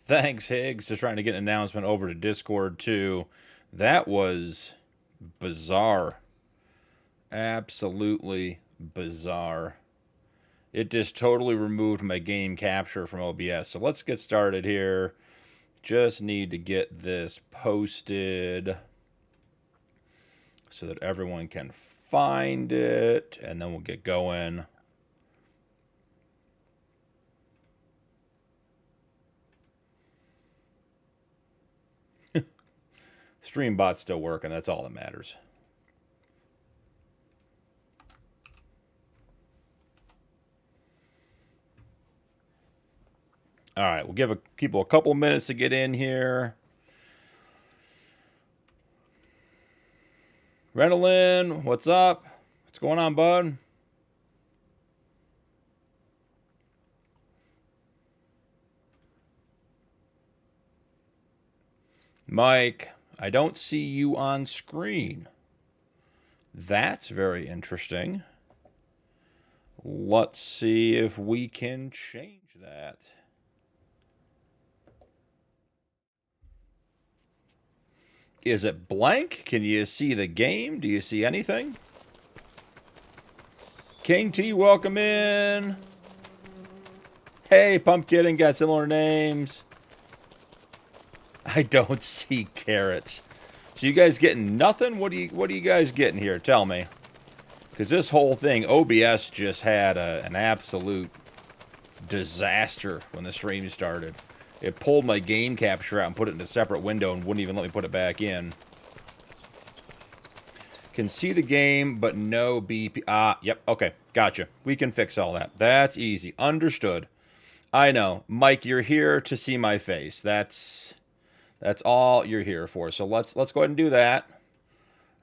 Thanks, Higgs. Just trying to get an announcement over to Discord, too. That was bizarre. Absolutely bizarre. It just totally removed my game capture from OBS. So let's get started here. Just need to get this posted so that everyone can find it, and then we'll get going. Streambot's still working. That's all that matters. All right, we'll give people a couple minutes to get in here. Renolin, what's up? What's going on, bud? Mike, I don't see you on screen. That's very interesting. Let's see if we can change that. Is it blank? Can you see the game? Do you see anything? King T, welcome in. Hey, Pumpkin, got similar names. I don't see carrots. So you guys getting nothing? What are you guys getting here? Tell me. Because this whole thing, OBS just had an absolute disaster when the stream started. It pulled my game capture out and put it in a separate window and wouldn't even let me put it back in. Can see the game, but no BP. Ah, yep, okay, gotcha. We can fix all that. That's easy. Understood. I know. Mike, you're here to see my face. That's all you're here for. So let's go ahead and do that.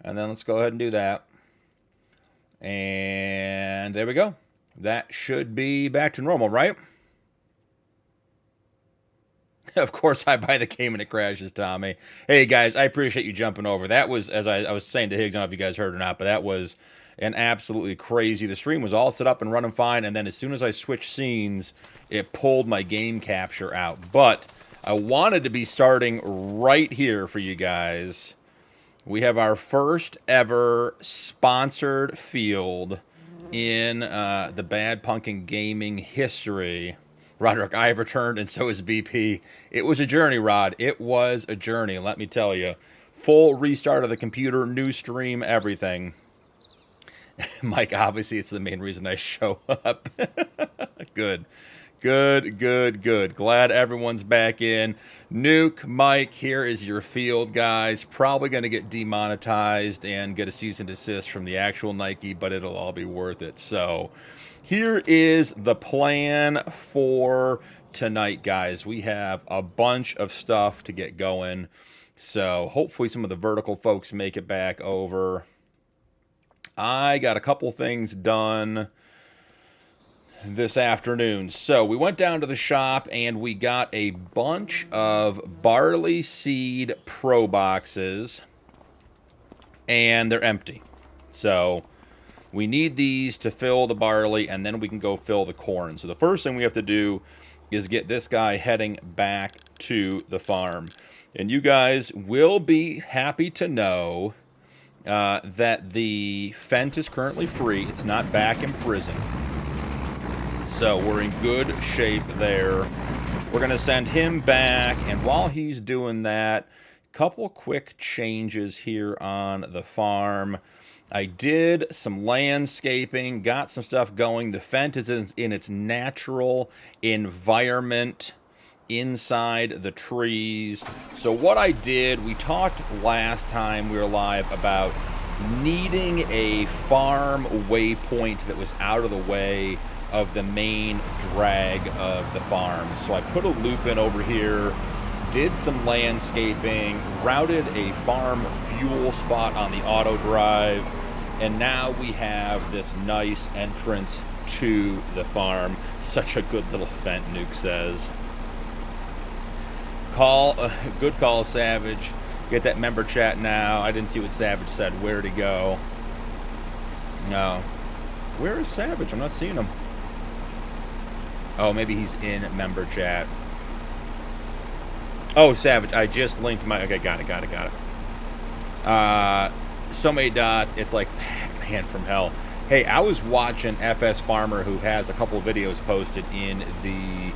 And then let's go ahead and do that. And there we go. That should be back to normal, right? Of course, I buy the game and it crashes, Tommy. Hey, guys, I appreciate you jumping over. That was, as I was saying to Higgs, I don't know if you guys heard or not, but that was an absolutely crazy. The stream was all set up and running fine, and then as soon as I switched scenes, it pulled my game capture out. But I wanted to be starting right here for you guys. We have our first ever sponsored field in the Bad Punkin Gaming history. Roderick, I have returned, and so is BP. It was a journey, Rod. It was a journey, let me tell you. Full restart of the computer, new stream, everything. Mike, obviously, it's the main reason I show up. Good. Good. Glad everyone's back in. Nuke, Mike, here is your field, guys. Probably going to get demonetized and get a cease and desist from the actual Nike, but it'll all be worth it. So here is the plan for tonight, guys. We have a bunch of stuff to get going. So hopefully some of the vertical folks make it back over. I got a couple things done this afternoon. So we went down to the shop and we got a bunch of barley seed pro boxes, and they're empty. So we need these to fill the barley, and then we can go fill the corn. So the first thing we have to do is get this guy heading back to the farm. And you guys will be happy to know that the Fent is currently free. It's not back in prison. So we're in good shape there. We're going to send him back, and while he's doing that, couple quick changes here on the farm. I did some landscaping, got some stuff going. The Fent is in its natural environment inside the trees. So what I did, we talked last time we were live about needing a farm waypoint that was out of the way of the main drag of the farm. So I put a loop in over here, did some landscaping, routed a farm fuel spot on the auto drive, and now we have this nice entrance to the farm. Such a good little Fent, Nuke says. Good call, Savage. Get that member chat now. I didn't see what Savage said. Where to go? No. Where is Savage? I'm not seeing him. Oh, maybe he's in member chat. Oh, Savage, I just linked my... Okay, got it. So many dots. It's like Pac-Man from hell. Hey, I was watching FS Farmer, who has a couple of videos posted in the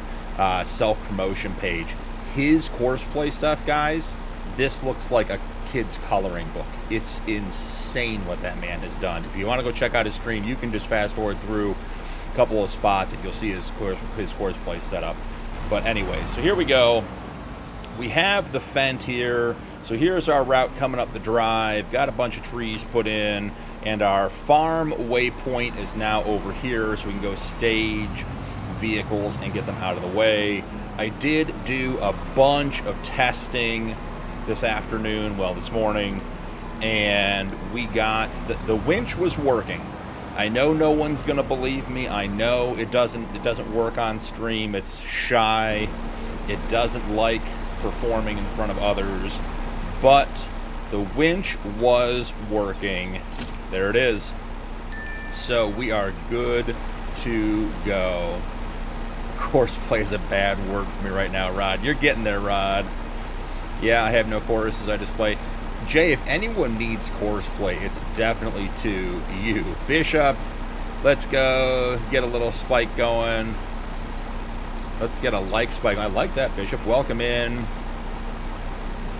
self-promotion page. His courseplay stuff, guys, this looks like a kid's coloring book. It's insane what that man has done. If you want to go check out his stream, you can just fast forward through a couple of spots and you'll see his courseplay setup. But anyway, so here we go. We have the Fent here. So here's our route coming up the drive. Got a bunch of trees put in. And our farm waypoint is now over here. So we can go stage vehicles and get them out of the way. I did do a bunch of testing this afternoon, well, this morning. And we got... The winch was working. I know no one's going to believe me. I know it doesn't work on stream. It's shy. It doesn't like performing in front of others, but the winch was working. There it is. So we are good to go. Courseplay is a bad word for me right now, Rod. You're getting there, Rod. Yeah, I have no choruses. I just play. Jay, if anyone needs courseplay, it's definitely to you. Bishop, let's go get a little spike going. Let's get a like spike. I like that, Bishop. Welcome in.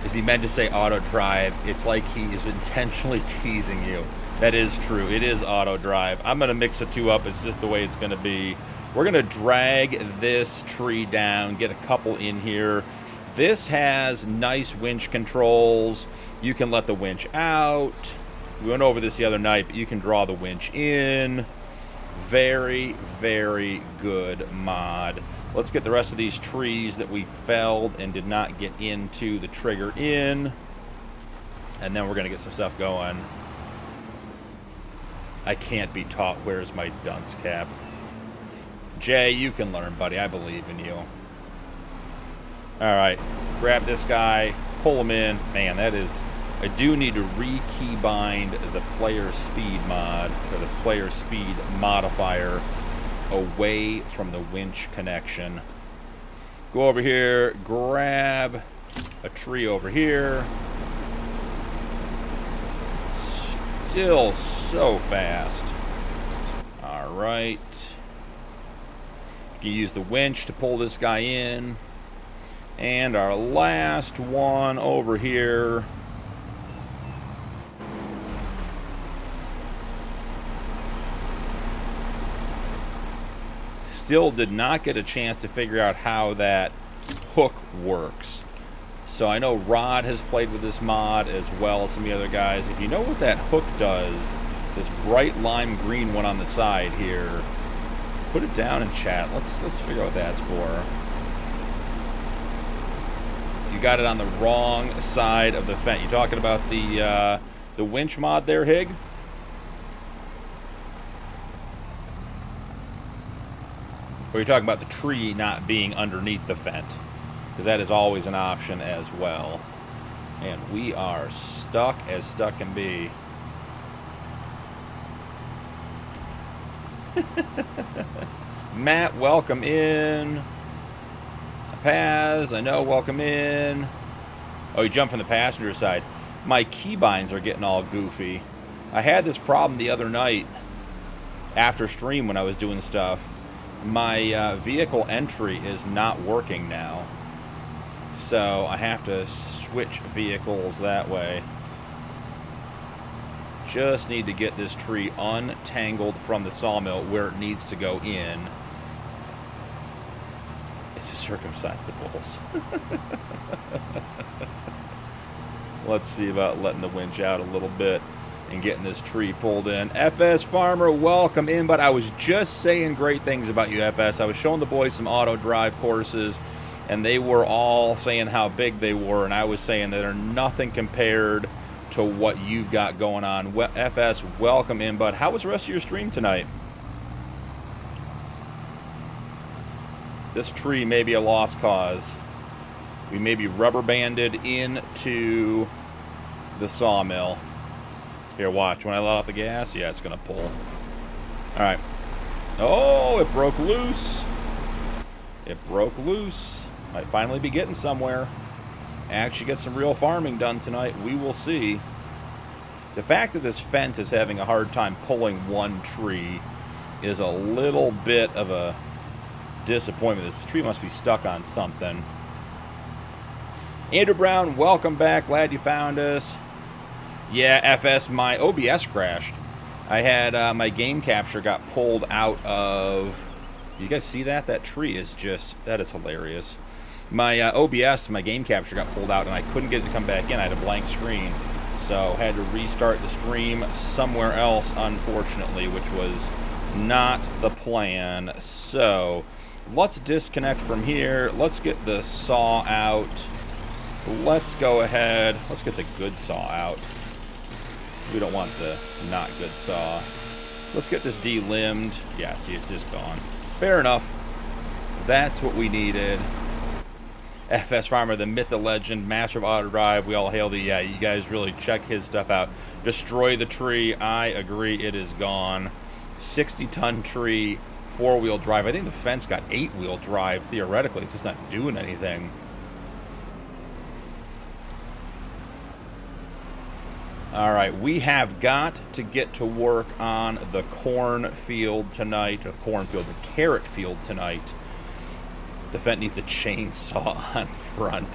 Is he meant to say auto drive? It's like he is intentionally teasing you. That is true. It is auto drive. I'm going to mix the two up. It's just the way it's going to be. We're going to drag this tree down, get a couple in here. This has nice winch controls. You can let the winch out. We went over this the other night, but you can draw the winch in. Very, very good mod. Let's get the rest of these trees that we felled and did not get into the trigger in. And then we're going to get some stuff going. I can't be taught. Where's my dunce cap? Jay, you can learn, buddy. I believe in you. All right. Grab this guy. Pull him in. Man, that is... I do need to re-keybind the player speed mod, or the player speed modifier, away from the winch connection. Go over here, grab a tree over here. Still so fast. All right. You can use the winch to pull this guy in. And our last one over here. Still did not get a chance to figure out how that hook works. So I know Rod has played with this mod as well as some of the other guys. If you know what that hook does, this bright lime green one on the side here, put it down in chat. Let's figure out what that's for. You got it on the wrong side of the fence. You talking about the winch mod there, Hig? Or are you talking about the tree not being underneath the fent? Because that is always an option as well. And we are stuck as stuck can be. Matt, welcome in. Paz, I know, welcome in. Oh, you jumped from the passenger side. My keybinds are getting all goofy. I had this problem the other night after stream when I was doing stuff. My vehicle entry is not working now. So I have to switch vehicles that way. Just need to get this tree untangled from the sawmill where it needs to go in. It's to circumcise the bulls. Let's see about letting the winch out a little bit and getting this tree pulled in. FS Farmer, welcome in. But I was just saying great things about you, FS. I was showing the boys some auto drive courses, and they were all saying how big they were, and I was saying that they're nothing compared to what you've got going on. FS, welcome in, bud. How was the rest of your stream tonight? This tree may be a lost cause. We may be rubber banded into the sawmill. Here, watch. When I let off the gas, yeah, it's going to pull. All right. Oh, it broke loose. It broke loose. Might finally be getting somewhere. actually get some real farming done tonight. We will see. The fact that this fence is having a hard time pulling one tree is a little bit of a disappointment. This tree must be stuck on something. Andrew Brown, welcome back. Glad you found us. Yeah, FS, my OBS crashed. I had my game capture got pulled out of... You guys see that? That tree is just... That is hilarious. My OBS, my game capture got pulled out, and I couldn't get it to come back in. I had a blank screen. So had to restart the stream somewhere else, unfortunately, which was not the plan. So let's disconnect from here. Let's get the saw out. Let's go ahead. Let's get the good saw out. We don't want the not good saw. Let's get this delimbed. Yeah, see, it's just gone. Fair enough. That's what we needed. FS Farmer, the myth, the legend, master of auto drive. We all hail the, yeah, you guys really check his stuff out. Destroy the tree. I agree, it is gone. 60-ton tree, 4-wheel drive. I think the fence got 8-wheel drive, theoretically. It's just not doing anything. All right, we have got to get to work on the cornfield tonight, or the carrot field tonight. The Fent needs a chainsaw on front.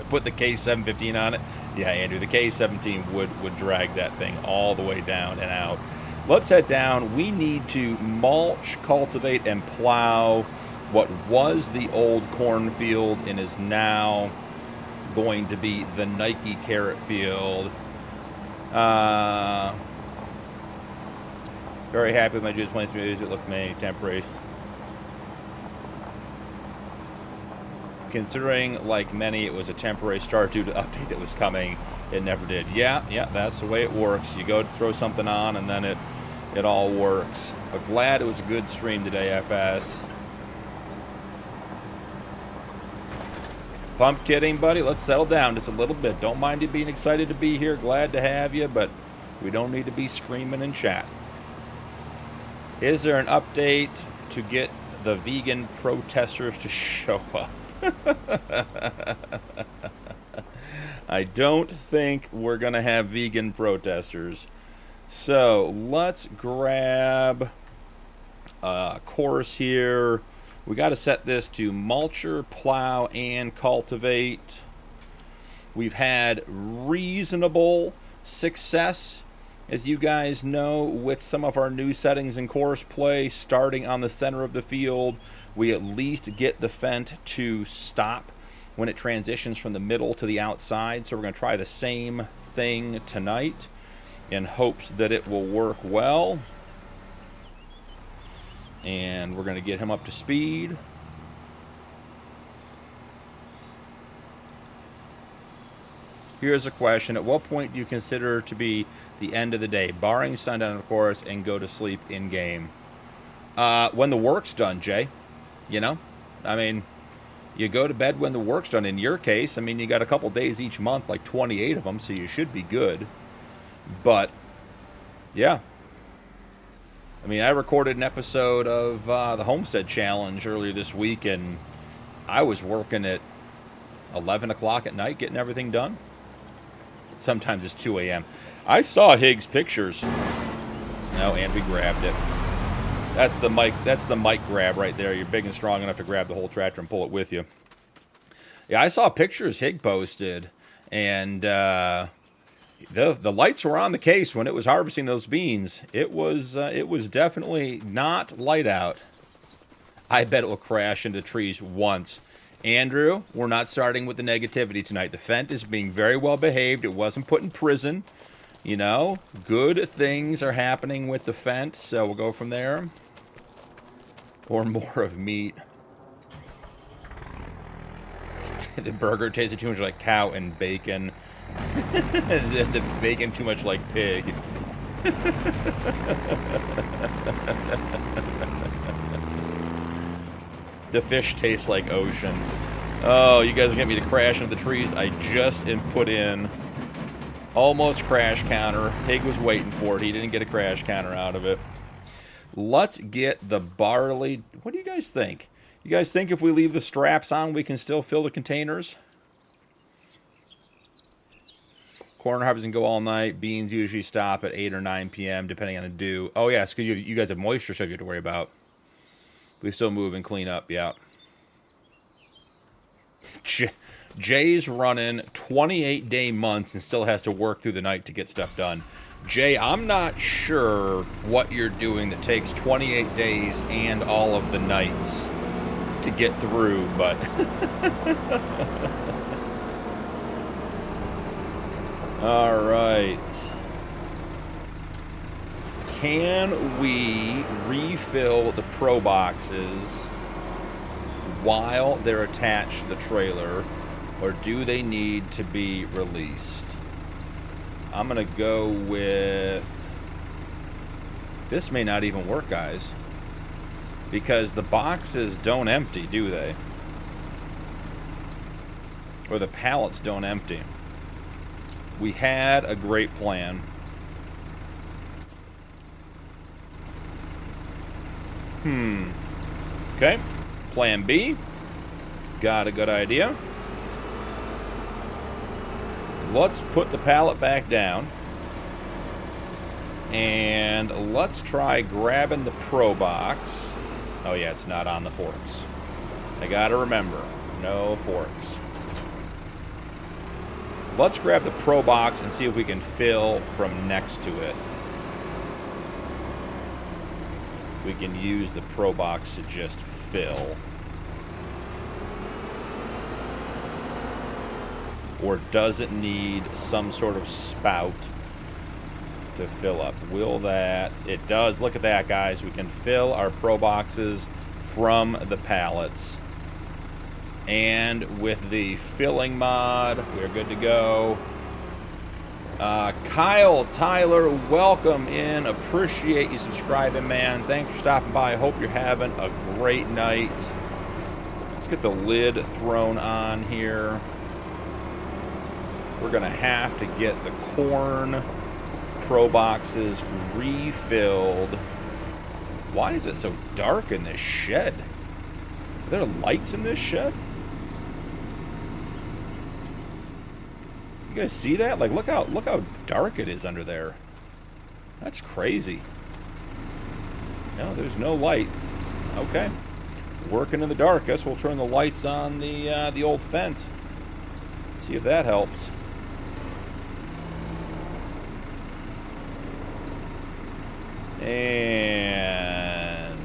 Put the K715 on it. Yeah, Andrew, the K17 would drag that thing all the way down and out. Let's head down. We need to mulch, cultivate, and plow what was the old cornfield and is now going to be the Nike carrot field. Very happy with my juice plants music. It looked many temporary. Considering, like many, it was a temporary start due to the update that was coming, it never did. Yeah, that's the way it works. You go to throw something on, and then it all works. But glad it was a good stream today, FS. Pump kidding, buddy. Let's settle down just a little bit. Don't mind you being excited to be here. Glad to have you, but we don't need to be screaming in chat. Is there an update to get the vegan protesters to show up? I don't think we're going to have vegan protesters. So let's grab a course here. We got to set this to mulcher, plow, and cultivate. We've had reasonable success, as you guys know, with some of our new settings in course play. Starting on the center of the field, we at least get the Fent to stop when it transitions from the middle to the outside. So we're going to try the same thing tonight in hopes that it will work well. And we're going to get him up to speed. Here's a question. At what point do you consider to be the end of the day, barring sundown, of course, and go to sleep in-game? When the work's done, Jay. You know? I mean, you go to bed when the work's done. In your case, I mean, you got a couple days each month, like 28 of them, so you should be good. But, yeah. I mean, I recorded an episode of the Homestead Challenge earlier this week, and I was working at 11 o'clock at night getting everything done. Sometimes it's 2 a.m. I saw Higgs' pictures. No, and we grabbed it. That's the mic grab right there. You're big and strong enough to grab the whole tractor and pull it with you. Yeah, I saw pictures Hig posted, and the lights were on the case when it was harvesting those beans. It was definitely not light out. I bet it will crash into trees once. Andrew, we're not starting with the negativity tonight. The Fent is being very well behaved. It wasn't put in prison. You know, good things are happening with the Fent, so we'll go from there. Or more of meat. The burger tasted too much like cow and bacon. The bacon too much like pig. The fish tastes like ocean. Oh, you guys are getting me to crash into the trees. I just put in almost crash counter. Hig was waiting for it. He didn't get a crash counter out of it. Let's get the barley. What do you guys think? You guys think if we leave the straps on, we can still fill the containers? corn harvesting go all night. Beans usually stop at 8 or 9 p.m. depending on the dew. Oh, yes, because you guys have moisture stuff you have to worry about. We still move and clean up, yeah. Jay's running 28-day months and still has to work through the night to get stuff done. Jay, I'm not sure what you're doing that takes 28 days and all of the nights to get through, but... All right. Can we refill the Pro Boxes while they're attached to the trailer, or do they need to be released? I'm going to go with... This may not even work, guys, because the boxes don't empty, do they? Or the pallets don't empty. We had a great plan. Okay. Plan B. Got a good idea. Let's put the pallet back down. And let's try grabbing the Pro Box. Oh yeah, it's not on the forks. I gotta remember, no forks. Let's grab the Pro Box and see if we can fill from next to it. We can use the Pro Box to just fill. Or does it need some sort of spout to fill up? Will that... It does. Look at that, guys. We can fill our Pro Boxes from the pallets. And with the filling mod, we're good to go. Kyle, Tyler, welcome in. Appreciate you subscribing, man. Thanks for stopping by. I hope you're having a great night. Let's get the lid thrown on here. We're going to have to get the corn Pro Boxes refilled. Why is it so dark in this shed? Are there lights in this shed? You guys see that? Like, look how dark it is under there. That's crazy. No, there's no light. Okay. Working in the dark. Guess we'll turn the lights on the old fence. See if that helps. And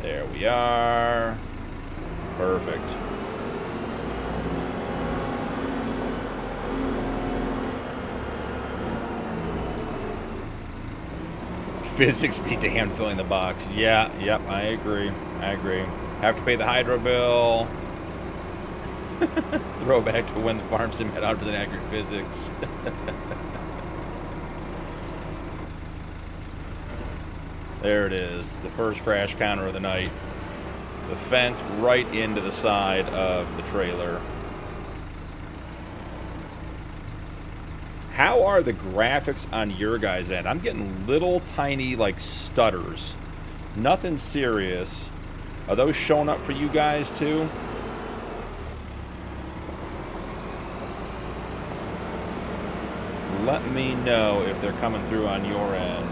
there we are. Perfect. Physics be damned filling the box. Yeah, yep, I agree. I agree. Have to pay the hydro bill. Throwback to when the farm sim had 100% accurate physics. There it is. The first crash counter of the night. The vent right into the side of the trailer. How are the graphics on your guys' end? I'm getting little tiny like stutters. Nothing serious. Are those showing up for you guys too? Let me know if they're coming through on your end.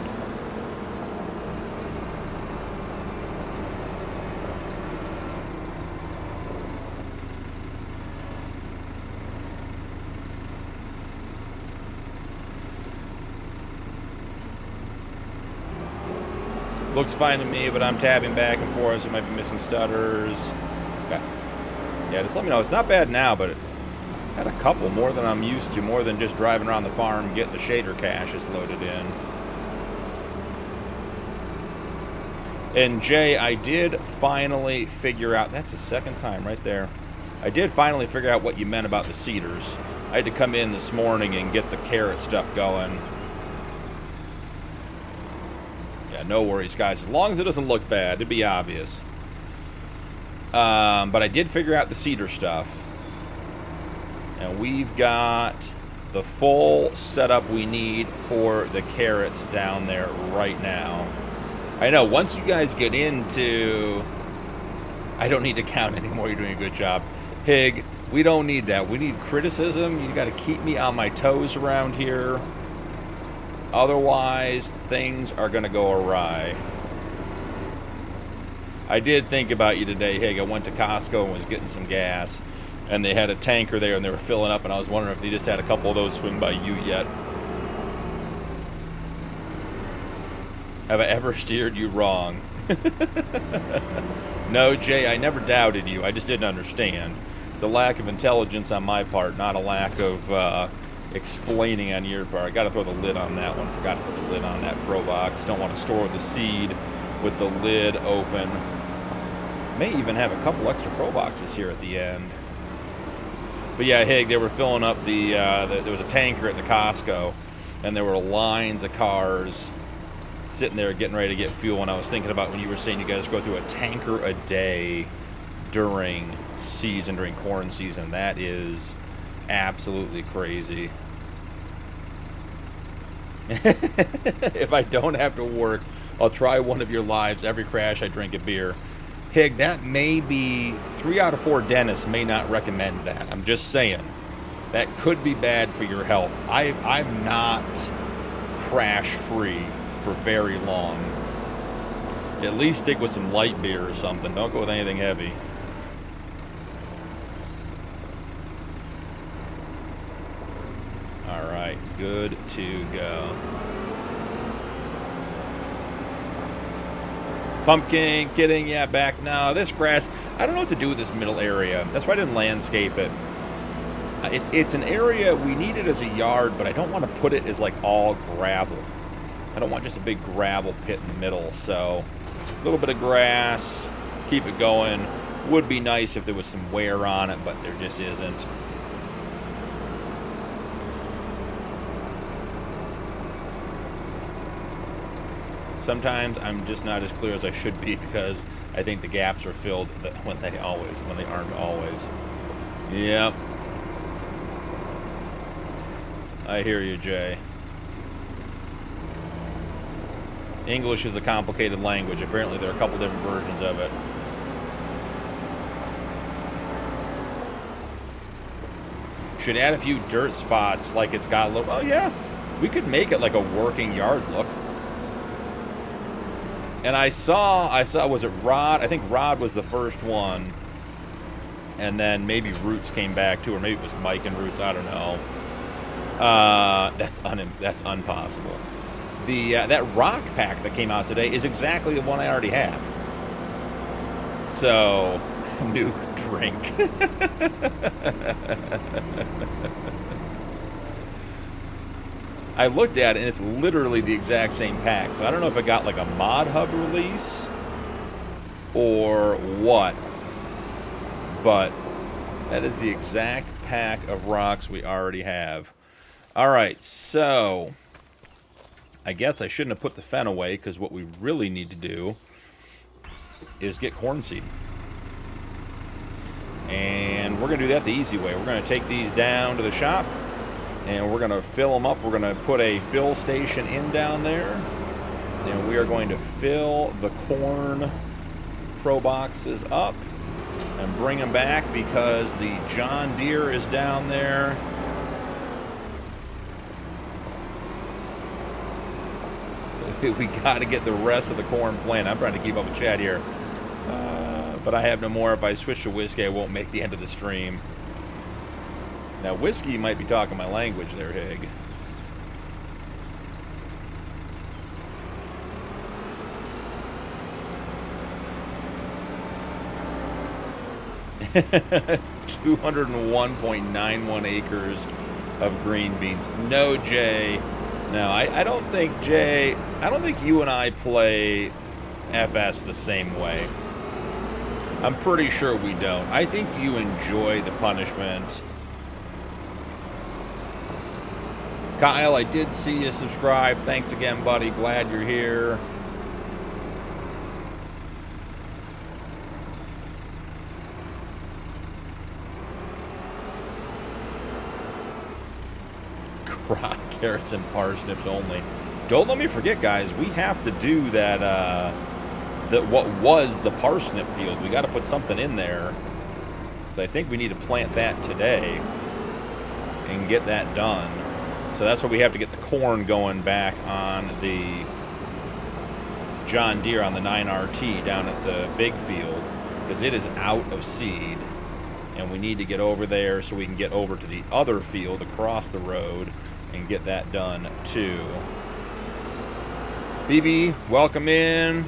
Looks fine to me, but I'm tabbing back and forth, so it might be missing stutters. Okay. Yeah, just let me know. It's not bad now, but I had a couple, more than I'm used to, more than just driving around the farm, getting the shader caches loaded in. And Jay, I did finally figure out, that's the second time right there. I did finally figure out what you meant about the cedars. I had to come in this morning and get the carrot stuff going. Yeah, no worries, guys. As long as it doesn't look bad, it'd be obvious. But I did figure out the cedar stuff. And we've got the full setup we need for the carrots down there right now. I know, once you guys get into... I don't need to count anymore. You're doing a good job. Hig, we don't need that. We need criticism. You got to keep me on my toes around here. Otherwise, things are going to go awry. I did think about you today, Hig. I went to Costco and was getting some gas, and they had a tanker there, and they were filling up, and I was wondering if they just had a couple of those swing by you yet. Have I ever steered you wrong? No, Jay, I never doubted you. I just didn't understand. It's a lack of intelligence on my part, not a lack of explaining on your part. I got to throw the lid on that one. Forgot to put the lid on that Pro Box. Don't want to store the seed with the lid open. May even have a couple extra Pro Boxes here at the end. But yeah, Hig, they were filling up there was a tanker at the Costco, and there were lines of cars sitting there getting ready to get fuel. And I was thinking about when you were saying you guys go through a tanker a day during corn season. That is absolutely crazy. If I don't have to work, I'll try one of your lives. Every crash I drink a beer. Hig, that may be 3 out of 4 dentists may not recommend that. I'm just saying. That could be bad for your health. I'm not crash free for very long. At least stick with some light beer or something. Don't go with anything heavy. All right, good to go. Pumpkin, kidding, yeah, back now. This grass, I don't know what to do with this middle area. That's why I didn't landscape it. It's an area we need it as a yard, but I don't want to put it as like all gravel. I don't want just a big gravel pit in the middle. So a little bit of grass, keep it going. Would be nice if there was some wear on it, but there just isn't. Sometimes I'm just not as clear as I should be because I think the gaps are filled when they aren't always. Yep. I hear you, Jay. English is a complicated language. Apparently there are a couple different versions of it. Should add a few dirt spots like it's got a little... Oh, yeah. We could make it like a working yard look. And I saw, was it Rod? I think Rod was the first one. And then maybe Roots came back too, or maybe it was Mike and Roots, I don't know. That's impossible. That rock pack that came out today is exactly the one I already have. So, nuke drink. I looked at it, and it's literally the exact same pack. So I don't know if it got like a mod hub release or what. But that is the exact pack of rocks we already have. All right, so I guess I shouldn't have put the fen away because what we really need to do is get corn seed. And we're going to do that the easy way. We're going to take these down to the shop. And we're going to fill them up. We're going to put a fill station in down there. And we are going to fill the corn Pro Boxes up and bring them back because the John Deere is down there. We got to get the rest of the corn planted. I'm trying to keep up with Chad here. But I have no more. If I switch to whiskey, I won't make the end of the stream. Now, whiskey might be talking my language there, Hig. $201.91 acres of green beans. No, Jay. No, I don't think, Jay, I don't think you and I play FS the same way. I'm pretty sure we don't. I think you enjoy the punishment. Kyle, I did see you subscribe. Thanks again, buddy. Glad you're here. Carrots and parsnips only. Don't let me forget, guys. We have to do that. What was the parsnip field? We got to put something in there. So I think we need to plant that today and get that done. So that's why we have to get the corn going back on the John Deere on the 9RT down at the big field, because it is out of seed. And we need to get over there so we can get over to the other field across the road and get that done too. BB, welcome in.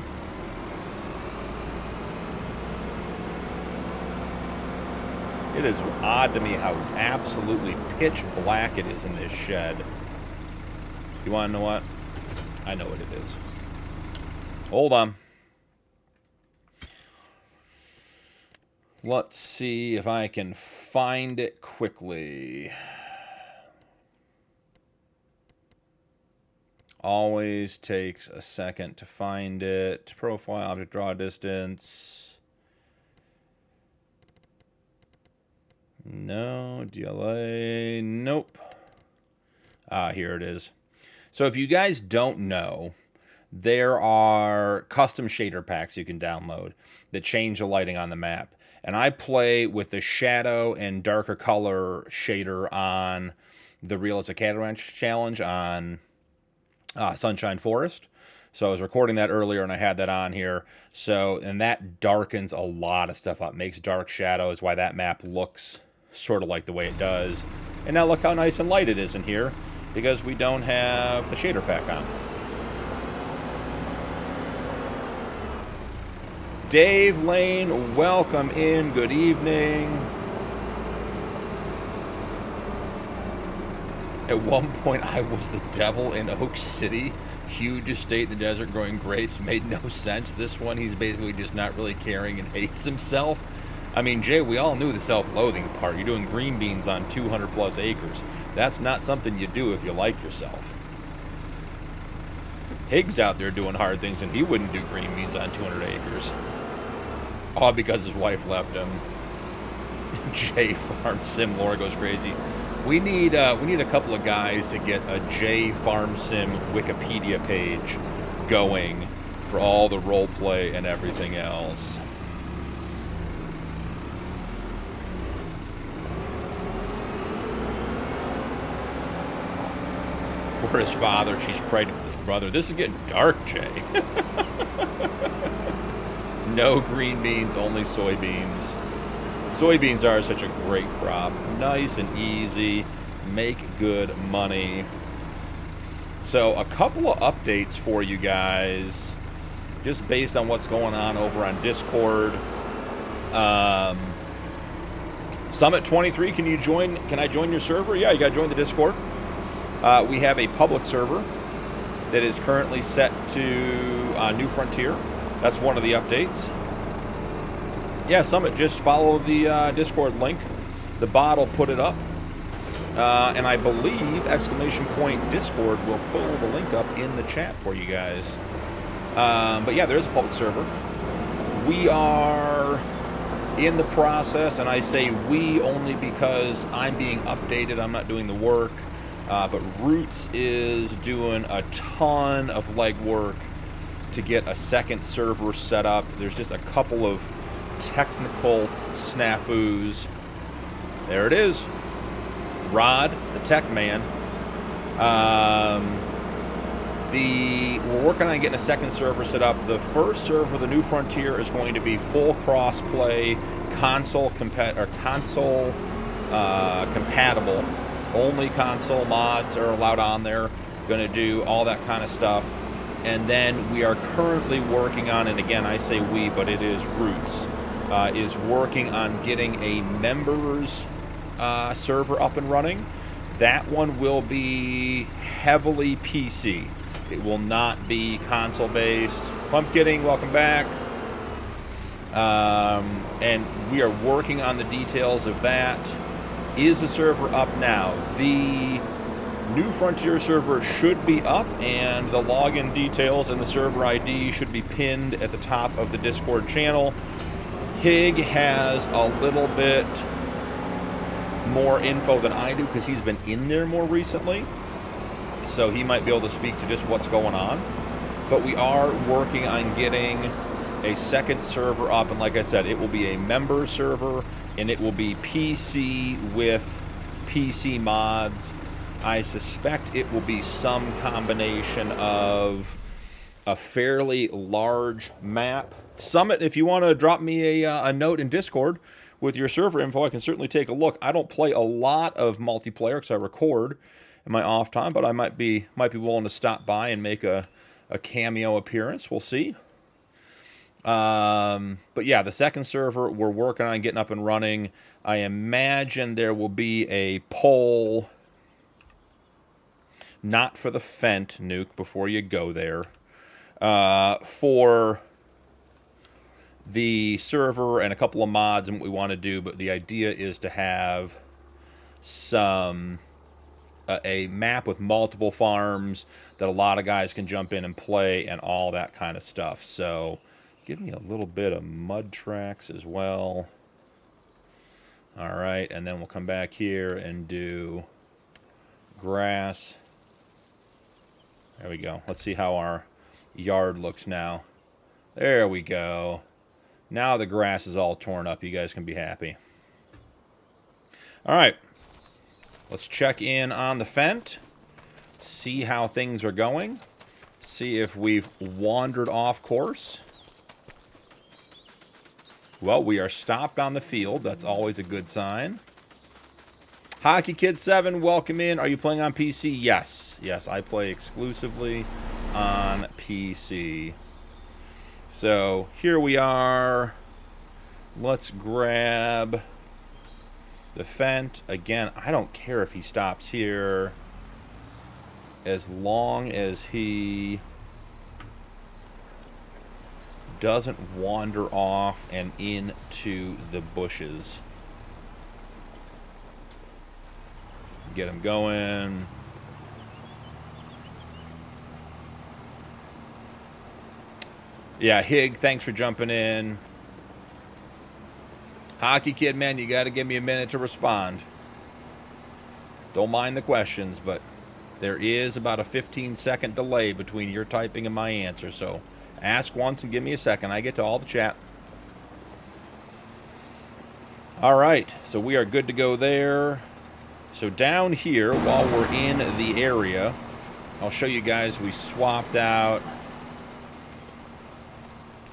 It is odd to me how absolutely pitch black it is in this shed. You want to know what? I know what it is. Hold on. Let's see if I can find it quickly. Always takes a second to find it. Profile, object, draw distance. No, DLA, nope. Ah, here it is. So if you guys don't know, there are custom shader packs you can download that change the lighting on the map. And I play with the shadow and darker color shader on the Realistic Cattle Ranch Challenge on Sunshine Forest. So I was recording that earlier and I had that on here. So, and that darkens a lot of stuff up, makes dark shadows, why that map looks sort of like the way it does. And now look how nice and light it is in here, because we don't have the shader pack on. Dave Lane, welcome in. Good evening. At one point, I was the devil in Oak City. Huge estate in the desert growing grapes. Made no sense. This one, he's basically just not really caring and hates himself. I mean, Jay, we all knew the self-loathing part. You're doing green beans on 200 plus acres. That's not something you do if you like yourself. Higgs out there doing hard things, and he wouldn't do green beans on 200 acres. All because his wife left him. J Farm Sim Laura goes crazy. We need a couple of guys to get a J Farm Sim Wikipedia page going for all the role play and everything else. For his father, she's pregnant with his brother. This is getting dark, Jay. No green beans, only soybeans. Soybeans are such a great crop. Nice and easy. Make good money. So a couple of updates for you guys, just based on what's going on over on Discord. Summit 23, can you join? Can I join your server? Yeah, you got to join the Discord. We have a public server that is currently set to New Frontier. That's one of the updates. Yeah, Summit, just follow the Discord link. The bot will put it up. And I believe, !Discord will pull the link up in the chat for you guys. But yeah, there's a public server. We are in the process, and I say we only because I'm being updated. I'm not doing the work. But Roots is doing a ton of legwork to get a second server set up. There's just a couple of technical snafus. There it is. Rod, the tech man. We're working on getting a second server set up. The first server, the New Frontier, is going to be full cross-play, console compatible. Only console mods are allowed on there. Going to do all that kind of stuff. And then we are currently working on, and again, I say we, but it is Roots, is working on getting a members server up and running. That one will be heavily PC. It will not be console-based. Pumpkin, welcome back. And we are working on the details of that. Is the server up now? The New Frontier server should be up, and the login details and the server ID should be pinned at the top of the Discord channel. Hig has a little bit more info than I do because he's been in there more recently, so he might be able to speak to just what's going on. But we are working on getting a second server up, and like I said, it will be a member server, and it will be PC with PC mods. I suspect it will be some combination of a fairly large map. Summit, if you want to drop me a note in Discord with your server info, I can certainly take a look. I don't play a lot of multiplayer because I record in my off time, but I might be willing to stop by and make a cameo appearance. We'll see. But yeah, the second server we're working on getting up and running. I imagine there will be a poll, not for the Fent, Nuke, before you go there, for the server and a couple of mods and what we want to do. But the idea is to have some a map with multiple farms that a lot of guys can jump in and play and all that kind of stuff. So give me a little bit of mud tracks as well. All right, and then we'll come back here and do grass. There we go. Let's see how our yard looks now. There we go. Now the grass is all torn up. You guys can be happy. All right. Let's check in on the Fent. See how things are going. See if we've wandered off course. Well, we are stopped on the field. That's always a good sign. Hockey Kid 7, welcome in. Are you playing on PC? Yes. Yes, I play exclusively on PC. So, here we are. Let's grab the Fent. Again, I don't care if he stops here, as long as he doesn't wander off and into the bushes. Get him going. Yeah, Hig, thanks for jumping in. Hockey Kid, man, you got to give me a minute to respond. Don't mind the questions, but there is about a 15-second delay between your typing and my answer, so ask once and give me a second. I get to all the chat. All right, so we are good to go there. So down here, while we're in the area, I'll show you guys we swapped out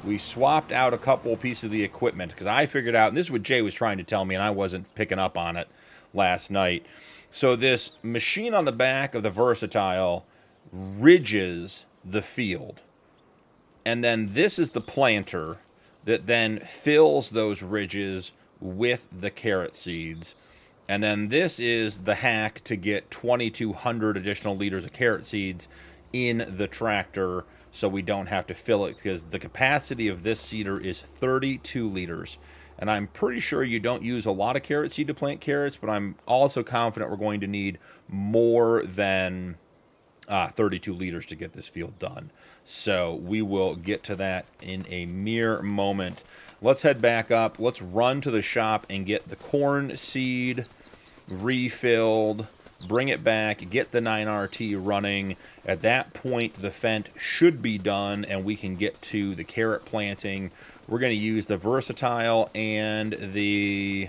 a couple pieces of the equipment because I figured out, and this is what Jay was trying to tell me, and I wasn't picking up on it last night. So this machine on the back of the Versatile ridges the field. And then this is the planter that then fills those ridges with the carrot seeds. And then this is the hack to get 2,200 additional liters of carrot seeds in the tractor so we don't have to fill it, because the capacity of this seeder is 32 liters. And I'm pretty sure you don't use a lot of carrot seed to plant carrots, but I'm also confident we're going to need more than 32 liters to get this field done. So we will get to that in a mere moment. Let's head back up. Let's run to the shop and get the corn seed refilled, bring it back, get the 9RT running. At that point, the Fent should be done, and we can get to the carrot planting. We're going to use the Versatile and the...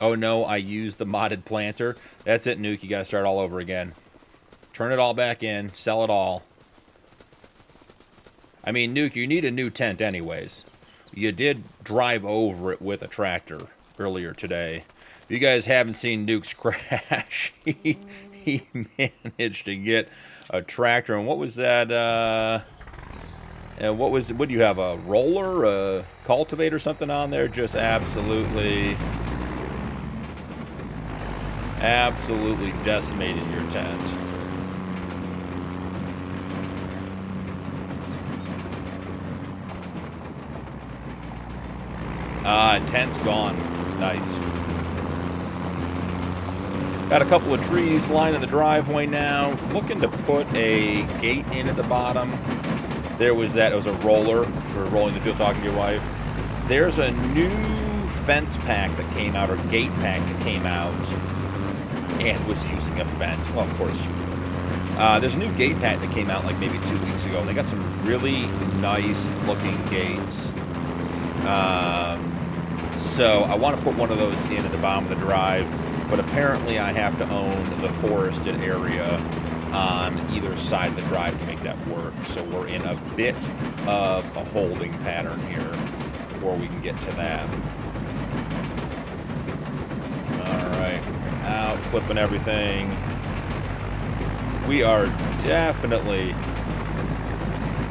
Oh, no, I used the modded planter. That's it, Nuke. You got to start all over again. Turn it all back in. Sell it all. I mean, Nuke, you need a new tent anyways. You did drive over it with a tractor earlier today. If you guys haven't seen Nuke's crash, he managed to get a tractor. And what was that? What do you have, a roller, a cultivator, something on there? Just absolutely decimating your tent. Tent's gone. Nice. Got a couple of trees lining the driveway now. Looking to put a gate in at the bottom. There was that. It was a roller for rolling the field, talking to your wife. There's a new fence pack that came out, or gate pack that came out, and was using a fence. Well, of course you do. There's a new gate pack that came out like maybe 2 weeks ago, and they got some really nice looking gates. So I want to put one of those in at the bottom of the drive, but apparently I have to own the forested area on either side of the drive to make that work. So we're in a bit of a holding pattern here before we can get to that. Alright, out, clipping everything. We are definitely...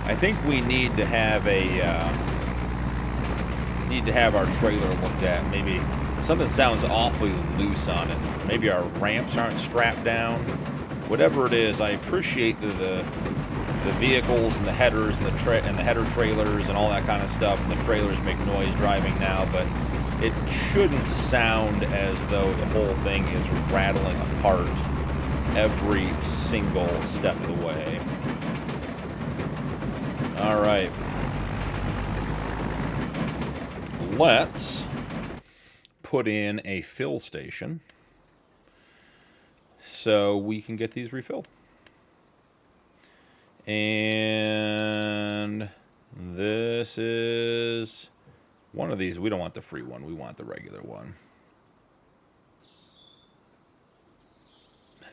I think we need to have our trailer looked at. Maybe something sounds awfully loose on it. Maybe our ramps aren't strapped down. Whatever it is, I appreciate the vehicles and the headers and the header trailers and all that kind of stuff. And the trailers make noise driving now, but it shouldn't sound as though the whole thing is rattling apart every single step of the way. All right. Let's put in a fill station so we can get these refilled. And this is one of these. We don't want the free one. We want the regular one.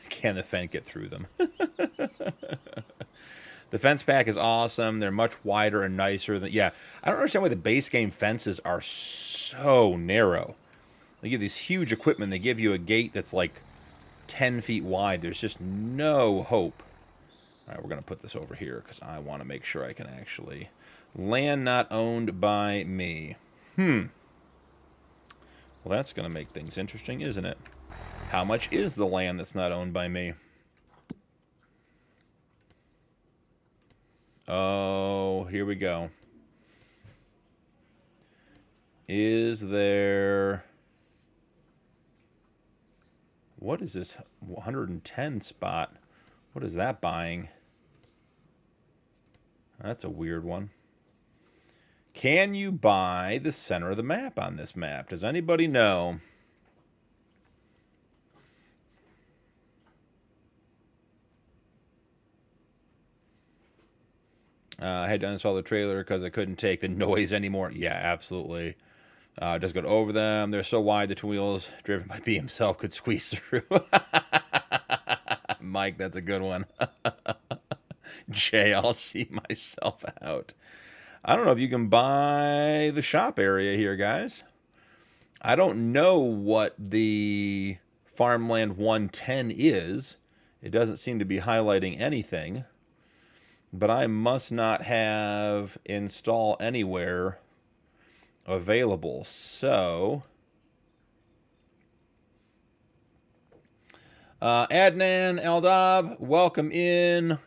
Can the Fendt get through them? The fence pack is awesome. They're much wider and nicer than... Yeah, I don't understand why the base game fences are so narrow. They give these huge equipment. They give you a gate that's like 10 feet wide. There's just no hope. All right, we're going to put this over here because I want to make sure I can actually... Land not owned by me. Well, that's going to make things interesting, isn't it? How much is the land that's not owned by me? Oh, here we go. Is there... What is this 110 spot? What is that buying? That's a weird one. Can you buy the center of the map on this map? Does anybody know? I had to uninstall the trailer because I couldn't take the noise anymore. Yeah, absolutely. Just got over them. They're so wide the twin wheels driven by B himself could squeeze through. Mike, that's a good one. Jay, I'll see myself out. I don't know if you can buy the shop area here, guys. I don't know what the Farmland 110 is. It doesn't seem to be highlighting anything. But I must not have install anywhere available. So, Adnan Eldab, welcome in.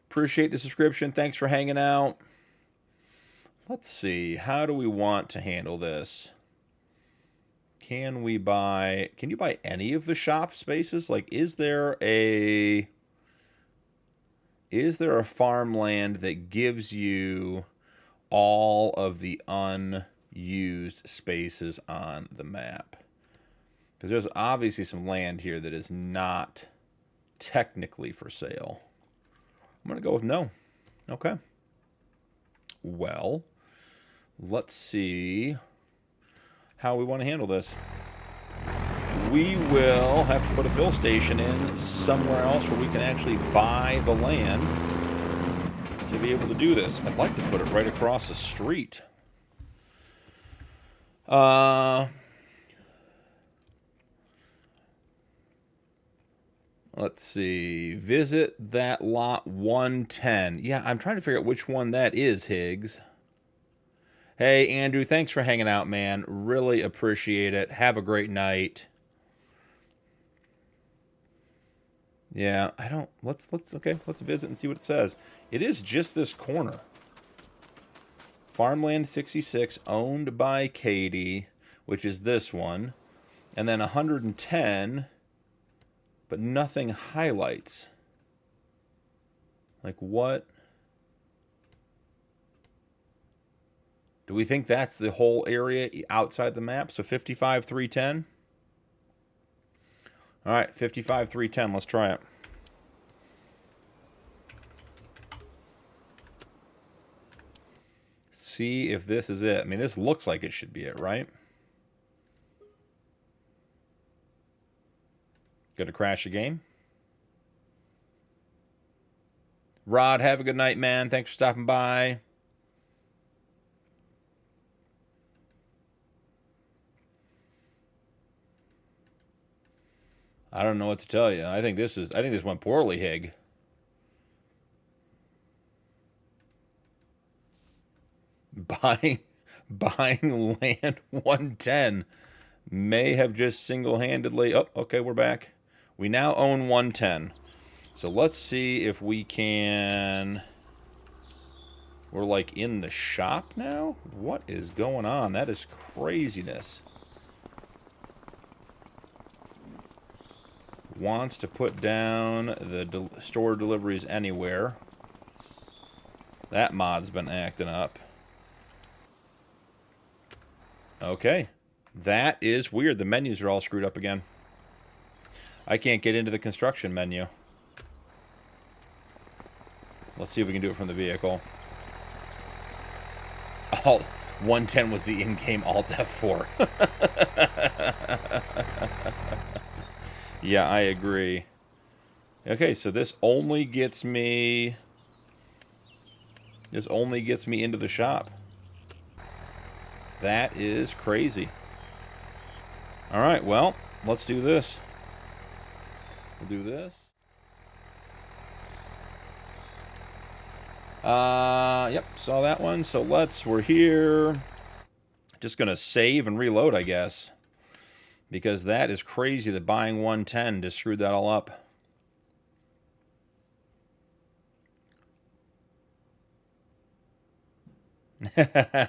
Appreciate the subscription. Thanks for hanging out. Let's see. How do we want to handle this? Can you buy any of the shop spaces? Like, is there a farmland that gives you all of the unused spaces on the map? Because there's obviously some land here that is not technically for sale. I'm going to go with no. Okay. Well, let's see how we want to handle this. We will have to put a fill station in somewhere else where we can actually buy the land to be able to do this. I'd like to put it right across the street. Let's see. Visit that lot 110. Yeah, I'm trying to figure out which one that is, Higgs. Hey, Andrew, thanks for hanging out, man. Really appreciate it. Have a great night. Yeah, let's visit and see what it says. It is just this corner. Farmland 66, owned by Katie, which is this one. And then 110, but nothing highlights. Like what? Do we think that's the whole area outside the map? So 55, 310? All right, 55, 310. Let's try it. See if this is it. I mean, this looks like it should be it, right? Gonna crash the game. Rod, have a good night, man. Thanks for stopping by. I don't know what to tell you. I think this went poorly, Hig. Buying land 110 may have just single-handedly... Oh, okay, we're back. We now own 110. So let's see if we can... We're like in the shop now? What is going on? That is craziness. Wants to put down the store deliveries anywhere. That mod's been acting up. Okay. That is weird. The menus are all screwed up again. I can't get into the construction menu. Let's see if we can do it from the vehicle. Alt 110 was the in-game Alt F4. Yeah, I agree. Okay, so this only gets me... This only gets me into the shop. That is crazy. Alright, well, let's do this. We'll do this. Yep, saw that one. So we're here. Just gonna save and reload, I guess. Because that is crazy that buying 110 just screwed that all up.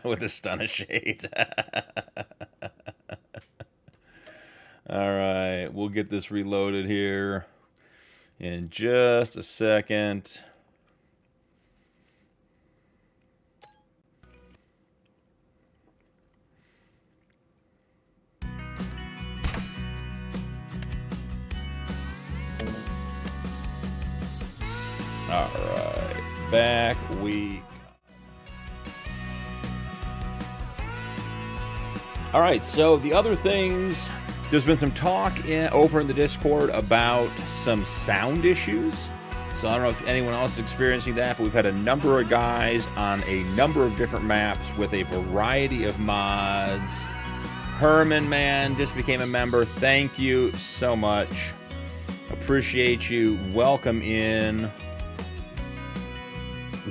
With the stun of shades. Alright, we'll get this reloaded here in just a second. Alright, back we... Alright, so the other things, there's been some talk over in the Discord about some sound issues. So I don't know if anyone else is experiencing that, but we've had a number of guys on a number of different maps with a variety of mods. Herman, man, just became a member. Thank you so much. Appreciate you. Welcome in.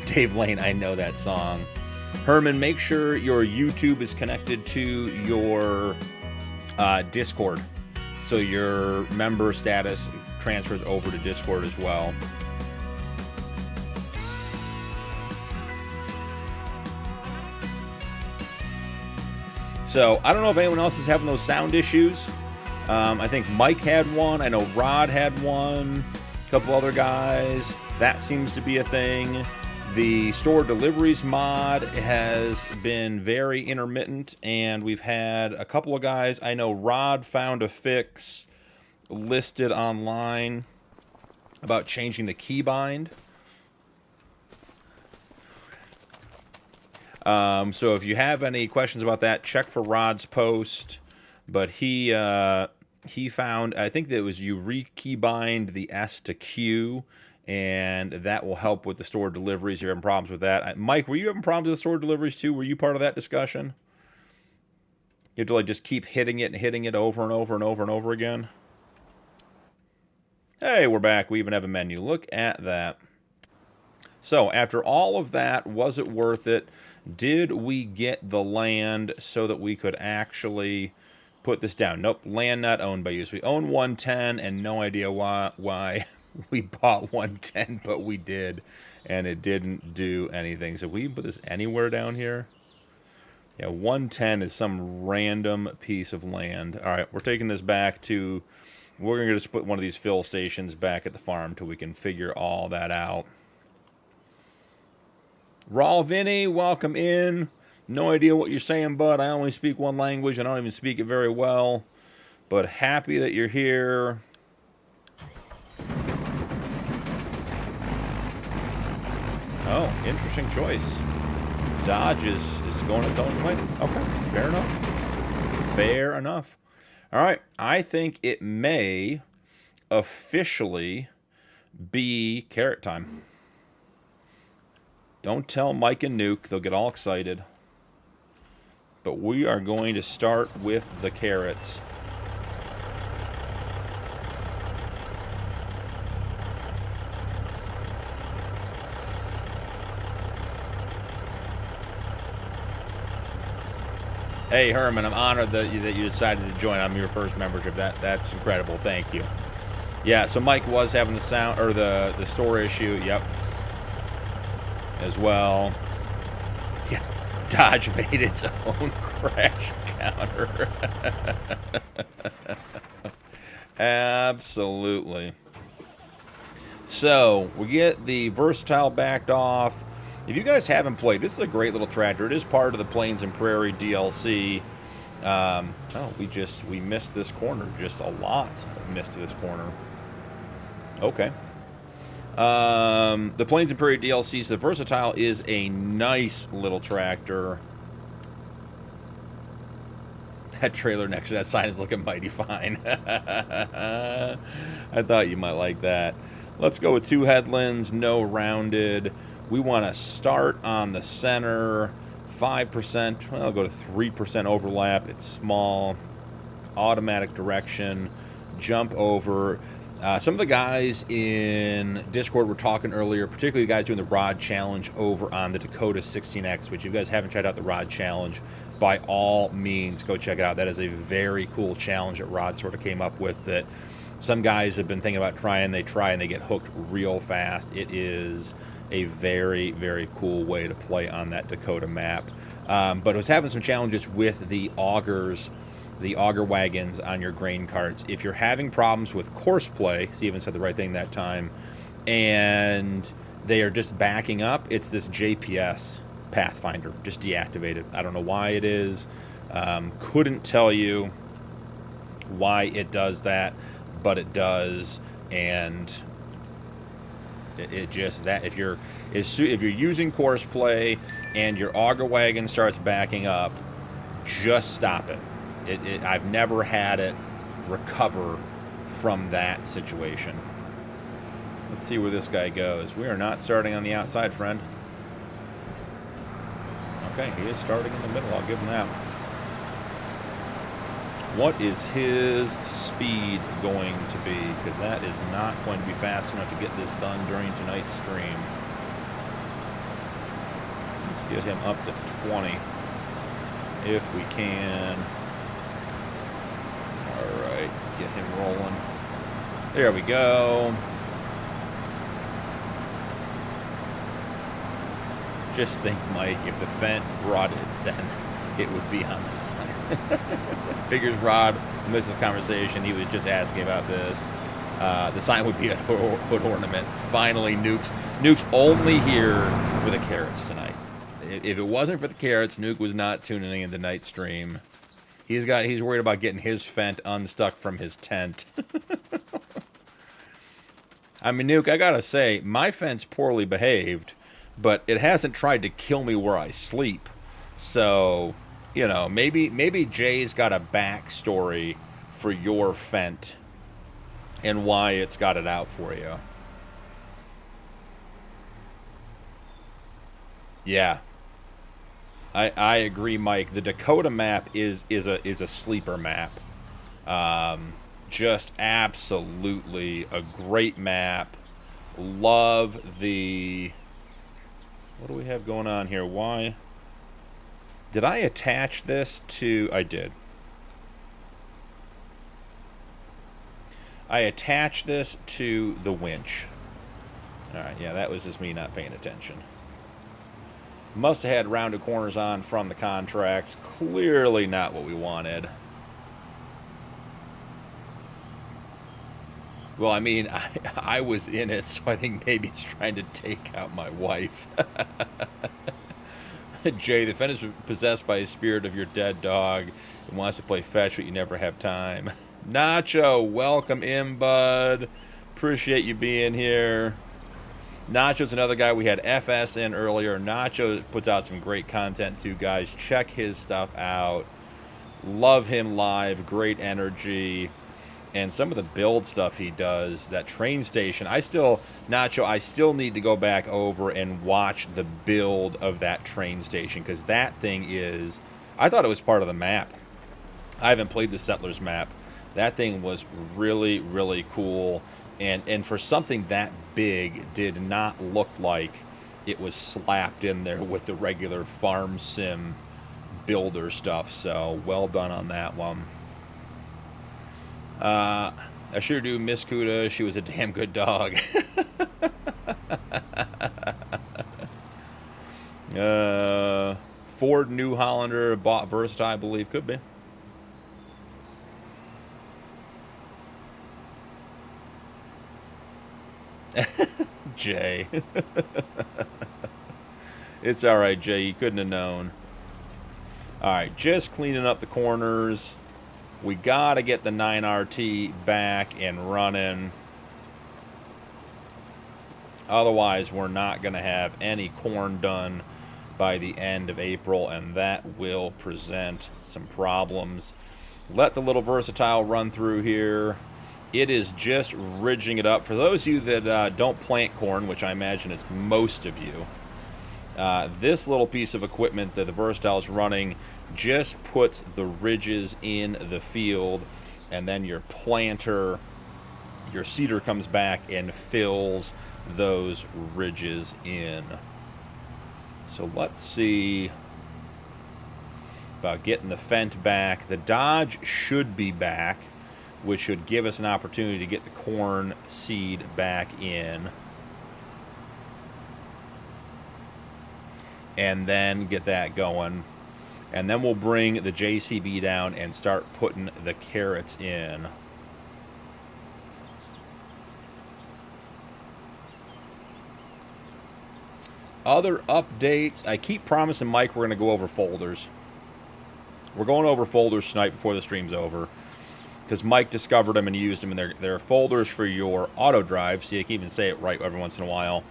Dave Lane, I know that song. Herman, make sure your YouTube is connected to your Discord, so your member status transfers over to Discord as well. So I don't know if anyone else is having those sound issues. I think Mike had one. I know Rod had one. A couple other guys. That seems to be a thing. The store deliveries mod has been very intermittent, and we've had a couple of guys. I know Rod found a fix listed online about changing the keybind. So if you have any questions about that, check for Rod's post. But he found, I think that it was you re-keybind the S to Q, and that will help with the store deliveries. You're having problems with that. Mike, were you having problems with the store deliveries too? Were you part of that discussion? You have to like just keep hitting it over and over and over and over again. Hey, we're back. We even have a menu. Look at that. So after all of that, was it worth it? Did we get the land so that we could actually put this down? Nope, land not owned by you. So we own 110 and no idea why we bought 110, but we did, and it didn't do anything. So we can put this anywhere down here. Yeah, 110 is some random piece of land. All right, we're taking this back to... We're going to just put one of these fill stations back at the farm till we can figure all that out. Raw Vinny, welcome in. No idea what you're saying, bud. I only speak one language. I don't even speak it very well. But happy that you're here. Oh, interesting choice. Dodge is going its own way. Okay, fair enough. Fair enough. All right, I think it may officially be carrot time. Don't tell Mike and Nuke. They'll get all excited. But we are going to start with the carrots. Hey, Herman, I'm honored that you decided to join. I'm your first membership. That's incredible. Thank you. Yeah, so Mike was having the sound or the store issue. Yep. As well. Yeah. Dodge made its own crash counter. Absolutely. So, we get the Versatile backed off. If you guys haven't played, this is a great little tractor. It is part of the Plains and Prairie DLC. Oh, we missed this corner. Just a lot of missed this corner. Okay. The Plains and Prairie DLC, so the Versatile is a nice little tractor. That trailer next to that sign is looking mighty fine. I thought you might like that. Let's go with 2 headlands, no rounded. We want to start on the center, 5%, well, I'll go to 3% overlap. It's small, automatic direction, jump over. Some of the guys in Discord were talking earlier, particularly the guys doing the rod challenge over on the Dakota 16X, which if you guys haven't tried out the rod challenge, by all means, go check it out. That is a very cool challenge that Rod sort of came up with that some guys have been thinking about trying. They try and they get hooked real fast. It is a very, very cool way to play on that Dakota map. But it was having some challenges with the augers, the auger wagons on your grain carts. If you're having problems with course play, Steven said the right thing that time, and they are just backing up, it's this JPS Pathfinder, just deactivated. I don't know why it is. Couldn't tell you why it does that, but it does, and it just that if you're using course play and your auger wagon starts backing up, just stop it. I've never had it recover from that situation. Let's see where this guy goes. We are not starting on the outside, friend. Okay, he is starting in the middle. I'll give him that. What is his speed going to be? Because that is not going to be fast enough to get this done during tonight's stream. Let's get him up to 20 if we can. Alright, get him rolling. There we go. Just think, Mike, if the Fent brought it, then it would be on the sign. Figures Rod missed this conversation. He was just asking about this. The sign would be a hood ornament. Finally, Nuke's only here for the carrots tonight. If it wasn't for the carrots, Nuke was not tuning in the night stream. He's worried about getting his Fent unstuck from his tent. I mean, Nuke, I gotta say, my Fent's poorly behaved, but it hasn't tried to kill me where I sleep. So, you know, maybe Jay's got a backstory for your Fent and why it's got it out for you. Yeah. I agree, Mike. The Dakota map is a sleeper map. Just absolutely a great map. Love the... What do we have going on here? Why? Did I attach this to... I did. I attached this to the winch. Alright, yeah, that was just me not paying attention. Must have had rounded corners on from the contracts. Clearly not what we wanted. Well, I mean, I was in it, so I think maybe he's trying to take out my wife. Jay, the Fent is possessed by a spirit of your dead dog and wants to play fetch, but you never have time. Nacho, welcome in, bud. Appreciate you being here. Nacho's another guy. We had FS in earlier. Nacho puts out some great content too, guys. Check his stuff out. Love him live. Great energy. And some of the build stuff he does, that train station, Nacho, I still need to go back over and watch the build of that train station, because that thing is, I thought it was part of the map. I haven't played the Settlers map. That thing was really, really cool. And for something that big, did not look like it was slapped in there with the regular farm sim builder stuff. So well done on that one. I sure do miss Kuda. She was a damn good dog. Ford New Hollander bought Versatile, I believe. Could be. Jay. It's alright, Jay. You couldn't have known. Alright, just cleaning up the corners. We gotta get the 9RT back and running. Otherwise, we're not gonna have any corn done by the end of April, and that will present some problems. Let the little Versatile run through here. It is just ridging it up. For those of you that don't plant corn, which I imagine is most of you, this little piece of equipment that the Versatile is running just puts the ridges in the field, and then your planter, your seeder comes back and fills those ridges in. So let's see about getting the Fendt back. The Dodge should be back, which should give us an opportunity to get the corn seed back in. And then get that going. And then we'll bring the JCB down and start putting the carrots in. Other updates. I keep promising Mike we're going to go over folders. We're going over folders tonight before the stream's over, because Mike discovered them and used them, and they're folders for your auto drive. See, I can even say it right every once in a while.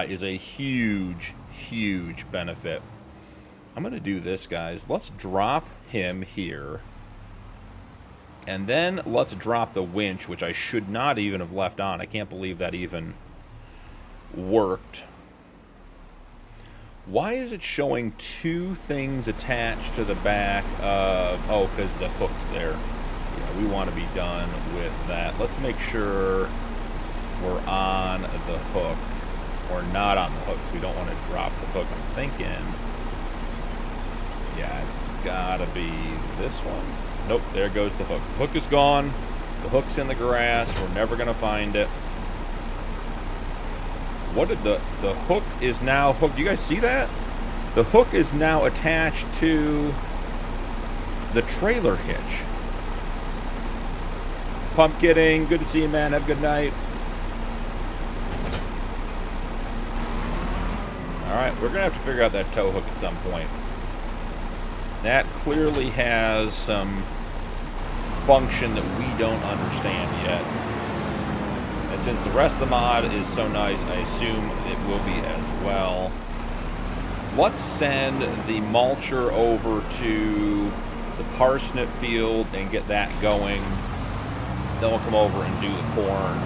Is a huge, huge benefit. I'm going to do this, guys. Let's drop him here. And then let's drop the winch, which I should not even have left on. I can't believe that even worked. Why is it showing two things attached to the back of... Oh, because the hook's there. Yeah, we want to be done with that. Let's make sure we're on the hook. Or not on the hook, because we don't want to drop the hook. I'm thinking... Yeah, it's gotta be this one. Nope, there goes the hook. Hook is gone. The hook's in the grass. We're never gonna find it. What did the hook is now hooked? You guys see that? The hook is now attached to the trailer hitch. Pumpkin, good to see you, man. Have a good night. Alright, we're gonna have to figure out that tow hook at some point. That clearly has some function that we don't understand yet. And since the rest of the mod is so nice, I assume it will be as well. Let's send the mulcher over to the parsnip field and get that going. Then we'll come over and do the corn.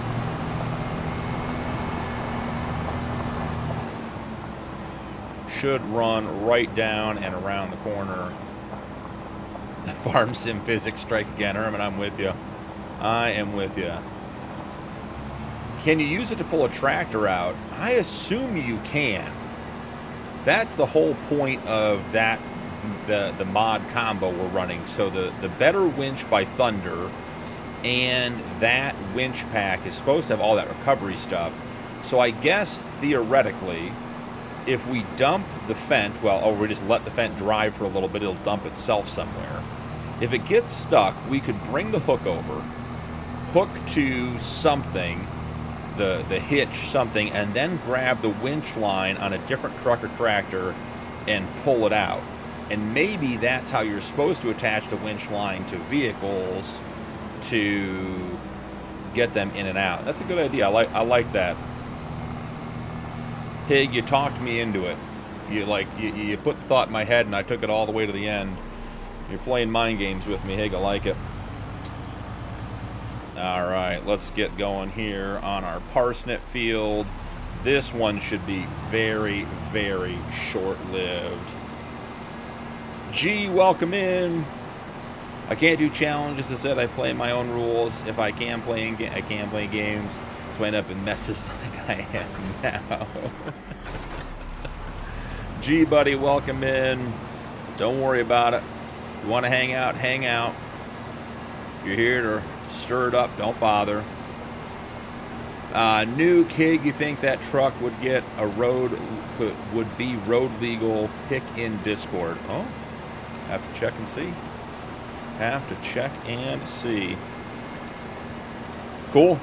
Should run right down and around the corner. Farm sim physics strike again. Herman, I'm with you. I am with you. Can you use it to pull a tractor out? I assume you can. That's the whole point of that, the mod combo we're running. So the better winch by Thunder and that winch pack is supposed to have all that recovery stuff. So I guess theoretically, if we dump the Fendt, or we just let the Fendt drive for a little bit, it'll dump itself somewhere. If it gets stuck, we could bring the hook over, hook to something, the hitch, something, and then grab the winch line on a different truck or tractor and pull it out. And maybe that's how you're supposed to attach the winch line to vehicles to get them in and out. That's a good idea. I like that. Hig, you talked me into it. You put the thought in my head, and I took it all the way to the end. You're playing mind games with me, Hig. I like it. All right, let's get going here on our parsnip field. This one should be very, very short-lived. G, welcome in. I can't do challenges. I said I play my own rules. If I can play I can play games. So I end up in messes like I am now. G, buddy, welcome in. Don't worry about it. If you want to hang out, hang out. If you're here to stir it up, don't bother. New Kig, you think that truck would get a would be road legal? Pick in Discord. Oh, have to check and see. Have to check and see. Cool.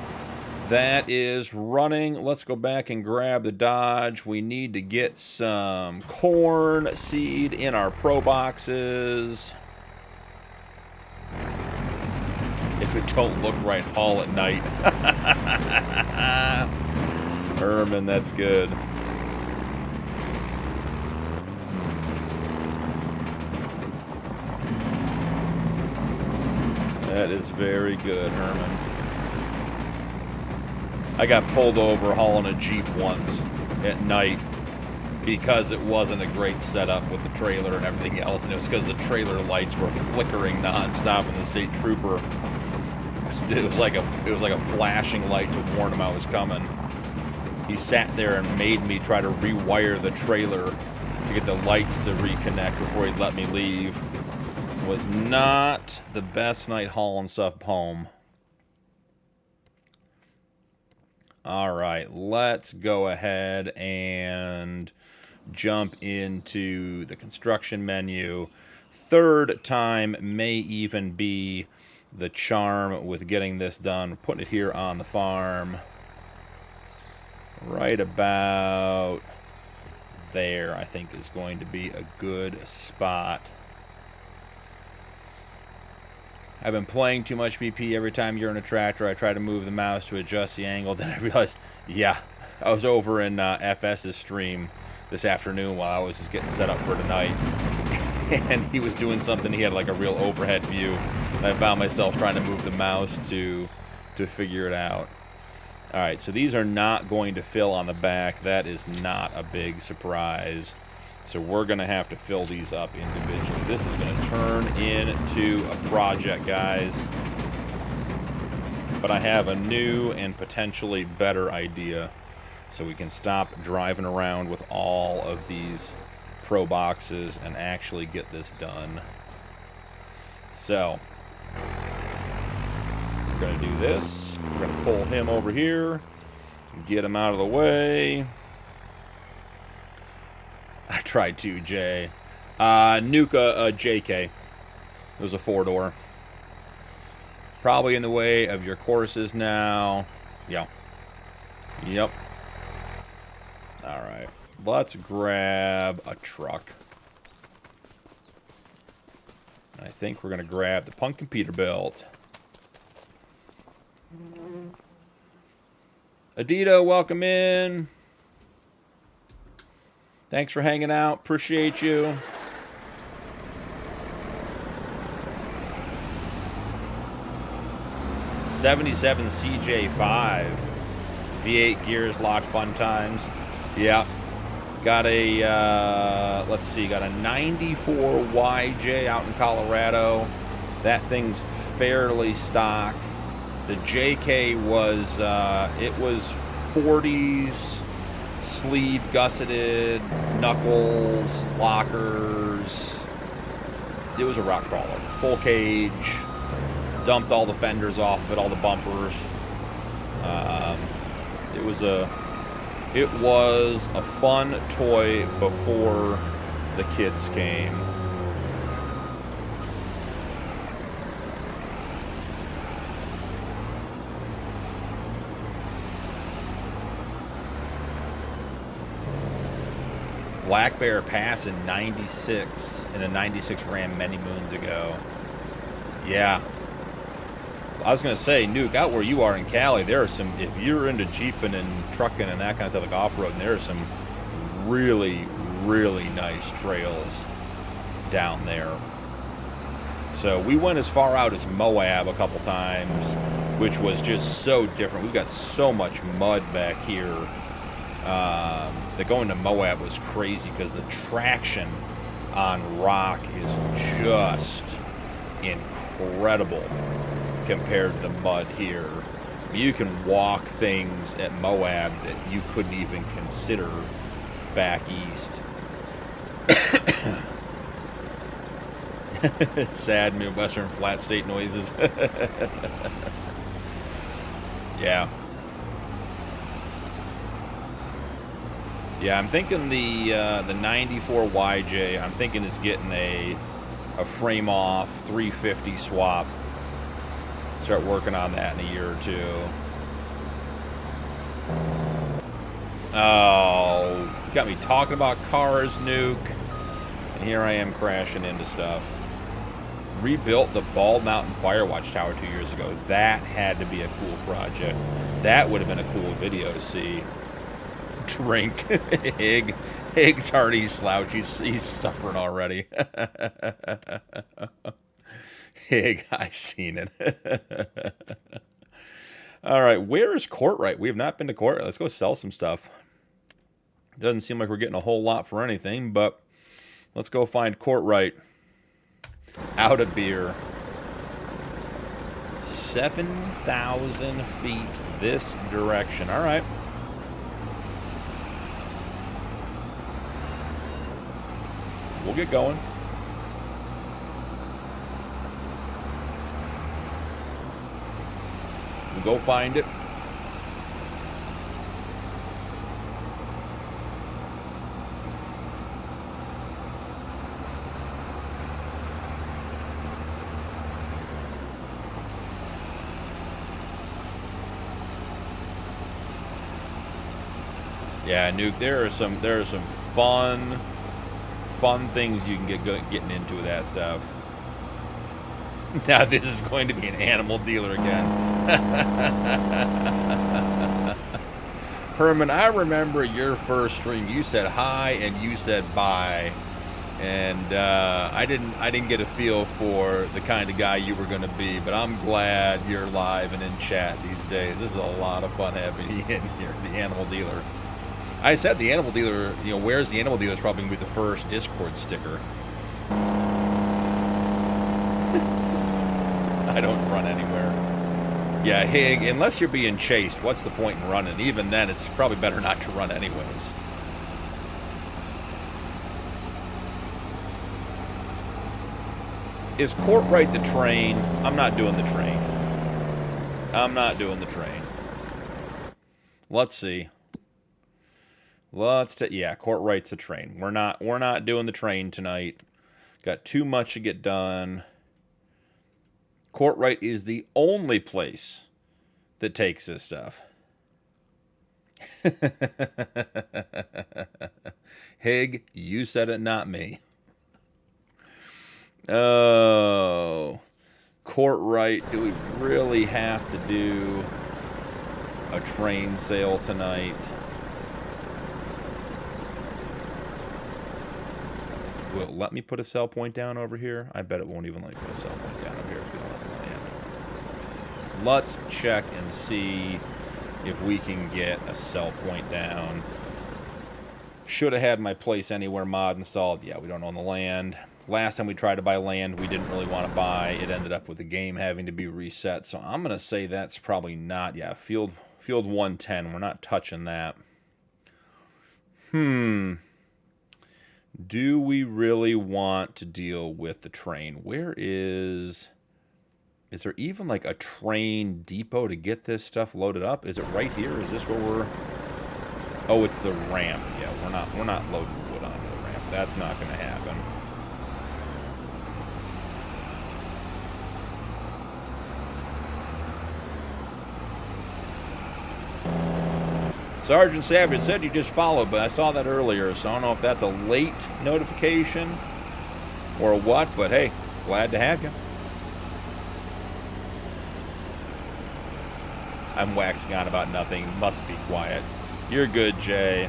That is running. Let's go back and grab the Dodge. We need to get some corn seed in our Pro boxes. If it don't look right, haul at night. Herman, that's good. That is very good, Herman. I got pulled over hauling a Jeep once at night because it wasn't a great setup with the trailer and everything else, and it was because the trailer lights were flickering nonstop, and the state trooper, it was like a flashing light to warn him I was coming. He sat there and made me try to rewire the trailer to get the lights to reconnect before he'd let me leave. Was not the best night hauling stuff home. All right, let's go ahead and jump into the construction menu. Third time may even be the charm with getting this done. Putting it here on the farm. Right about there, I think, is going to be a good spot. I've been playing too much BP. Every time you're in a tractor, I try to move the mouse to adjust the angle. Then I realized, yeah, I was over in FS's stream this afternoon while I was just getting set up for tonight. And he was doing something. He had like a real overhead view. And I found myself trying to move the mouse to figure it out. All right, so these are not going to fill on the back. That is not a big surprise. So we're going to have to fill these up individually. This is going to turn into a project, guys. But I have a new and potentially better idea. So we can stop driving around with all of these Pro boxes and actually get this done. So we're going to do this. We're going to pull him over here and get him out of the way. I tried to, Jay. Nuka JK. It was a 4-door. Probably in the way of your courses now. Yeah. Yep. All right. Let's grab a truck. I think we're going to grab the Punkin Peterbilt. Adito, welcome in. Thanks for hanging out. Appreciate you. '77 CJ5. V8 gears, lot fun times. Yeah. Got a, let's see, got a 94 YJ out in Colorado. That thing's fairly stock. The JK was, it was 40s. Sleeved, gusseted, knuckles, lockers. It was a rock crawler. Full cage. Dumped all the fenders off of it, all the bumpers. It was a fun toy before the kids came. Black Bear Pass in 96, in a 96 Ram many moons ago. Yeah. I was going to say, Nuke, out where you are in Cali, there are some, if you're into Jeeping and trucking and that kind of stuff, like off-road, there are some really, really nice trails down there. So we went as far out as Moab a couple times. which was just so different. We've got so much mud back here. That going to Moab was crazy because the traction on rock is just incredible compared to the mud here. You can walk things at Moab that you couldn't even consider back east. Sad Midwestern flat state noises. Yeah. Yeah, I'm thinking the 94 YJ, I'm thinking is getting a frame off 350 swap. Start working on that in a year or two. Oh, you got me talking about cars, Nuke. And here I am crashing into stuff. Rebuilt the Bald Mountain Firewatch Tower 2 years ago. That had to be a cool project. That would have been a cool video to see. Drink. Hig's already slouched. He's suffering already. Hig, I seen it. All right, where is Courtright? We have not been to Courtright. Let's go sell some stuff. Doesn't seem like we're getting a whole lot for anything, but let's go find Courtright. Out of beer. 7,000 feet this direction. All right. We'll get going. We'll go find it. Yeah, Nuke, there are some fun things you can getting into with that stuff. Now this is going to be an animal dealer again. Herman, I remember your first stream. You said hi and you said bye, and I didn't get a feel for the kind of guy you were going to be. But I'm glad you're live and in chat these days. This is a lot of fun having you in here, the animal dealer. I said the animal dealer, you know, where's the animal dealer is probably going to be the first Discord sticker. I don't run anywhere. Yeah, Hig, unless you're being chased, what's the point in running? Even then, it's probably better not to run anyways. Is Courtright the train? I'm not doing the train. I'm not doing the train. Let's see. Yeah, Courtright's a train. We're not doing the train tonight. Got too much to get done. Courtright is the only place that takes this stuff. Hig, you said it, not me. Oh, Courtright, do we really have to do a train sale tonight? Will it let me put a sell point down over here? I bet it won't even let me put a sell point down over here if we don't have the land. Let's check and see if we can get a sell point down. Should have had my Place Anywhere mod installed. Yeah, we don't own the land. Last time we tried to buy land, we didn't really want to buy. It ended up with the game having to be reset. So I'm going to say that's probably not. Yeah, field 110. We're not touching that. Do we really want to deal with the train? Where is there even like a train depot to get this stuff loaded up? Is it right here? Is this where we're... Oh, it's the ramp. Yeah, we're not loading wood onto the ramp. That's not going to happen. Sergeant Savage said you just followed, but I saw that earlier, so I don't know if that's a late notification or what, but hey, glad to have you. I'm waxing on about nothing. Must be quiet. You're good, Jay.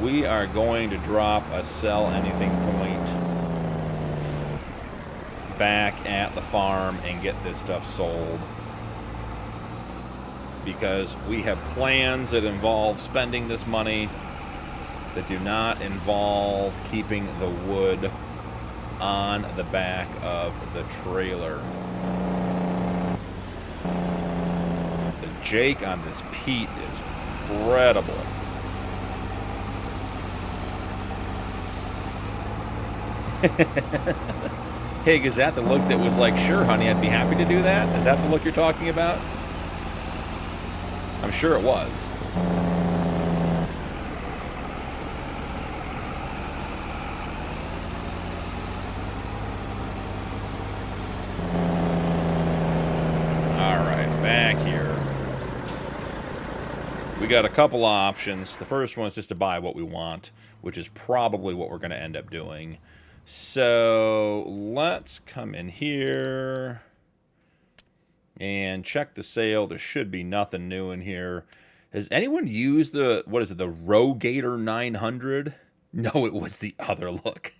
We are going to drop a sell anything point back at the farm and get this stuff sold. Because we have plans that involve spending this money that do not involve keeping the wood on the back of the trailer. The Jake on this Pete is incredible. Hey, is that the look that was like, sure, honey, I'd be happy to do that? Is that the look you're talking about? I'm sure it was. All right, back here. We got a couple options. The first one is just to buy what we want, which is probably what we're going to end up doing. So let's come in here and check the sale. There should be nothing new in here. Has anyone used the, what is it, the Rogator 900? No, it was the other look.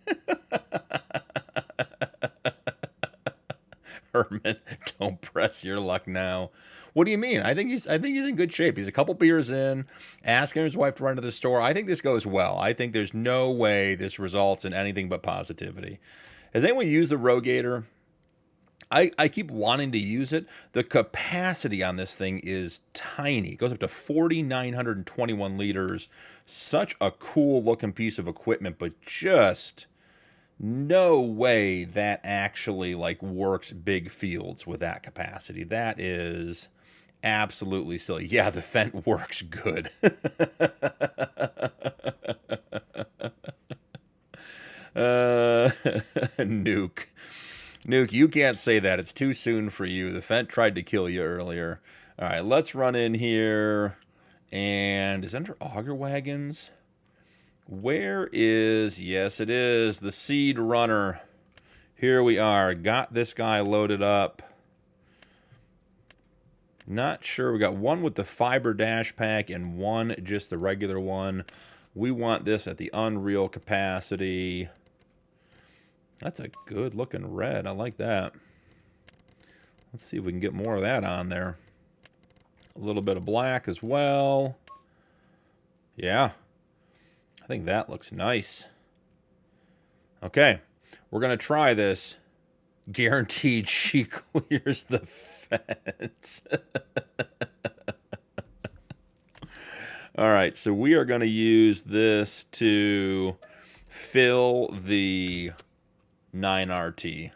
Herman, don't press your luck now. What do you mean? I think he's in good shape. He's a couple beers in, asking his wife to run to the store. I think this goes well. I think there's no way this results in anything but positivity. Has anyone used the Rogator? I keep wanting to use it. The capacity on this thing is tiny. It goes up to 4,921 liters. Such a cool looking piece of equipment, but just no way that actually like works big fields with that capacity. That is absolutely silly. Yeah, the Fent works good. Nuke, you can't say that. It's too soon for you. The Fent tried to kill you earlier. All right, let's run in here. And is it under auger wagons? Where is, yes it is, the Seed Runner. Here we are. Got this guy loaded up. Not sure. We got one with the fiber dash pack and one just the regular one. We want this at the Unreal capacity. That's a good looking red. I like that. Let's see if we can get more of that on there. A little bit of black as well. Yeah. I think that looks nice. Okay. We're going to try this. Guaranteed she clears the fence. All right. So we are going to use this to fill the 9RT.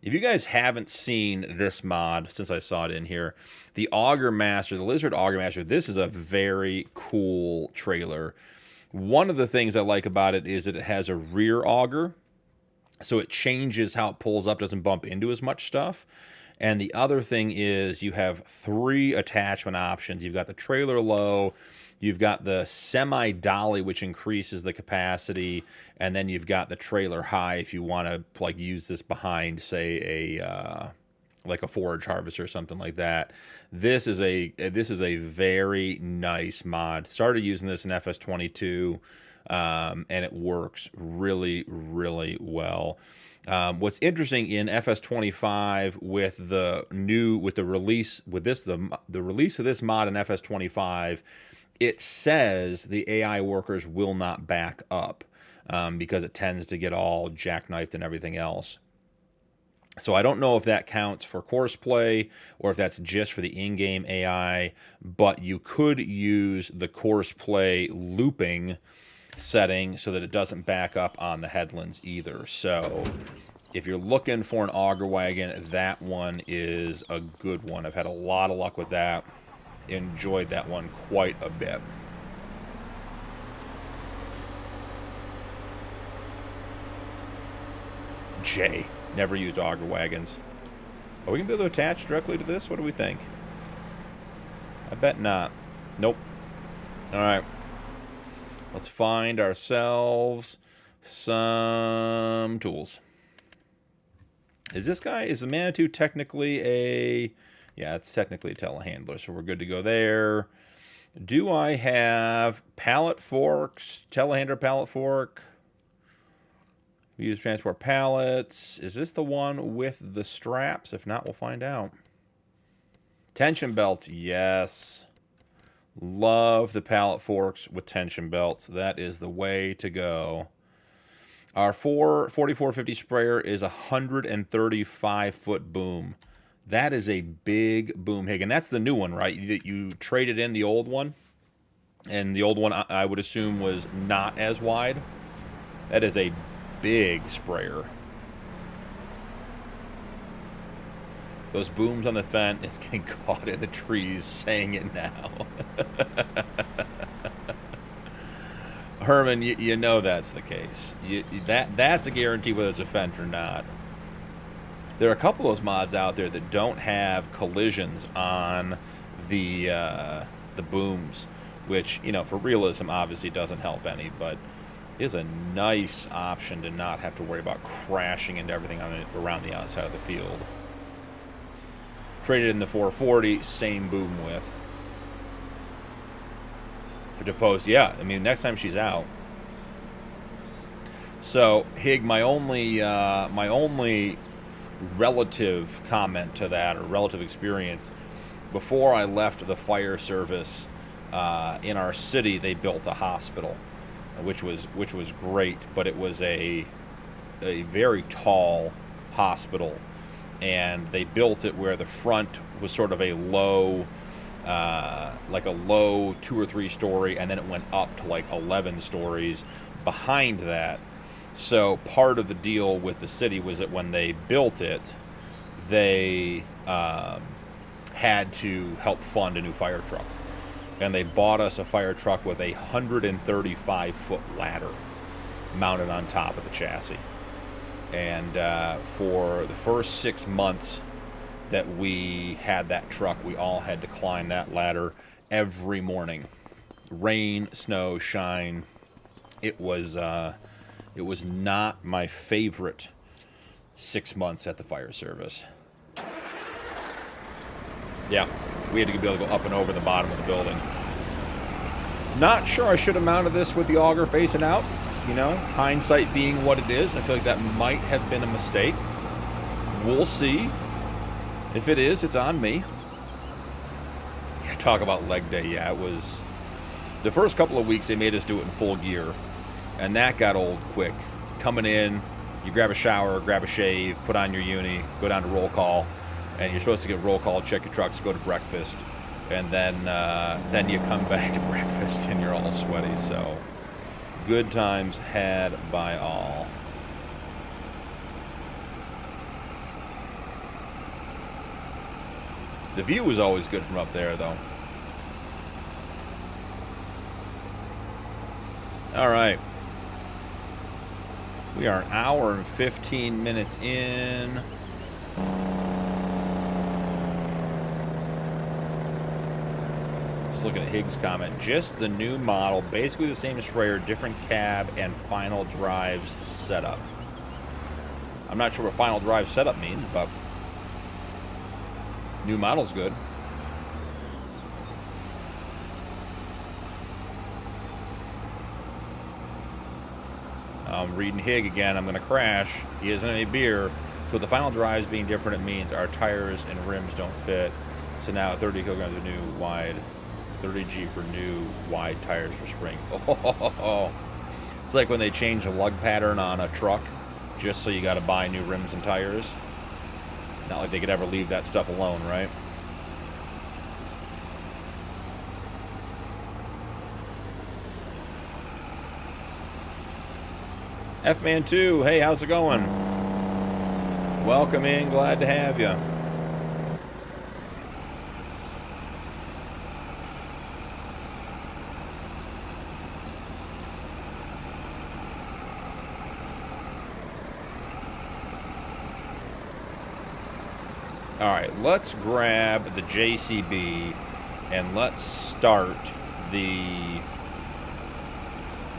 If you guys haven't seen this mod since I saw it in here, the Auger Master, the Lizard Auger Master, this is a very cool trailer. One of the things I like about it is that it has a rear auger, so it changes how it pulls up, doesn't bump into as much stuff. And the other thing is you have 3 attachment options. You've got the trailer low, you've got the semi-dolly, which increases the capacity, and then you've got the trailer high if you want to like use this behind, say, like a forage harvester or something like that. This is a very nice mod. Started using this in FS22, and it works really, really well. What's interesting in FS25 with the release of this mod in FS25, it says the AI workers will not back up because it tends to get all jackknifed and everything else. So I don't know if that counts for courseplay or if that's just for the in-game AI, but you could use the courseplay looping setting so that it doesn't back up on the headlands either. So if you're looking for an auger wagon, that one is a good one. I've had a lot of luck with that. Enjoyed that one quite a bit. Jay. Never used auger wagons. Are we going to be able to attach directly to this? What do we think? I bet not. Nope. Alright. Let's find ourselves some tools. Is the Manitou technically a... Yeah, it's technically a telehandler, so we're good to go there. Do I have pallet forks? Telehandler pallet fork? We use transport pallets. Is this the one with the straps? If not, we'll find out. Tension belts, yes. Love the pallet forks with tension belts. That is the way to go. Our 4450 sprayer is a 135-foot boom. That is a big boom, Hig. And that's the new one, right? You traded in the old one. And the old one, I would assume, was not as wide. That is a big sprayer. Those booms on the fence is getting caught in the trees, saying it now. Herman, you know that's the case. That's a guarantee whether it's a fence or not. There are a couple of those mods out there that don't have collisions on the booms, which, you know, for realism obviously doesn't help any, but is a nice option to not have to worry about crashing into everything on it around the outside of the field. Traded in the 440, same boom width. To post, yeah, I mean, next time she's out. So, Hig, my only relative comment to that, or relative experience, before I left the fire service in our city, they built a hospital, which was great, but it was a very tall hospital, and they built it where the front was sort of a low, like a low 2 or 3 story, and then it went up to like 11 stories behind that. So part of the deal with the city was that when they built it, they had to help fund a new fire truck. And they bought us a fire truck with a 135-foot ladder mounted on top of the chassis. And for the first 6 months that we had that truck, we all had to climb that ladder every morning. Rain, snow, shine. It was not my favorite 6 months at the fire service. Yeah, we had to be able to go up and over the bottom of the building. Not sure I should have mounted this with the auger facing out. You know, hindsight being what it is, I feel like that might have been a mistake. We'll see. If it is, it's on me. Yeah, talk about leg day. Yeah, it was... The first couple of weeks, they made us do it in full gear. And that got old quick. Coming in, you grab a shower, grab a shave, put on your uni, go down to roll call. And you're supposed to get roll call, check your trucks, go to breakfast. And then you come back to breakfast and you're all sweaty. So, good times had by all. The view was always good from up there, though. All right. We are an hour and 15 minutes in. Let's look at Higgs' comment. Just the new model, basically the same sprayer, different cab and final drives setup. I'm not sure what final drive setup means, but new model's good. I'm reading Hig again. I'm going to crash. He isn't any beer. So with the final drives being different, it means our tires and rims don't fit. So now 30 kilograms of new wide, 30G for new wide tires for spring. Oh, it's like when they change the lug pattern on a truck, just so you got to buy new rims and tires. Not like they could ever leave that stuff alone, right? F-Man 2, hey, how's it going? Welcome in, glad to have you. All right, let's grab the JCB and let's start the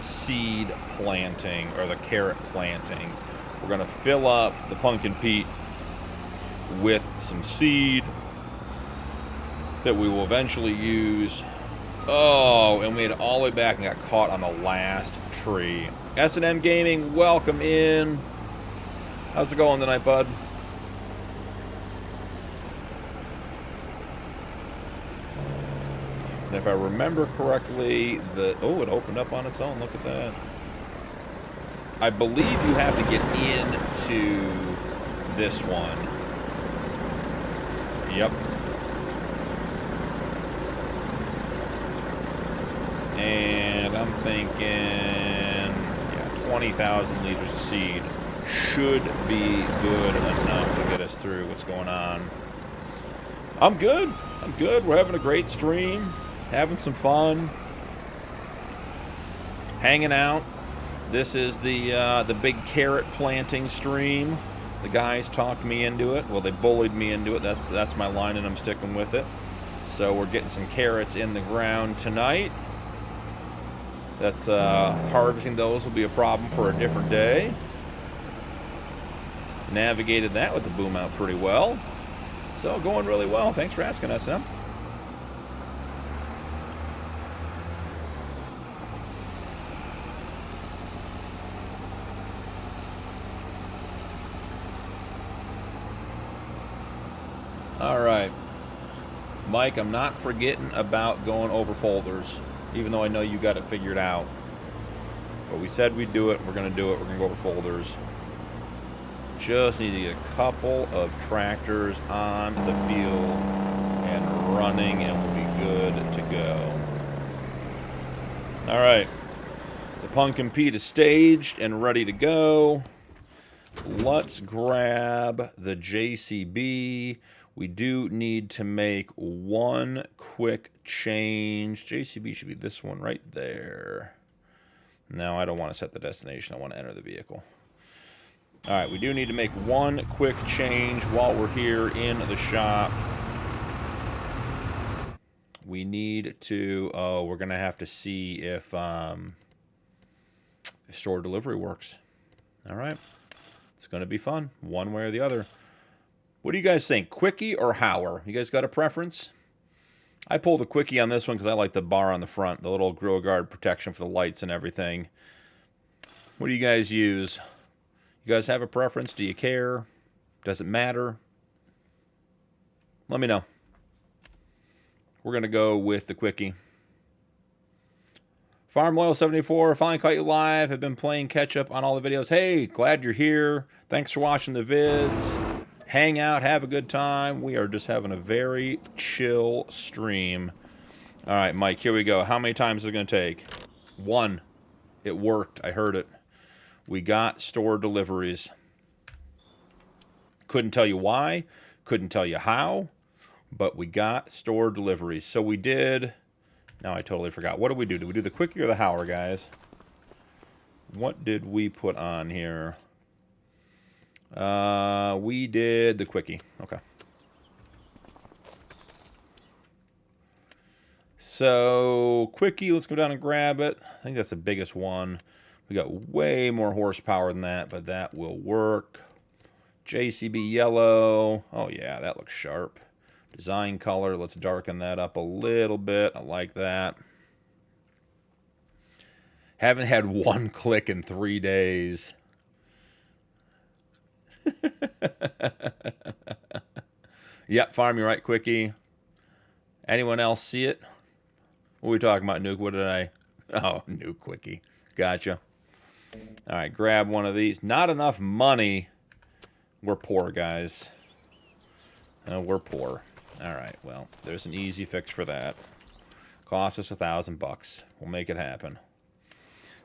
seed planting, or the carrot planting. We're going to fill up the pumpkin peat with some seed that we will eventually use. Oh, and we made it all the way back and got caught on the last tree. S&M Gaming, welcome in. How's it going tonight, bud? And if I remember correctly, oh, it opened up on its own. Look at that. I believe you have to get into this one. Yep. And I'm thinking, yeah, 20,000 liters of seed should be good enough to get us through what's going on. I'm good. I'm good. We're having a great stream. Having some fun. Hanging out. This is the big carrot planting stream. The guys talked me into it. Well, they bullied me into it. That's my line, and I'm sticking with it. So we're getting some carrots in the ground tonight. That's harvesting those will be a problem for a different day. Navigated that with the boom out pretty well. So going really well. Thanks for asking us, Sam. All right, Mike, I'm not forgetting about going over folders, even though I know you got it figured out. But we said we'd do it. We're going to do it. We're going to go over folders. Just need to get a couple of tractors on the field and running, and we'll be good to go. All right. The Punkin Pete is staged and ready to go. Let's grab the JCB. We do need to make one quick change. JCB should be this one right there. Now, I don't want to set the destination. I want to enter the vehicle. All right, we do need to make one quick change while we're here in the shop. We need to, we're going to have to see if store delivery works. All right. It's going to be fun, one way or the other. What do you guys think? Quickie or Hauer? You guys got a preference? I pulled a Quickie on this one because I like the bar on the front, the little grill guard protection for the lights and everything. What do you guys use? You guys have a preference? Do you care? Does it matter? Let me know. We're going to go with the Quickie. Farm Loyal 74, finally caught you live. Have been playing catch up on all the videos. Hey, glad you're here. Thanks for watching the vids. Hang out, have a good time. We are just having a very chill stream. All right, Mike, here we go. How many times is it going to take? One. It worked. I heard it. We got store deliveries. Couldn't tell you why. Couldn't tell you how. But we got store deliveries. So we did... Now I totally forgot. What did we do? Did we do the Quickie or the Hauer, guys? What did we put on here? We did the Quickie. Okay. So, Quickie, let's go down and grab it. I think that's the biggest one. We got way more horsepower than that, but that will work. JCB yellow. Oh, yeah, that looks sharp. Design color, let's darken that up a little bit. I like that. Haven't had one click in 3 days. Yep, farm, you're right, Quickie. Anyone else see it? What are we talking about, Nuke? What did I... Oh, Nuke Quickie. Gotcha. All right, grab one of these. Not enough money. We're poor, guys. We're poor. All right, well, there's an easy fix for that. Cost us $1,000. We'll make it happen.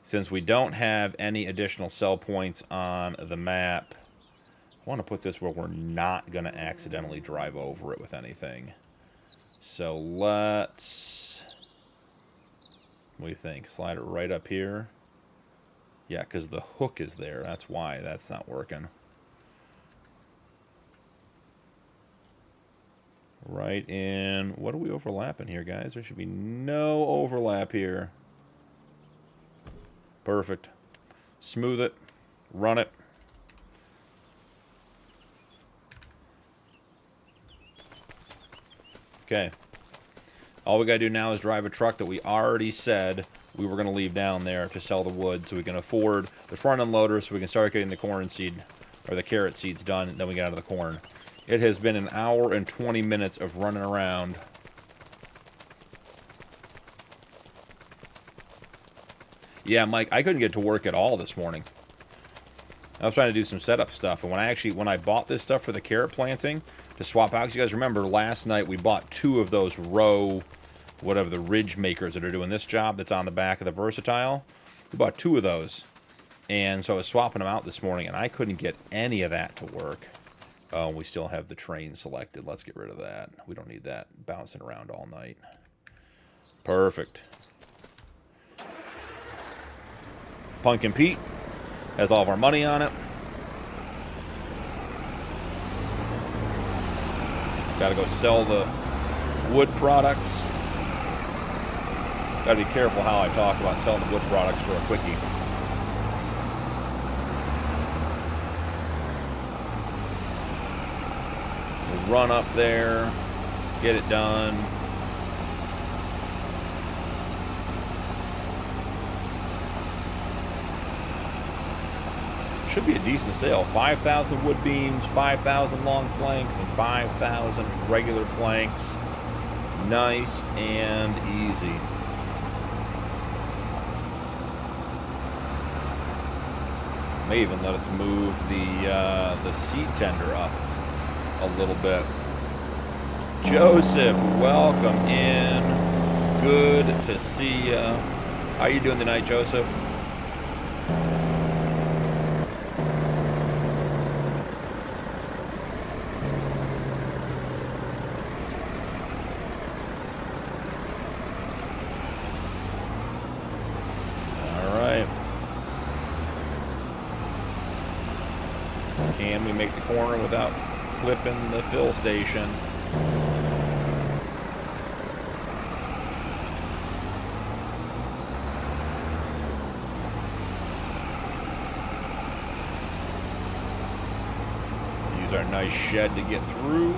Since we don't have any additional sell points on the map, I want to put this where we're not going to accidentally drive over it with anything. So let's... What do you think? Slide it right up here? Yeah, because the hook is there. That's why that's not working. Right in... What are we overlapping here, guys? There should be no overlap here. Perfect. Smooth it. Run it. Okay. All we got to do now is drive a truck that we already said we were going to leave down there to sell the wood so we can afford the front end loader so we can start getting the corn seed, or the carrot seeds done, and then we get out of the corn. It has been an hour and 20 minutes of running around. Yeah, Mike, I couldn't get to work at all this morning. I was trying to do some setup stuff, and when I bought this stuff for the carrot planting to swap out, because you guys remember last night we bought 2 of those row, whatever, the ridge makers that are doing this job that's on the back of the Versatile. We bought 2 of those, and so I was swapping them out this morning, and I couldn't get any of that to work. Oh, we still have the train selected. Let's get rid of that. We don't need that bouncing around all night. Perfect. Punkin Pete has all of our money on it. Gotta go sell the wood products. Gotta be careful how I talk about selling the wood products for a quickie. We'll run up there, get it done. Should be a decent sale. 5,000 wood beams, 5,000 long planks, and 5,000 regular planks. Nice and easy. May even let us move the seed tender up a little bit. Joseph, welcome in. Good to see ya. How you doing tonight, Joseph? Can we make the corner without clipping the fill station? Use our nice shed to get through.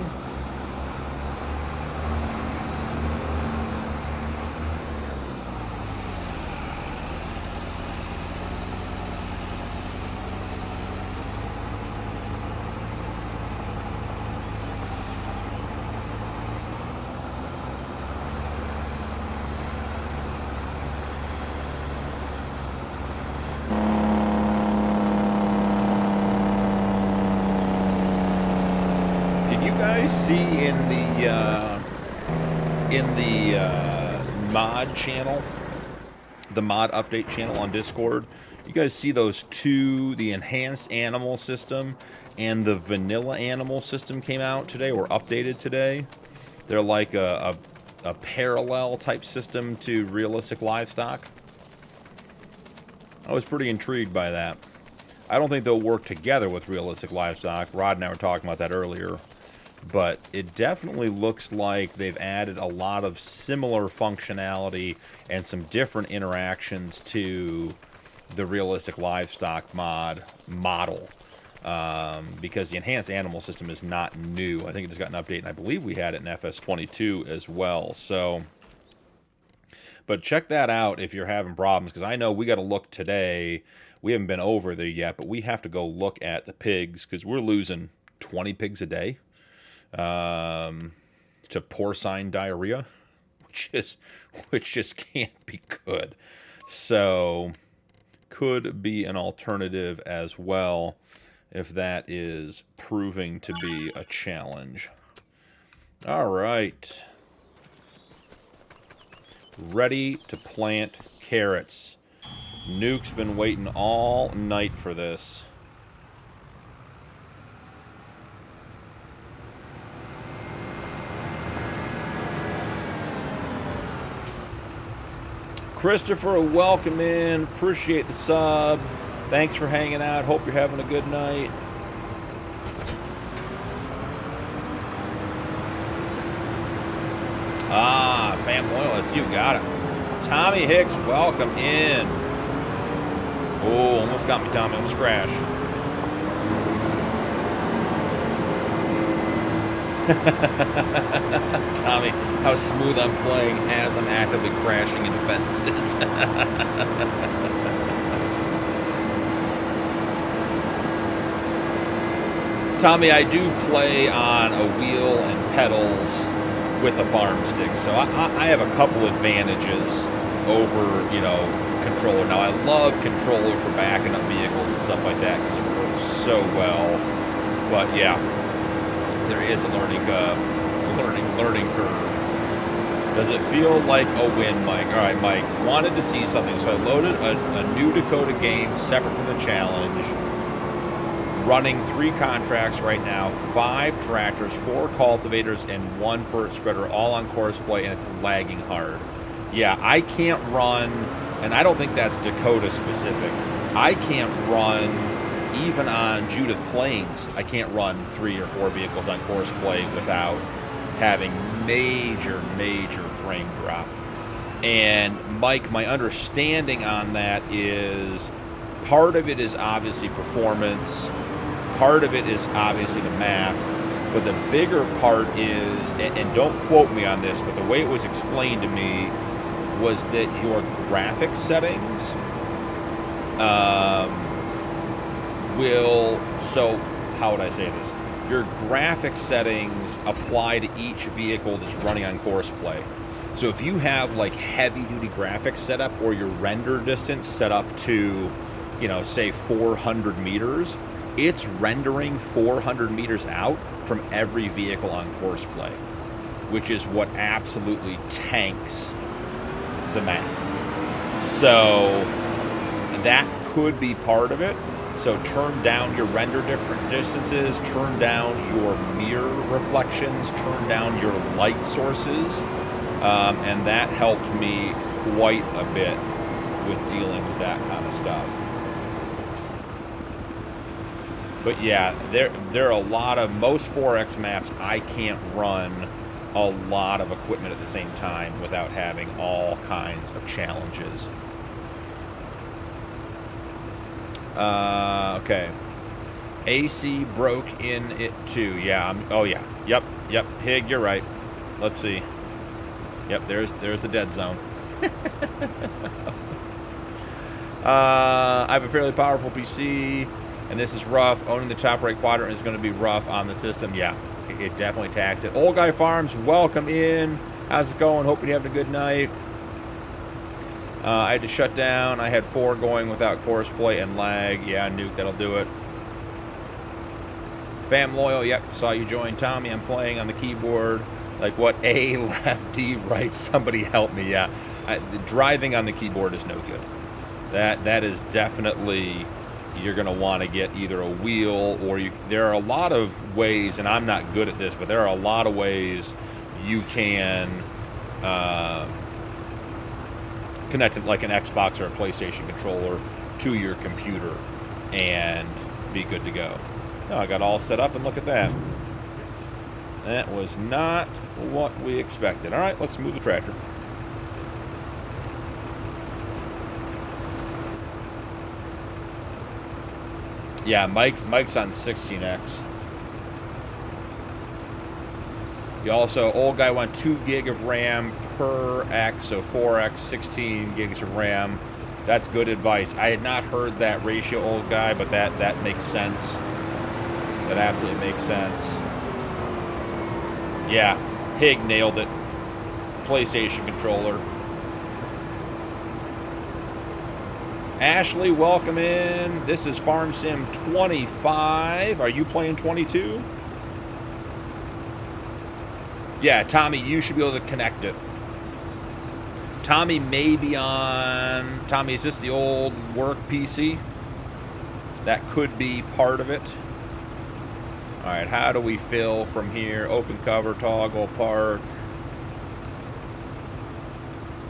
See in the mod channel, the mod update channel on Discord, you guys see those 2, the enhanced animal system and the vanilla animal system came out today, or updated today. They're like a parallel type system to realistic livestock. I was pretty intrigued by that. I don't think they'll work together with realistic livestock. Rod and I were talking about that earlier. But it definitely looks like they've added a lot of similar functionality and some different interactions to the realistic livestock model. Because the enhanced animal system is not new. I think it just got an update, and I believe we had it in FS22 as well. So, but check that out if you're having problems, because I know we got to look today. We haven't been over there yet, but we have to go look at the pigs, because we're losing 20 pigs a day. To porcine diarrhea, which just can't be good. So could be an alternative as well if that is proving to be a challenge. All right. Ready to plant carrots. Nuke's been waiting all night for this. Christopher, welcome in. Appreciate the sub. Thanks for hanging out. Hope you're having a good night. Ah, Fam Oil, it's you. Got it. Tommy Hicks, welcome in. Oh, almost got me, Tommy. Almost crashed. Tommy, how smooth I'm playing as I'm actively crashing into fences. Tommy, I do play on a wheel and pedals with a Farmstick, so I have a couple advantages over, you know, controller. Now, I love controller for backing up vehicles and stuff like that because it works so well. But yeah, there is a learning curve. Does it feel like a win, Mike? All right, Mike, wanted to see something, so I loaded a new Dakota game separate from the challenge. Running 3 contracts right now, 5 tractors, 4 cultivators, and 1 fert spreader, all on course play, and it's lagging hard. Yeah, I can't run, and I don't think that's Dakota specific. I can't run, even on Judith Plains, I can't run 3 or 4 vehicles on course play without having major frame drop. And Mike, my understanding on that is part of it is obviously performance. Part of it is obviously the map, but the bigger part is, and don't quote me on this, but the way it was explained to me was that your graphic settings so how would I say this? Your graphic settings apply to each vehicle that's running on course play. So if you have like heavy duty graphics set up, or your render distance set up to, you know, say 400 meters, it's rendering 400 meters out from every vehicle on course play, which is what absolutely tanks the map. So that could be part of it. So turn down your render different distances, turn down your mirror reflections, turn down your light sources, and that helped me quite a bit with dealing with that kind of stuff. But yeah, there are a lot of, most 4X maps, I can't run a lot of equipment at the same time without having all kinds of challenges. Okay. AC broke in it too. Yeah, oh yeah. Yep. Hig, you're right. Let's see. Yep, there's the dead zone. I have a fairly powerful PC, and this is rough. Owning the top right quadrant is going to be rough on the system. Yeah, it definitely taxes it. Old Guy Farms, welcome in. How's it going? Hoping you're having a good night. I had to shut down. I had 4 going without course play and lag. Yeah, nuke, that'll do it. Fam Loyal, yep, saw you join. Tommy, I'm playing on the keyboard. Like what? A, left, D, right, somebody help me. Yeah, the driving on the keyboard is no good. That is definitely, you're going to want to get either a wheel, or there are a lot of ways, and I'm not good at this, but there are a lot of ways you can connect it like an Xbox or a PlayStation controller to your computer and be good to go. Oh, I got all set up, and look at that. That was not what we expected. All right, let's move the tractor. Yeah, Mike's on 16X. You also, old guy went 2 gig of RAM per X, so 4X, 16 gigs of RAM. That's good advice. I had not heard that ratio, old guy, but that makes sense. That absolutely makes sense. Yeah, Hig nailed it. PlayStation controller. Ashley, welcome in. This is Farm Sim 25. Are you playing 22? Yeah, Tommy, you should be able to connect it. Tommy may be on... Tommy, is this the old work PC? That could be part of it. All right, how do we fill from here? Open cover, toggle, park.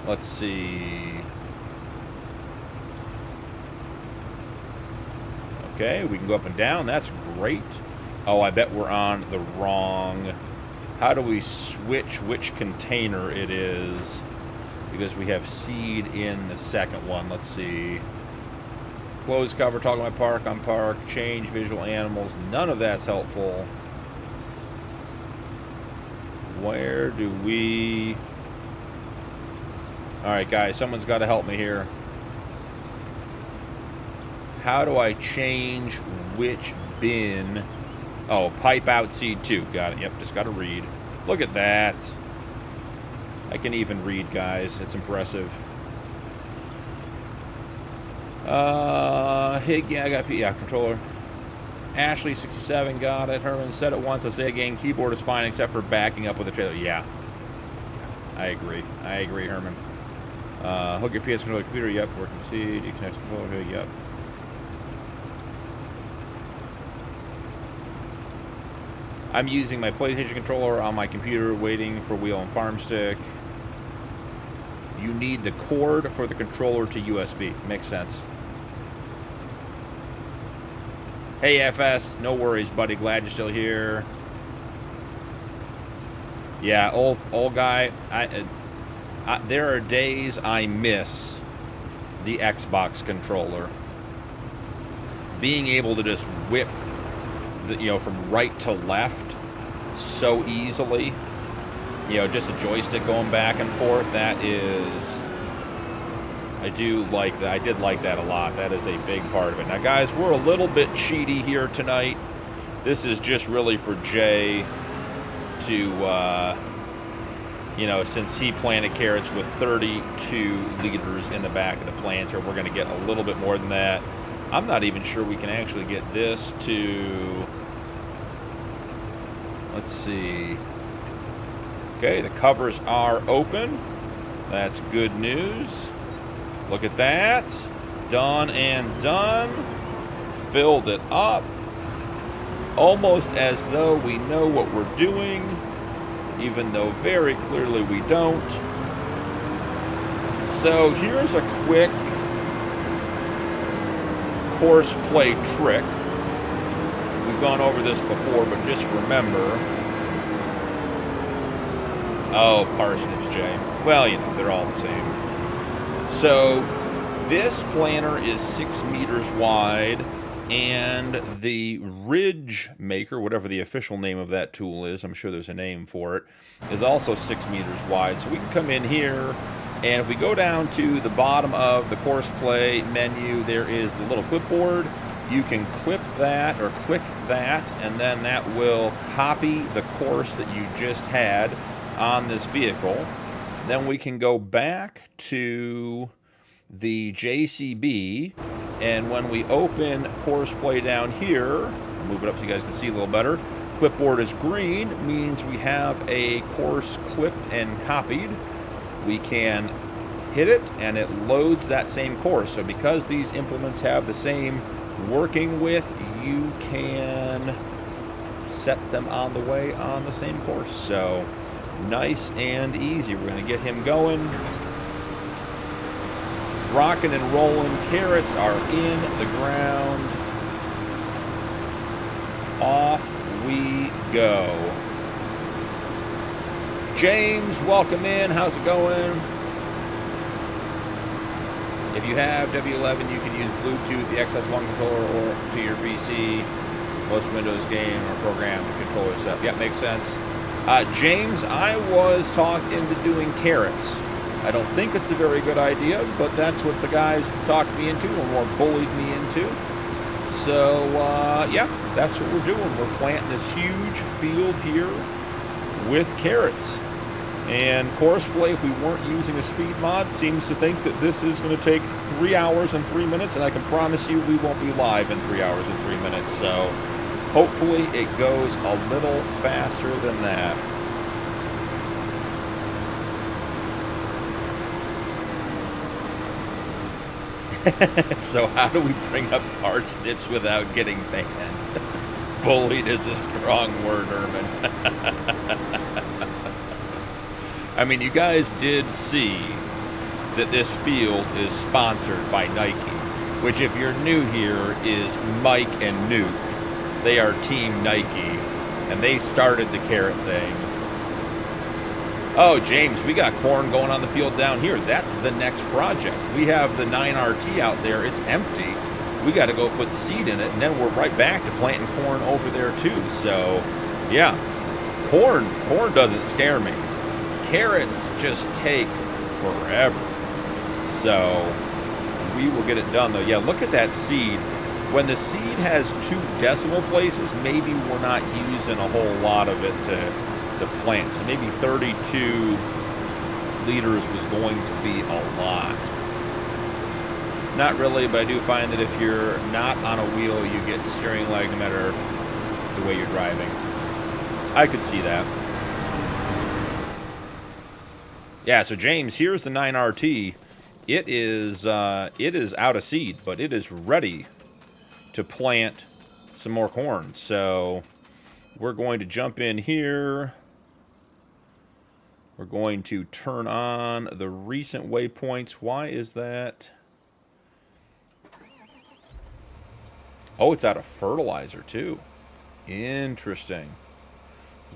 Let's see. Okay, we can go up and down. That's great. Oh, I bet we're on the wrong... How do we switch which container it is? Because we have seed in the second one. Let's see. Close cover, toggle my park on park, change visual animals. None of that's helpful. Where do we... All right, guys, someone's got to help me here. How do I change which bin? Oh, pipe out seed 2. Got it. Yep, just got to read. Look at that. I can even read, guys. It's impressive. Hig, yeah, I got controller. Ashley 67, got it. Herman said it once. I say again, keyboard is fine except for backing up with the trailer. Yeah. I agree. I agree, Herman. Hook your PS controller computer. Yep. Working seed. You connect the controller here. Yep. I'm using my PlayStation controller on my computer, waiting for wheel and Farmstick. You need the cord for the controller to USB. Makes sense. Hey, FS. No worries, buddy. Glad you're still here. Yeah, old guy. There are days I miss the Xbox controller. Being able to just whip from right to left so easily, just the joystick going back and forth, that is, I do like that. I did like that a lot. That is a big part of it. Now, guys, we're a little bit cheaty here tonight. This is just really for Jay to, since he planted carrots with 32 liters in the back of the planter, we're going to get a little bit more than that. I'm not even sure we can actually get this to... Let's see. Okay, the covers are open. That's good news. Look at that. Done and done. Filled it up. Almost as though we know what we're doing, even though very clearly we don't. So here's a quick course play trick. We've gone over this before, but just remember. Oh, parsnips, Jay. Well, they're all the same. So this planter is 6 meters wide, and the ridge maker, whatever the official name of that tool is, I'm sure there's a name for it, is also 6 meters wide. So we can come in here, and if we go down to the bottom of the course play menu, there is the little clipboard. You can clip that or click that, and then that will copy the course that you just had on this vehicle. Then we can go back to the JCB, and when we open course play down here, I'll move it up so you guys can see a little better. Clipboard is green, means we have a course clipped and copied. We can hit it, and it loads that same course. So because these implements have the same working with, you can set them on the way on the same course. So nice and easy. We're going to get him going. Rocking and rolling. Carrots are in the ground. Off we go. James, welcome in. How's it going? If you have W11, you can use Bluetooth, the XS1 controller, or to your PC. Most Windows game or program controller setup. Yep, makes sense. James, I was talked into doing carrots. I don't think it's a very good idea, but that's what the guys talked me into, or more bullied me into. So, yeah, that's what we're doing. We're planting this huge field here with carrots. And Courseplay, if we weren't using a speed mod, seems to think that this is going to take 3 hours and 3 minutes, and I can promise you we won't be live in 3 hours and 3 minutes. So hopefully it goes a little faster than that. So how do we bring up parsnips without getting banned? Bullied is a strong word, Herman. I mean, you guys did see that this field is sponsored by Nike, which, if you're new here, is Mike and Nuke. They are Team Nike, and they started the carrot thing. Oh, James, we got corn going on the field down here. That's the next project. We have the 9RT out there. It's empty. We got to go put seed in it, and then we're right back to planting corn over there, too. So, yeah. Corn doesn't scare me. Carrots just take forever. So we will get it done, though. Yeah, look at that seed. When the seed has 2 decimal places, maybe we're not using a whole lot of it to plant. So maybe 32 liters was going to be a lot. Not really, but I do find that if you're not on a wheel, you get steering lag no matter the way you're driving. I could see that. Yeah, so James, here's the 9RT. It is out of seed, but it is ready to plant some more corn. So we're going to jump in here. We're going to turn on the recent waypoints. Why is that? Oh, it's out of fertilizer too. Interesting.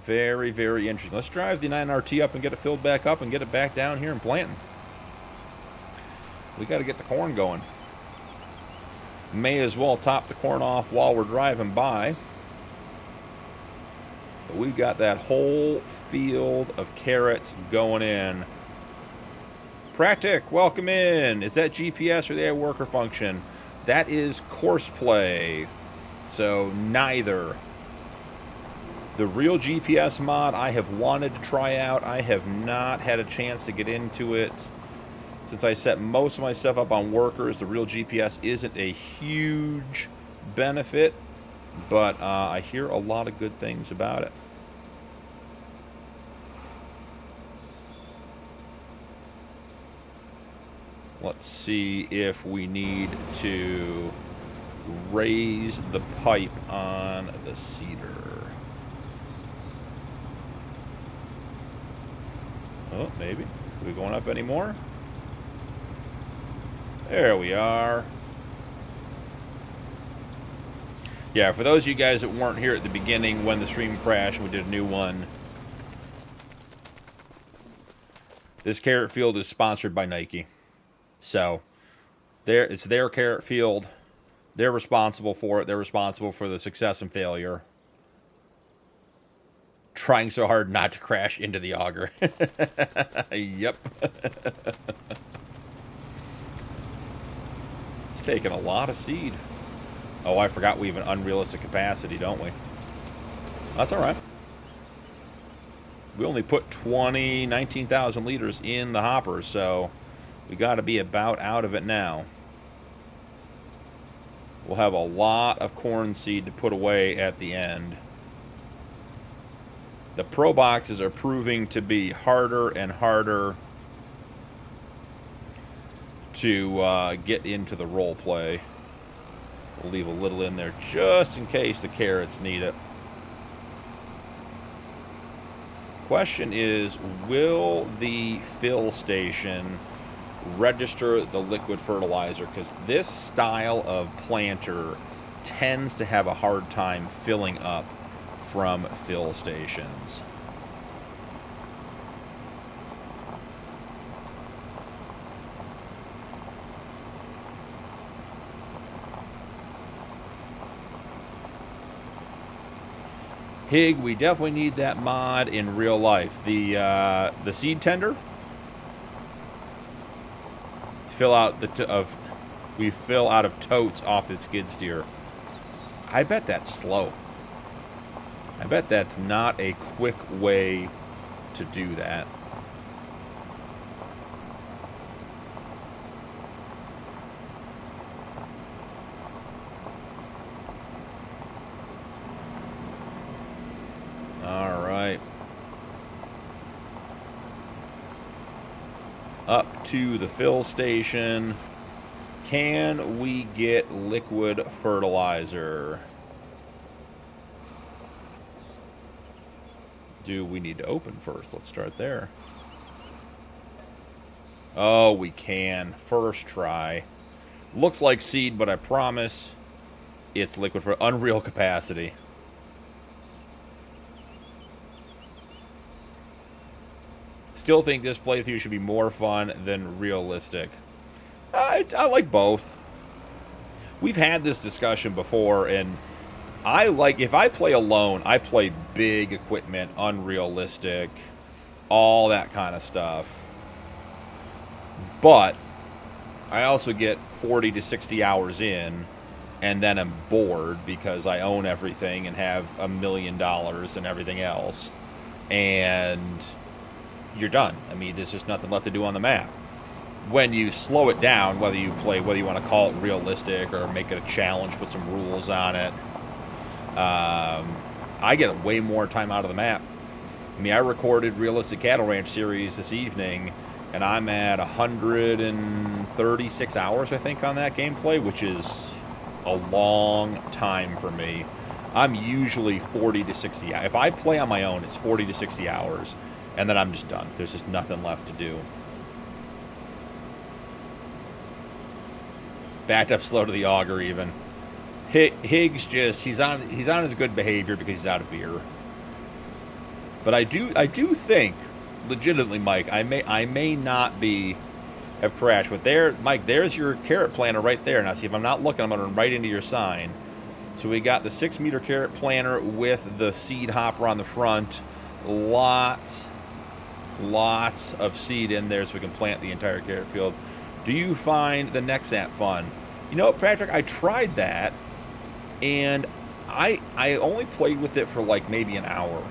Very, very interesting. Let's drive the 9RT up and get it filled back up and get it back down here and planting. We got to get the corn going. May as well top the corn off while we're driving by. But we've got that whole field of carrots going in. Practic, welcome in. Is that GPS or the worker function? That is Courseplay. So neither. The real GPS mod I have wanted to try out. I have not had a chance to get into it. Since I set most of my stuff up on workers, the real GPS isn't a huge benefit, but I hear a lot of good things about it. Let's see if we need to raise the pipe on the seeder. Oh, maybe. Are we going up anymore? There we are. Yeah, for those of you guys that weren't here at the beginning when the stream crashed, we did a new one. This carrot field is sponsored by Nike. So, it's their carrot field. They're responsible for it. They're responsible for the success and failure. Trying so hard not to crash into the auger. Yep. It's taking a lot of seed. Oh, I forgot we have an unrealistic capacity, don't we? That's all right. We only put 19,000 liters in the hopper, so we got to be about out of it now. We'll have a lot of corn seed to put away at the end. The Pro boxes are proving to be harder and harder to get into the role play. We'll leave a little in there just in case the carrots need it. Question is, will the fill station register the liquid fertilizer? Because this style of planter tends to have a hard time filling up from fill stations. Hig, we definitely need that mod in real life. The seed tender. We fill out of totes off the skid steer. I bet that's slow. I bet that's not a quick way to do that. All right. Up to the fill station. Can we get liquid fertilizer? Do we need to open first? Let's start there. Oh, we can. First try. Looks like seed, but I promise it's liquid for unreal capacity. Still think this playthrough should be more fun than realistic. I like both. We've had this discussion before, and if I play alone, I play big equipment, unrealistic, all that kind of stuff. But I also get 40 to 60 hours in, and then I'm bored because I own everything and have $1 million and everything else. And you're done. I mean, there's just nothing left to do on the map. When you slow it down, whether you want to call it realistic or make it a challenge, put some rules on it, I get way more time out of the map. I mean, I recorded Realistic Cattle Ranch series this evening, and I'm at 136 hours, I think, on that gameplay, which is a long time for me. I'm usually 40 to 60. If I play on my own, it's 40 to 60 hours, and then I'm just done. There's just nothing left to do. Backed up slow to the auger even. Higgs just he's on his good behavior because he's out of beer. But I do think, legitimately, Mike, I may not have crashed. But there, Mike, there's your carrot planter right there. Now see, if I'm not looking, I'm gonna run right into your sign. So we got the 6-meter carrot planter with the seed hopper on the front. Lots of seed in there so we can plant the entire carrot field. Do you find the Nexat fun? You know, Patrick, I tried that, and I only played with it for like maybe an hour.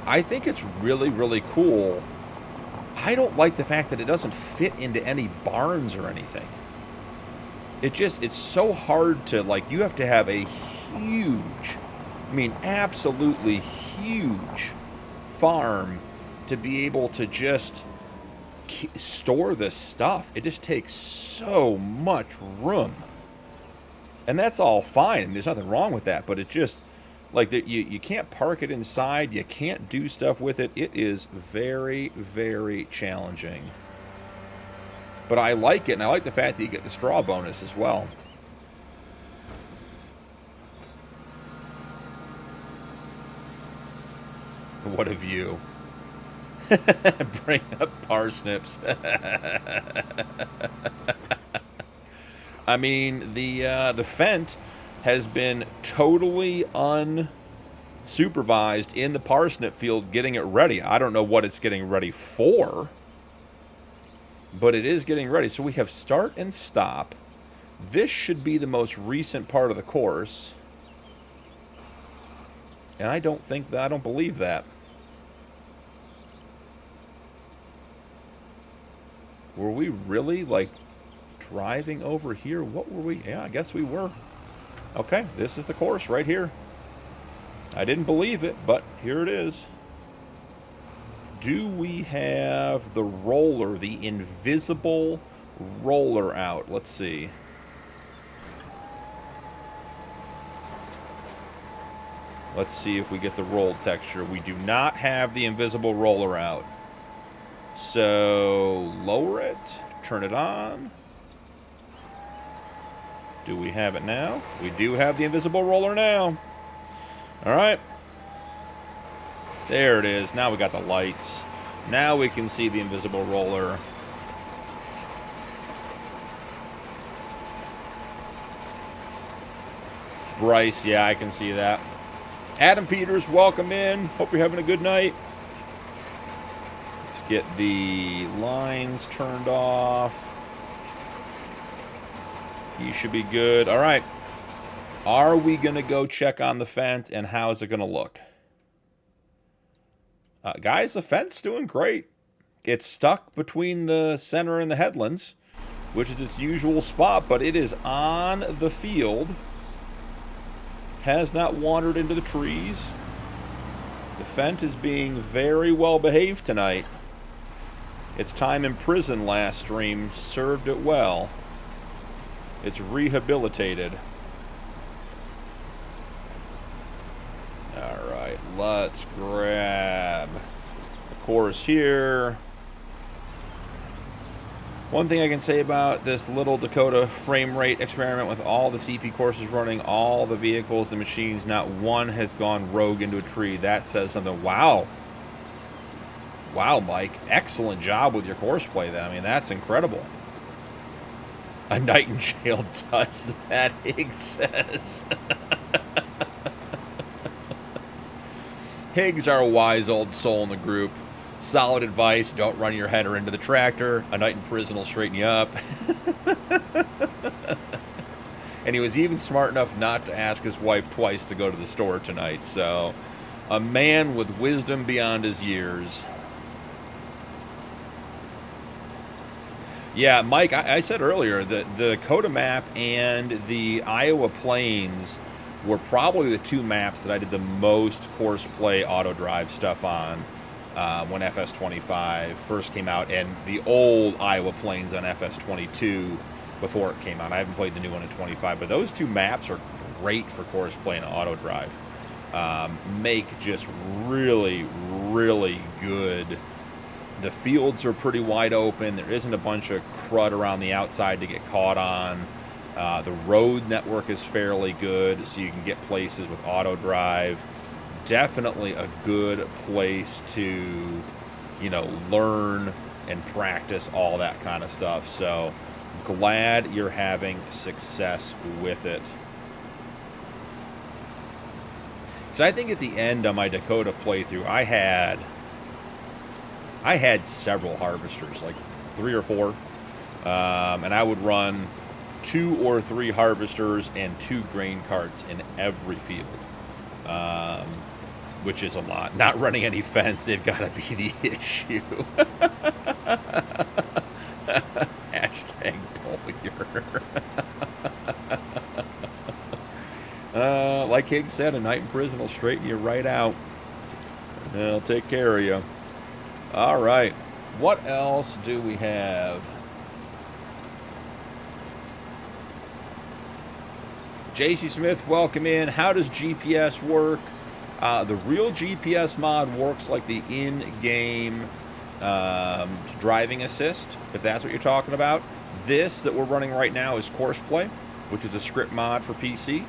I think it's really, really cool. I don't like the fact that it doesn't fit into any barns or anything. It's so hard to, like, you have to have a huge, I mean, absolutely huge farm to be able to just store this stuff. It just takes so much room. And that's all fine. I mean, there's nothing wrong with that, but it just, like, you can't park it inside. You can't do stuff with it. It is very, very challenging. But I like it, and I like the fact that you get the straw bonus as well. What a view. Bring up parsnips. I mean, the Fendt has been totally unsupervised in the parsnip field getting it ready. I don't know what it's getting ready for, but it is getting ready. So we have start and stop. This should be the most recent part of the course. And I don't believe that. Were we really, like, driving over here? What were we? Yeah, I guess we were. Okay, this is the course right here. I didn't believe it, but here it is. Do we have the roller, the invisible roller out? Let's see. Let's see if we get the roll texture. We do not have the invisible roller out. So, lower it, turn it on. Do we have it now? We do have the invisible roller now. All right. There it is. Now we got the lights. Now we can see the invisible roller. Bryce, yeah, I can see that. Adam Peters, welcome in. Hope you're having a good night. Let's get the lines turned off. You should be good. All right. Are we going to go check on the Fendt, and how is it going to look? Guys, the Fendt's doing great. It's stuck between the center and the headlands, which is its usual spot, but it is on the field. Has not wandered into the trees. The Fendt is being very well behaved tonight. Its time in prison last stream served it well. It's rehabilitated. Alright, let's grab the course here. One thing I can say about this little Dakota frame rate experiment with all the CP courses running, all the vehicles and machines, not one has gone rogue into a tree. That says something. Wow. Wow, Mike. Excellent job with your course play then. I mean, that's incredible. A nightingale does that, Higgs says. Higgs, our wise old soul in the group. Solid advice, don't run your header into the tractor. A night in prison will straighten you up. And he was even smart enough not to ask his wife twice to go to the store tonight. So, a man with wisdom beyond his years. Yeah, Mike, I said earlier that the Dakota map and the Iowa Plains were probably the two maps that I did the most course play auto drive stuff on when FS25 first came out, and the old Iowa Plains on FS22 before it came out. I haven't played the new one in 25, but those two maps are great for course play and auto drive. Make just really, really good. The fields are pretty wide open. There isn't a bunch of crud around the outside to get caught on. The road network is fairly good, so you can get places with auto drive. Definitely a good place to, you know, learn and practice all that kind of stuff. So glad you're having success with it. So I think at the end of my Dakota playthrough, I had several harvesters, like 3 or 4, and I would run 2 or 3 harvesters and 2 grain carts in every field, which is a lot. Not running any fence, they've got to be the issue. Hashtag Polyer. Like Higgs said, a night in prison will straighten you right out. They'll take care of you. All right, what else do we have? JC Smith, welcome in. How does GPS work? The real GPS mod works like the in-game driving assist, if that's what you're talking about. This that we're running right now is Courseplay, which is a script mod for PC,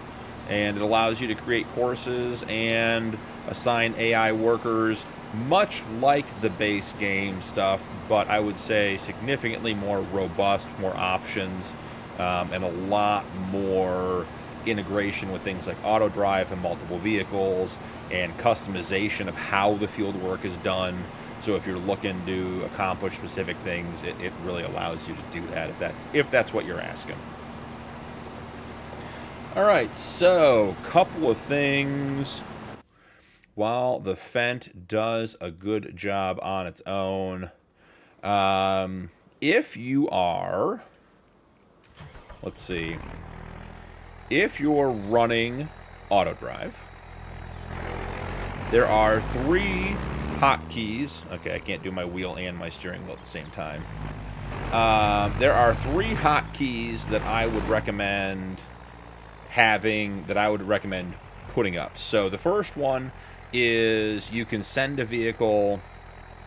and it allows you to create courses and assign AI workers, much like the base game stuff, but I would say significantly more robust, more options, and a lot more integration with things like auto drive and multiple vehicles and customization of how the field work is done. So if you're looking to accomplish specific things, it really allows you to do that if that's what you're asking. All right, so couple of things. While the Fent does a good job on its own, if you are, let's see, if you're running auto drive, there are 3 hotkeys. Okay, I can't do my wheel and my steering wheel at the same time. There are 3 hotkeys that I would recommend having, that I would recommend putting up. So the first one is you can send a vehicle.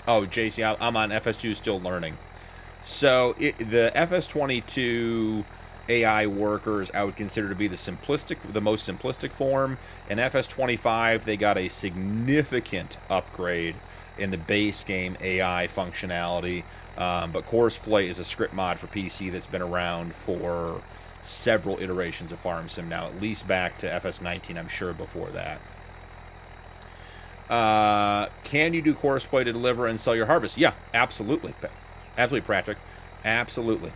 Oh, JC, I'm on FS2 still learning. So the FS22 AI workers I would consider to be the most simplistic form. In FS25, they got a significant upgrade in the base game AI functionality. But Courseplay is a script mod for PC that's been around for several iterations of Farm Sim now, at least back to FS19, I'm sure before that. Can you do Courseplay to deliver and sell your harvest? Yeah, absolutely. Absolutely, Patrick. Absolutely.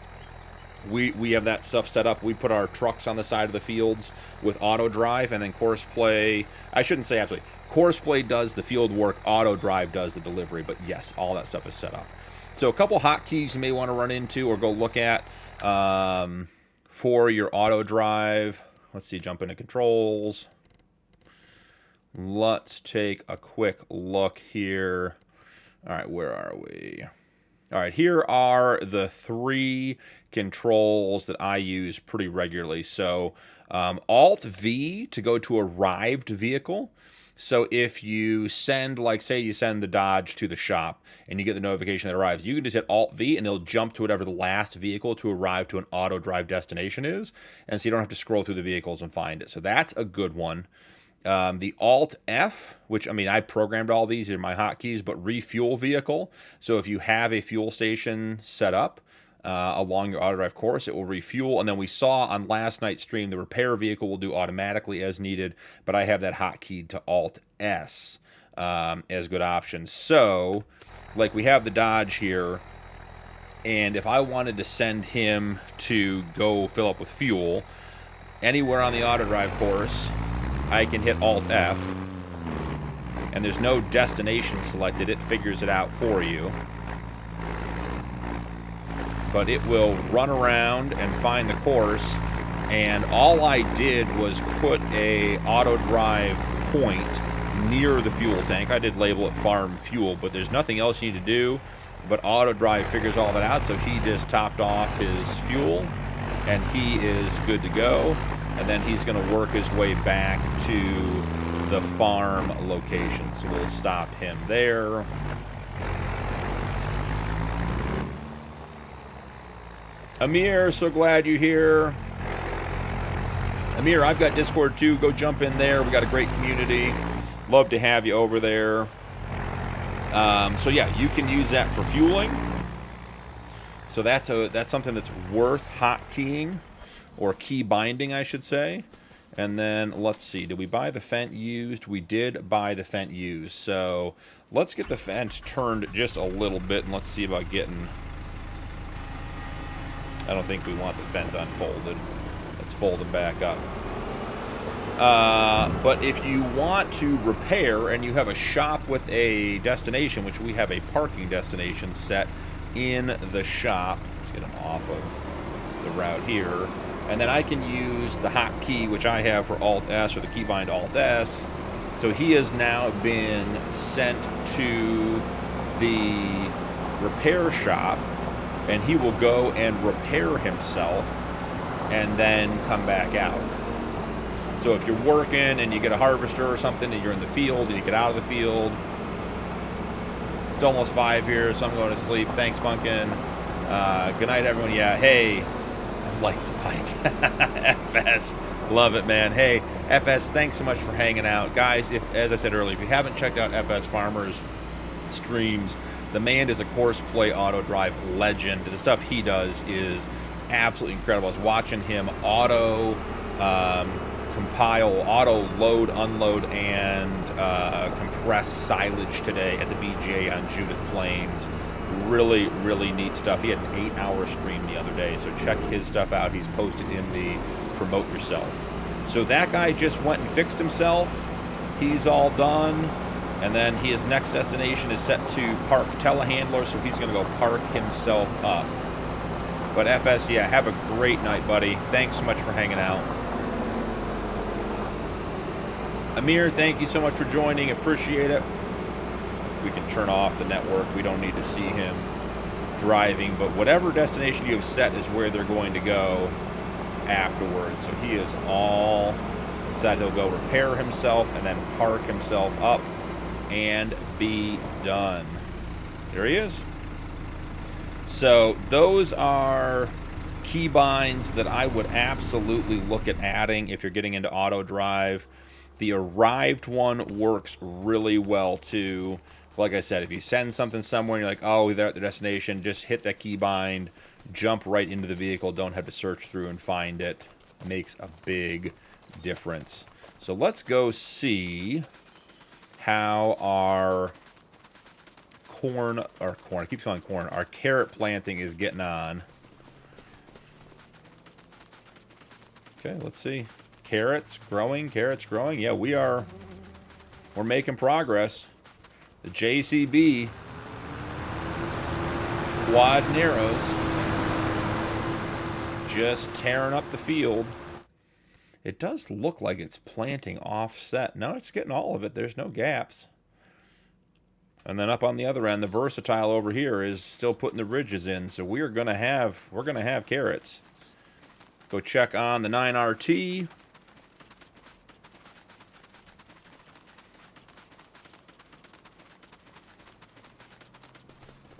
We have that stuff set up. We put our trucks on the side of the fields with auto drive, and then Courseplay, I shouldn't say absolutely. Courseplay does the field work, auto drive does the delivery, but yes, all that stuff is set up. So a couple hotkeys you may want to run into or go look at for your auto drive. Let's see, jump into controls. Let's take a quick look here. All right, where are we? All right, here are the 3 controls that I use pretty regularly. So Alt-V to go to arrived vehicle. So if you send, like say you send the Dodge to the shop and you get the notification that arrives, you can just hit Alt-V and it'll jump to whatever the last vehicle to arrive to an auto drive destination is. And so you don't have to scroll through the vehicles and find it. So that's a good one. The Alt-F, which, I mean, I programmed all these are my hotkeys, but refuel vehicle. So if you have a fuel station set up along your auto drive course, it will refuel. And then we saw on last night's stream, the repair vehicle will do automatically as needed, but I have that hotkeyed to Alt-S. as good options. So, like, we have the Dodge here, and if I wanted to send him to go fill up with fuel anywhere on the auto drive course, I can hit Alt-F, and there's no destination selected. It figures it out for you. But it will run around and find the course, and all I did was put a auto drive point near the fuel tank. I did label it farm fuel, but there's nothing else you need to do. But auto drive figures all that out, so he just topped off his fuel, and he is good to go. And then he's going to work his way back to the farm location. So we'll stop him there. Amir, so glad you're here. Amir, I've got Discord too. Go jump in there. We got a great community. Love to have you over there. So yeah, you can use that for fueling. So that's something that's worth hotkeying, or key binding, I should say. And then let's see, did we buy the Fent used? We did buy the Fent used. So let's get the Fent turned just a little bit, and let's see about getting. I don't think we want the Fent unfolded. Let's fold it back up. But if you want to repair and you have a shop with a destination, which we have a parking destination set in the shop. Let's get them off of the route here. And then I can use the hotkey, which I have for Alt-S, or the keybind Alt-S. So he has now been sent to the repair shop, and he will go and repair himself and then come back out. So if you're working and you get a harvester or something and you're in the field and you get out of the field, it's almost 5 here, so I'm going to sleep. Thanks, Punkin. Good night, everyone. Yeah, hey, likes the bike. FS, love it, man. Hey, FS, thanks so much for hanging out. Guys, as I said earlier, if you haven't checked out FS Farmer's streams, the man is a course play auto drive legend. The stuff he does is absolutely incredible. I was watching him auto compile, auto load, unload, and compress silage today at the BGA on Judith Plains. Really, really neat stuff. He had an 8-hour stream the other day, so check his stuff out. He's posted in the Promote Yourself. So that guy just went and fixed himself. He's all done. And then his next destination is set to park telehandler, so he's going to go park himself up. But FS, yeah, have a great night, buddy. Thanks so much for hanging out. Amir, thank you so much for joining. Appreciate it. We can turn off the network. We don't need to see him driving. But whatever destination you have set is where they're going to go afterwards. So he is all set. He'll go repair himself and then park himself up and be done. There he is. So those are keybinds that I would absolutely look at adding if you're getting into auto drive. The arrived one works really well too. Like I said, if you send something somewhere and you're like, oh, they're at the destination, just hit that keybind, jump right into the vehicle, don't have to search through and find it. Makes a big difference. So let's go see how our I keep calling corn, our carrot planting is getting on. Okay, let's see. Carrots growing. Yeah, we're making progress. The JCB quad narrows just tearing up the field. It does look like it's planting offset. No, it's getting all of it. There's no gaps. And then up on the other end, the Versatile over here is still putting the ridges in. So we're gonna have carrots. Go check on the 9RT.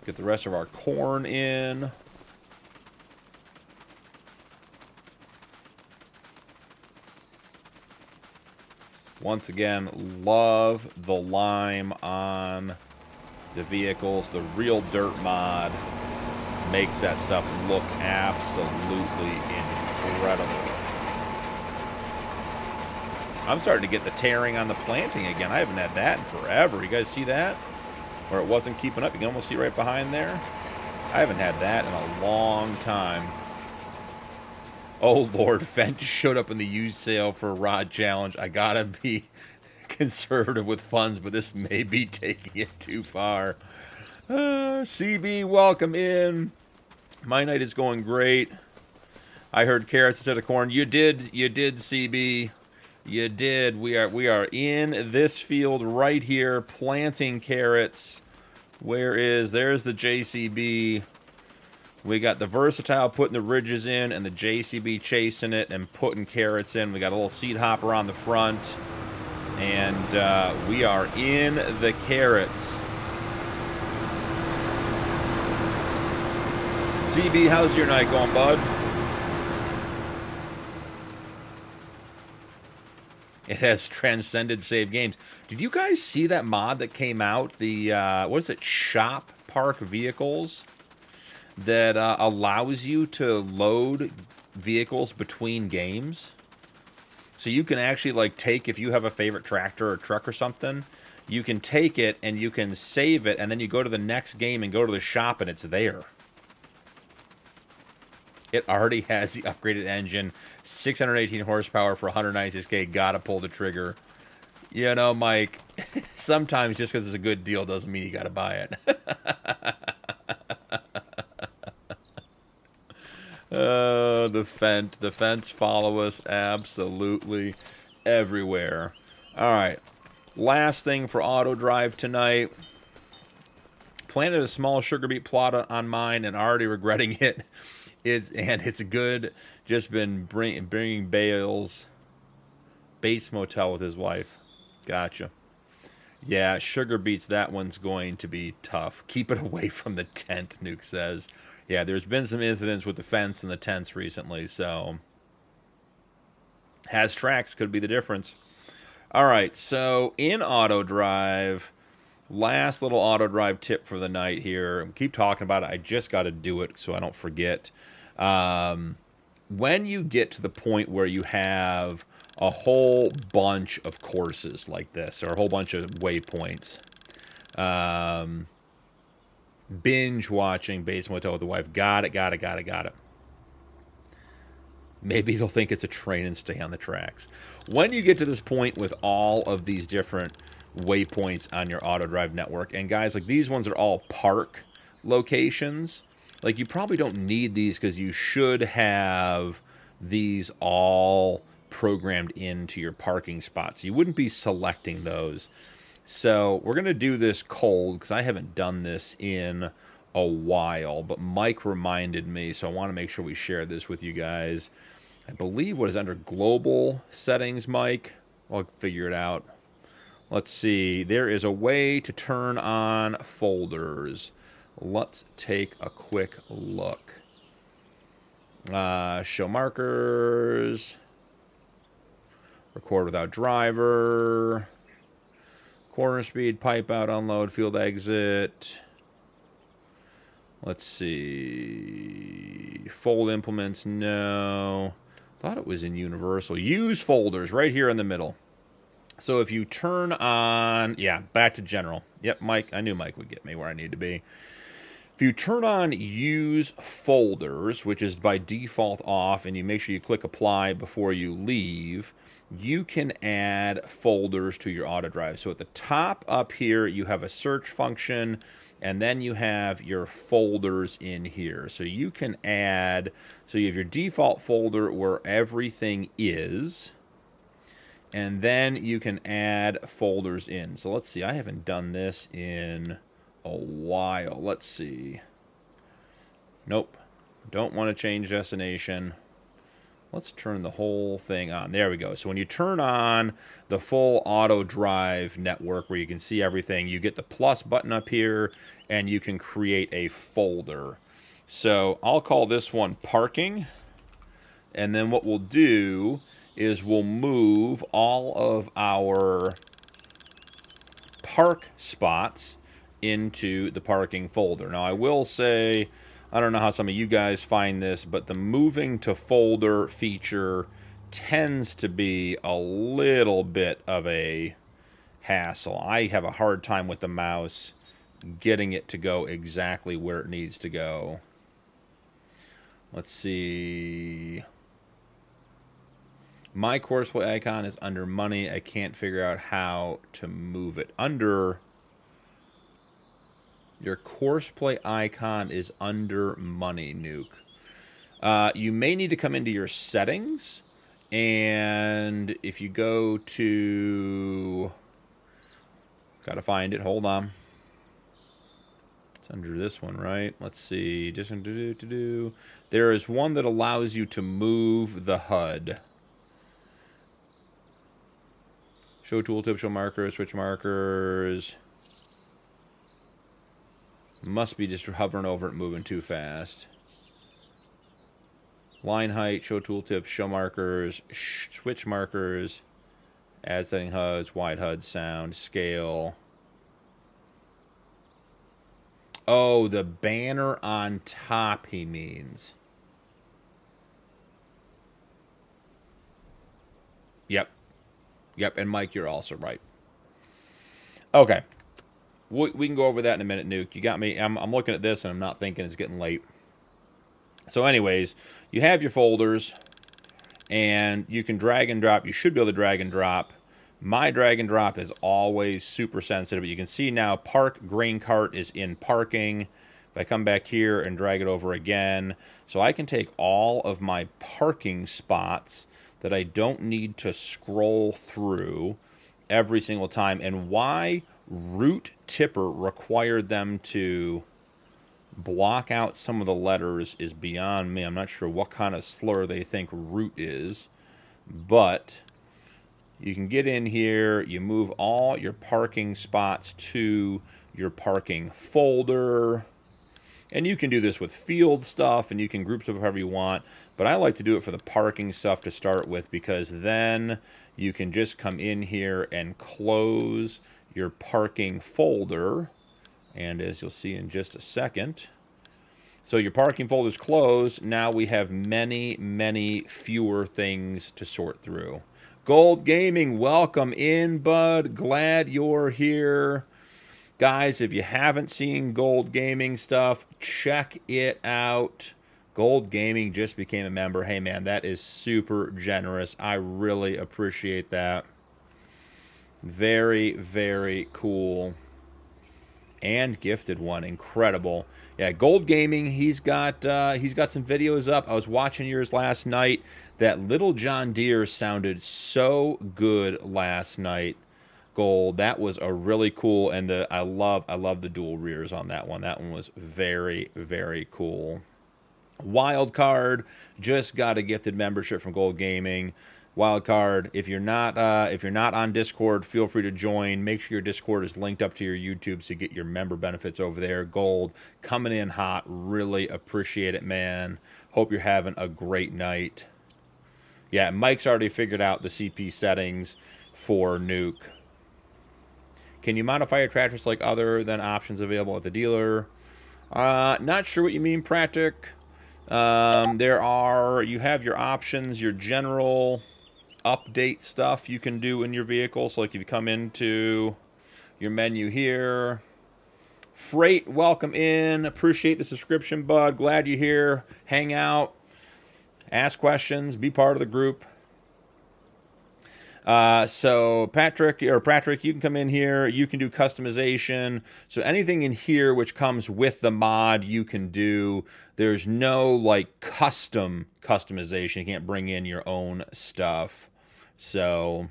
Get the rest of our corn in. Once again, love the lime on the vehicles. The Real Dirt mod makes that stuff look absolutely incredible. I'm starting to get the tearing on the planting again. I haven't had that in forever. You guys see that? Where it wasn't keeping up. You can almost see right behind there. I haven't had that in a long time. Oh, Lord. Fendt showed up in the used sale for a rod challenge. I gotta be conservative with funds, but this may be taking it too far. CB, welcome in. My night is going great. I heard carrots instead of corn. You did, CB. You did. We are in this field right here planting carrots. There's the JCB. We got the Versatile putting the ridges in and the JCB chasing it and putting carrots in. We got a little seed hopper on the front. And we are in the carrots. CB, how's your night going, bud? It has transcended save games. Did you guys see that mod that came out? The, what is it, Shop Park Vehicles? That allows you to load vehicles between games. So you can actually, like, take, if you have a favorite tractor or truck or something, you can take it and you can save it, and then you go to the next game and go to the shop and it's there. It already has the upgraded engine, 618 horsepower for 196K. Gotta pull the trigger. You know, Mike, sometimes just because it's a good deal doesn't mean you gotta buy it. The Fents follow us absolutely everywhere. All right, last thing for auto drive tonight. Planted a small sugar beet plot on mine and already regretting it. It's good. Just been bringing bales. Bates Motel with his wife. Gotcha. Yeah, sugar beets. That one's going to be tough. Keep it away from the tent, Nuke says. Yeah, there's been some incidents with the fence and the tents recently, so has tracks could be the difference. All right, so in auto drive, last little auto drive tip for the night here. Keep talking about it. I just got to do it so I don't forget. When you get to the point where you have a whole bunch of courses like this, or a whole bunch of waypoints, binge watching Bates Motel with the wife. Got it. Maybe he'll think it's a train and stay on the tracks. When you get to this point with all of these different waypoints on your auto drive network, and guys, like these ones are all park locations. Like you probably don't need these because you should have these all programmed into your parking spots. You wouldn't be selecting those. So we're going to do this cold because I haven't done this in a while, but Mike reminded me, so I want to make sure we share this with you guys. I believe what is under global settings, Mike. I'll figure it out. Let's see. There is a way to turn on folders. Let's take a quick look. Show markers. Record without driver. Corner speed, pipe out, unload, field exit. Let's see. Fold implements, no. Thought it was in universal. Use folders right here in the middle. So if you turn on, yeah, back to general. Yep, Mike, I knew Mike would get me where I need to be. If you turn on use folders, which is by default off, and you make sure you click apply before you leave, you can add folders to your auto drive. So at the top up here, you have a search function, and then you have your folders in here. So you can add, so you have your default folder where everything is, and then you can add folders in. So let's see, I haven't done this in a while. Let's see. Nope. Don't want to change destination. Let's turn the whole thing on. There we go. So when you turn on the full auto drive network where you can see everything, you get the plus button up here and you can create a folder. So I'll call this one parking. And then what we'll do is we'll move all of our park spots into the parking folder. Now I will say, I don't know how some of you guys find this, but the moving to folder feature tends to be a little bit of a hassle. I have a hard time with the mouse getting it to go exactly where it needs to go. Let's see. My Courseplay icon is under money. I can't figure out how to move it. Under... Your Courseplay icon is under money, Nuke. You may need to come into your settings, and if you go to... Gotta find it. Hold on. It's under this one, right? Let's see. Just there is one that allows you to move the HUD. Show tooltip, show markers, switch markers. Must be just hovering over it, moving too fast. Line height, show tooltips, show markers, switch markers, add setting HUDs, wide HUD, sound, scale. Oh, the banner on top, he means. Yep. Yep, and Mike, you're also right. Okay. We can go over that in a minute, Nuke. You got me. I'm looking at this, and I'm not thinking it's getting late. So anyways, you have your folders, and you can drag and drop. You should be able to drag and drop. My drag and drop is always super sensitive. But you can see now park grain cart is in parking. If I come back here and drag it over again, so I can take all of my parking spots that I don't need to scroll through every single time. And why Root Tipper required them to block out some of the letters is beyond me. I'm not sure what kind of slur they think root is, but you can get in here, you move all your parking spots to your parking folder, and you can do this with field stuff, and you can group stuff however you want, but I like to do it for the parking stuff to start with, because then you can just come in here and close your parking folder, and as you'll see in just a second, so your parking folder is closed. Now we have many, many fewer things to sort through. Gold Gaming, welcome in, bud. Glad you're here. Guys, if you haven't seen Gold Gaming stuff, check it out. Gold Gaming just became a member. Hey, man, that is super generous. I really appreciate that. Very, very cool. And gifted one. Incredible. Yeah, Gold Gaming, he's got some videos up. I was watching yours last night. That Little John Deere sounded so good last night. Gold, that was a really cool, and I love the dual rears on that one. That one was very, very cool. Wildcard just got a gifted membership from Gold Gaming. Wildcard, if you're not on Discord, feel free to join. Make sure your Discord is linked up to your YouTube so you get your member benefits over there. Gold, coming in hot. Really appreciate it, man. Hope you're having a great night. Yeah, Mike's already figured out the CP settings for Nuke. Can you modify your tractors like other than options available at the dealer? Not sure what you mean, Pratic. You have your options, your general update stuff you can do in your vehicle. So like if you come into your menu here, Freight, welcome in. Appreciate the subscription, bud. Glad you're here. Hang out, ask questions, be part of the group. So Patrick, you can come in here. You can do customization. So anything in here which comes with the mod, you can do. There's no like customization. You can't bring in your own stuff. So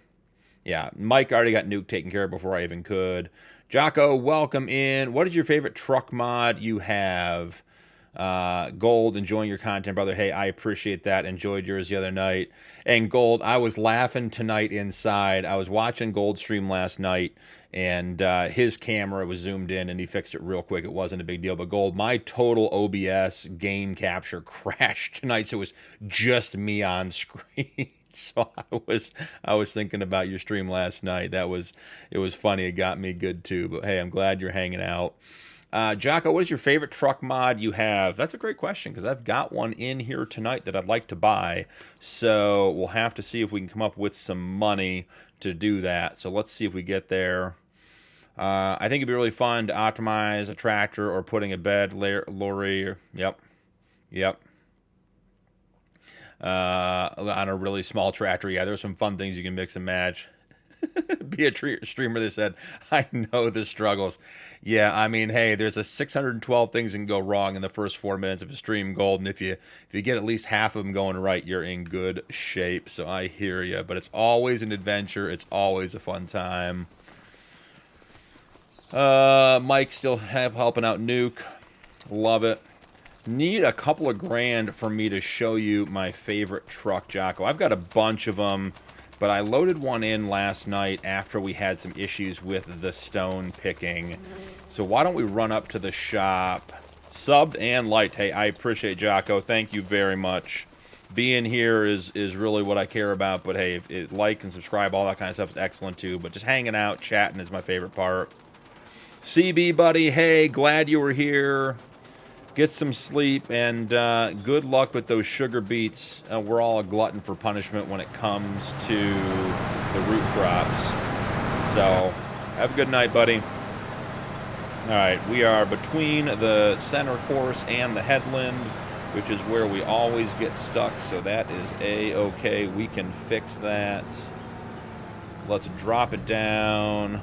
yeah, Mike already got Nuke taken care of before I even could. Jocko, welcome in. What is your favorite truck mod you have? Gold, enjoying your content, brother. Hey, I appreciate that. Enjoyed yours the other night. And Gold, I was laughing tonight inside. I was watching Gold stream last night, and his camera was zoomed in, and he fixed it real quick. It wasn't a big deal. But Gold, my total OBS game capture crashed tonight, so it was just me on screen. So I was thinking about your stream last night. It was funny. It got me good too. But hey, I'm glad you're hanging out. Jocko, what is your favorite truck mod you have? That's a great question because I've got one in here tonight that I'd like to buy. So we'll have to see if we can come up with some money to do that. So let's see if we get there. I think it'd be really fun to optimize a tractor or putting a bed lorry. Yep. On a really small tractor. Yeah, there's some fun things you can mix and match. Be a streamer, they said. I know the struggles. Yeah, I mean, hey, there's a 612 things that can go wrong in the first 4 minutes of a stream gold, and if you get at least half of them going right, you're in good shape. So I hear you, but it's always an adventure. It's always a fun time. Mike still helping out Nuke. Love it. Need a couple of grand for me to show you my favorite truck, Jocko. I've got a bunch of them, but I loaded one in last night after we had some issues with the stone picking. So why don't we run up to the shop? Subbed and liked. Hey, I appreciate Jocko. Thank you very much. Being here is really what I care about, but hey, like and subscribe, all that kind of stuff is excellent too. But just hanging out, chatting is my favorite part. CB, buddy, hey, glad you were here. Get some sleep, and good luck with those sugar beets. We're all a glutton for punishment when it comes to the root crops. So, have a good night, buddy. All right, we are between the center course and the headland, which is where we always get stuck, so that is A-okay. We can fix that. Let's drop it down.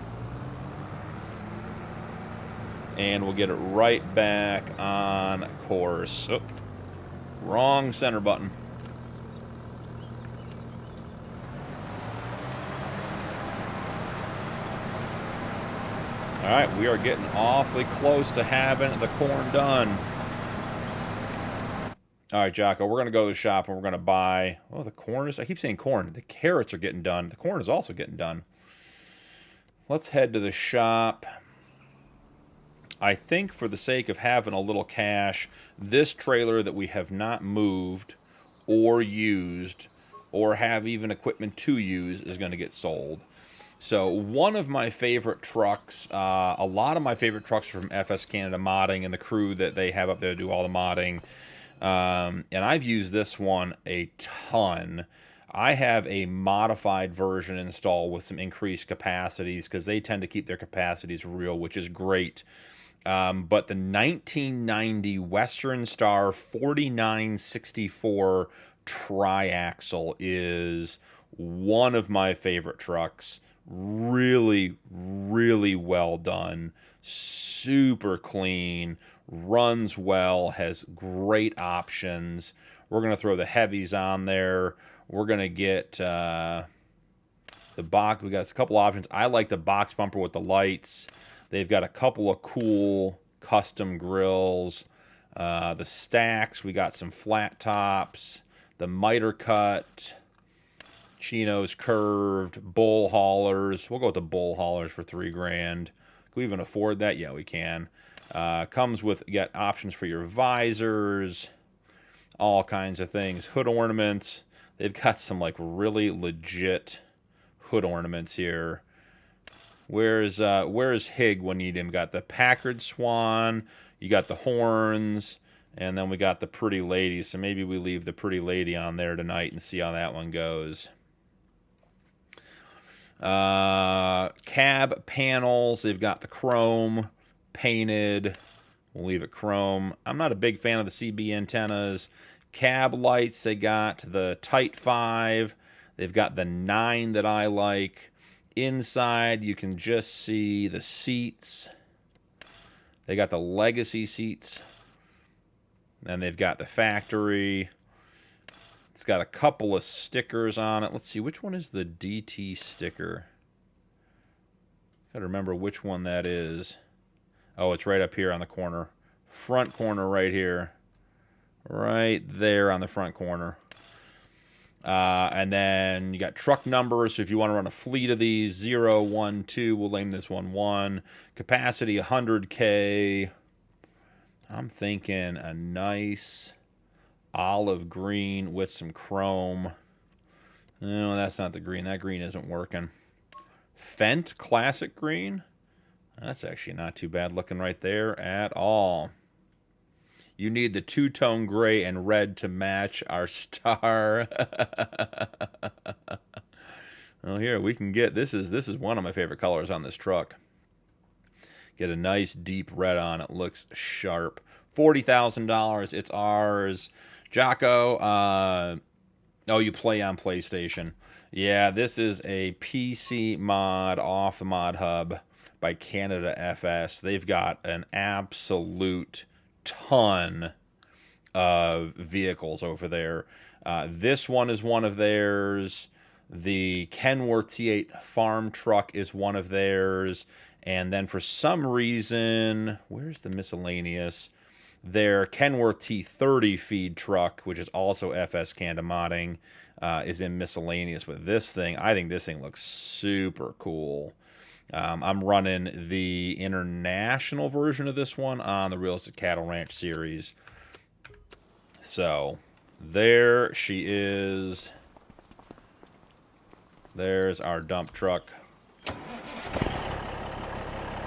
And we'll get it right back on course. Oh, wrong center button. All right, we are getting awfully close to having the corn done. All right, Jocko, we're going to go to the shop and we're going to buy... Oh, the corn is... I keep saying corn. The carrots are getting done. The corn is also getting done. Let's head to the shop. I think for the sake of having a little cash, this trailer that we have not moved or used or have even equipment to use is going to get sold. So one of my favorite trucks, a lot of my favorite trucks are from FS Canada Modding and the crew that they have up there to do all the modding. And I've used this one a ton. I have a modified version installed with some increased capacities because they tend to keep their capacities real, which is great. But the 1990 Western Star 4964 triaxle is one of my favorite trucks. Really, really well done. Super clean. Runs well. Has great options. We're going to throw the heavies on there. We're going to get the box. We got a couple options. I like the box bumper with the lights. They've got a couple of cool custom grills. The stacks, we got some flat tops. The miter cut. Chinos curved. Bull haulers. We'll go with the bull haulers for $3 grand. Can we even afford that? Yeah, we can. Comes with, you got options for your visors. All kinds of things. Hood ornaments. They've got some like really legit hood ornaments here. Where's Hig when you need him? Got the Packard Swan, you got the horns, and then we got the pretty lady. So maybe we leave the pretty lady on there tonight and see how that one goes. Cab panels, they've got the chrome painted. We'll leave it chrome. I'm not a big fan of the CB antennas. Cab lights, they got the Tight 5. They've got the 9 that I like. Inside, you can just see the seats. They got the legacy seats. And they've got the factory. It's got a couple of stickers on it. Let's see, which one is the DT sticker? Got to remember which one that is. Oh, it's right up here on the corner. Front corner right here. Right there on the front corner. And then you got truck numbers. So if you want to run a fleet of these, 0, 1, 2, we'll name this one 1. Capacity 100K. I'm thinking a nice olive green with some chrome. No, that's not the green. That green isn't working. Fent classic green. That's actually not too bad looking right there at all. You need the two-tone gray and red to match our star. Well, here we can get, this is one of my favorite colors on this truck. Get a nice deep red on it. Looks sharp. $40,000. It's ours. Jocko, oh, you play on PlayStation. Yeah, this is a PC mod off the Mod Hub by Canada FS. They've got an absolute ton of vehicles over there. This one is one of theirs. The Kenworth T8 farm truck is one of theirs. And then for some reason, where's the miscellaneous? Their Kenworth T30 feed truck, which is also FS Canada modding, is in miscellaneous. But this thing, I think this thing looks super cool. I'm running the international version of this one on the Realistic Cattle Ranch series. So there she is. There's our dump truck.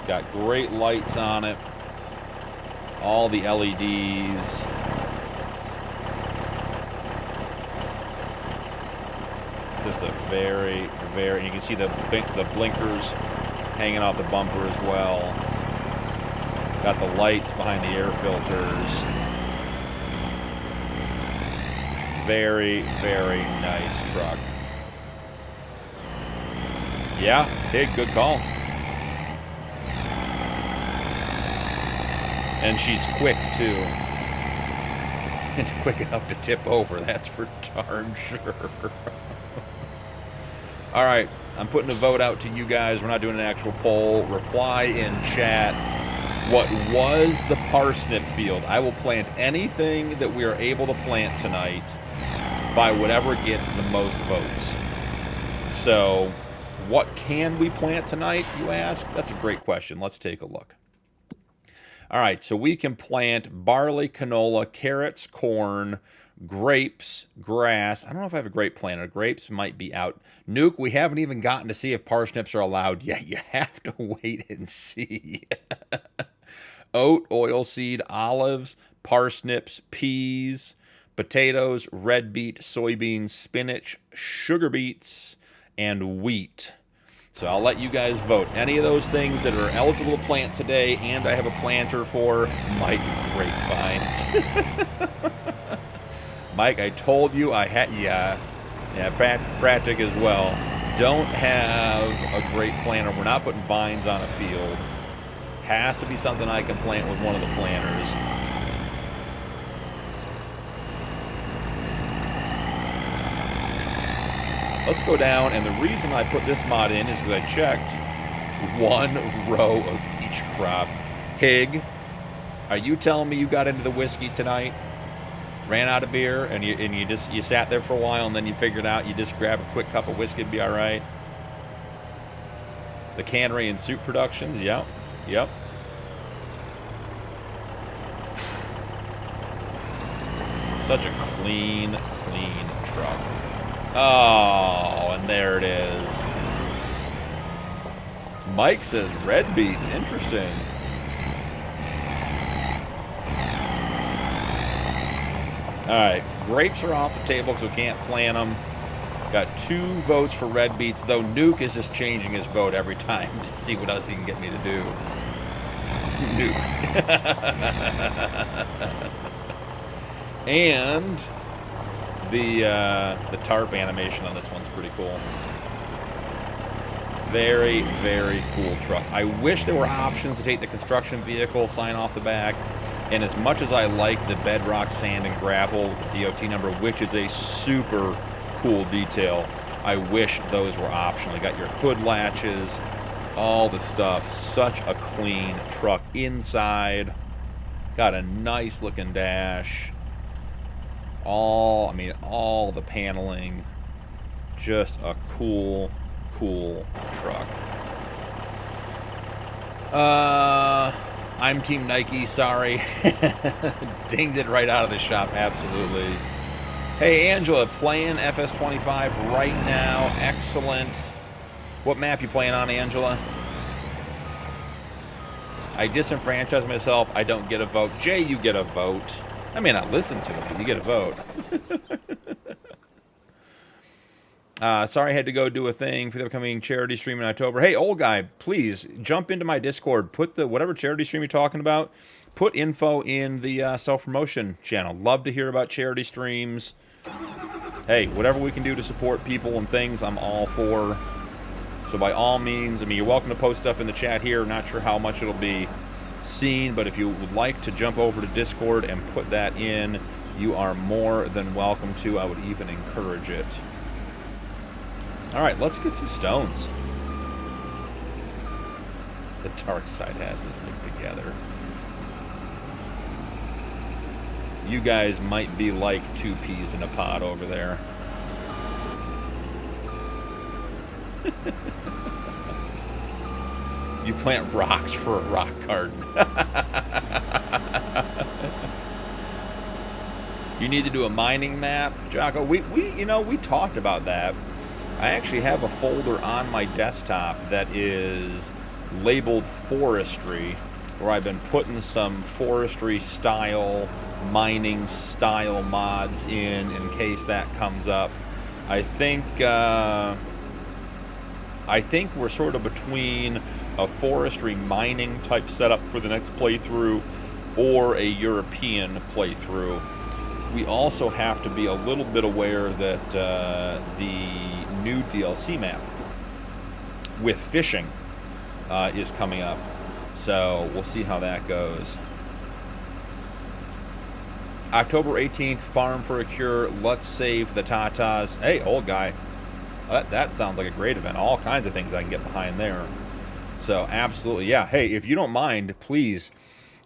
Got great lights on it. All the LEDs. It's just a very, very... You can see the blinkers hanging off the bumper as well. Got the lights behind the air filters. Very, very nice truck. Yeah, Hig, good call. And she's quick, too. And quick enough to tip over, that's for darn sure. All right, I'm putting a vote out to you guys. We're not doing an actual poll. Reply in chat. What was the parsnip field? I will plant anything that we are able to plant tonight by whatever gets the most votes. So, what can we plant tonight, you ask? That's a great question. Let's take a look. All right, so we can plant barley, canola, carrots, corn, grapes, grass. I don't know if I have a grape planter. Grapes might be out. Nuke, we haven't even gotten to see if parsnips are allowed yet. You have to wait and see. Oat, oilseed, olives, parsnips, peas, potatoes, red beet, soybeans, spinach, sugar beets, and wheat. So I'll let you guys vote. Any of those things that are eligible to plant today, and I have a planter for Mike Grapevines. Mike, I told you I had, yeah, Pratic as well. Don't have a grape planter. We're not putting vines on a field. Has to be something I can plant with one of the planters. Let's go down, and the reason I put this mod in is because I checked one row of each crop. Hig, are you telling me you got into the whiskey tonight? Ran out of beer, and you sat there for a while, and then you figured out you just grab a quick cup of whiskey and be all right? The Cannery and Soup Productions, yep. Such a clean truck. Oh, and there it is. Mike says red beets. Interesting. All right, grapes are off the table because we can't plant them. Got 2 votes for red beets, though Nuke is just changing his vote every time to see what else he can get me to do. Nuke. And the tarp animation on this one's pretty cool. Very, very cool truck. I wish there were options to take the construction vehicle sign off the back. And as much as I like the bedrock, sand, and gravel with the DOT number, which is a super cool detail, I wish those were optional. You got your hood latches, all the stuff. Such a clean truck inside. Got a nice looking dash. All the paneling. Just a cool truck. I'm Team Nike, sorry. Dinged it right out of the shop, absolutely. Hey, Angela, playing FS25 right now. Excellent. What map you playing on, Angela? I disenfranchise myself. I don't get a vote. Jay, you get a vote. I may not listen to it, but you get a vote. Sorry I had to go do a thing for the upcoming charity stream in October. Hey, old guy, please jump into my Discord. Put the whatever charity stream you're talking about, put info in the self-promotion channel. Love to hear about charity streams. Hey, whatever we can do to support people and things, I'm all for. So by all means, I mean, you're welcome to post stuff in the chat here. Not sure how much it'll be seen, but if you would like to jump over to Discord and put that in, you are more than welcome to. I would even encourage it. All right, let's get some stones. The dark side has to stick together. You guys might be like 2 peas in a pod over there. You plant rocks for a rock garden. You need to do a mining map, Jocko. We talked about that. I actually have a folder on my desktop that is labeled forestry, where I've been putting some forestry style, mining style mods in case that comes up. I think we're sort of between a forestry mining type setup for the next playthrough or a European playthrough. We also have to be a little bit aware that the new DLC map with fishing is coming up. So we'll see how that goes. October 18th, Farm for a Cure. Let's save the Tatas. Hey, old guy. That sounds like a great event. All kinds of things I can get behind there. So absolutely, yeah. Hey, if you don't mind, please,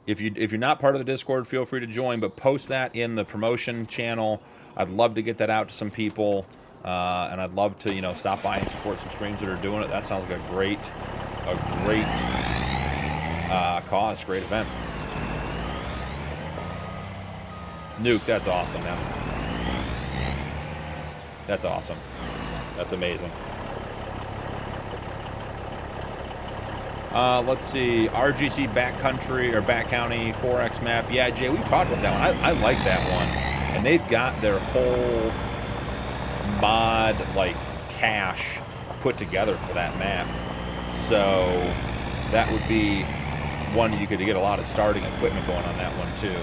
if you're not part of the Discord, feel free to join. But post that in the promotion channel. I'd love to get that out to some people, and I'd love to stop by and support some streams that are doing it. That sounds like a great cause, great event. Nuke, that's awesome, man. That's awesome. That's amazing. Let's see, RGC Backcountry or Backcounty 4X map. Yeah, Jay, we talked about that one. I like that one, and they've got their whole mod cache put together for that map. So that would be one you could get a lot of starting equipment going on that one too.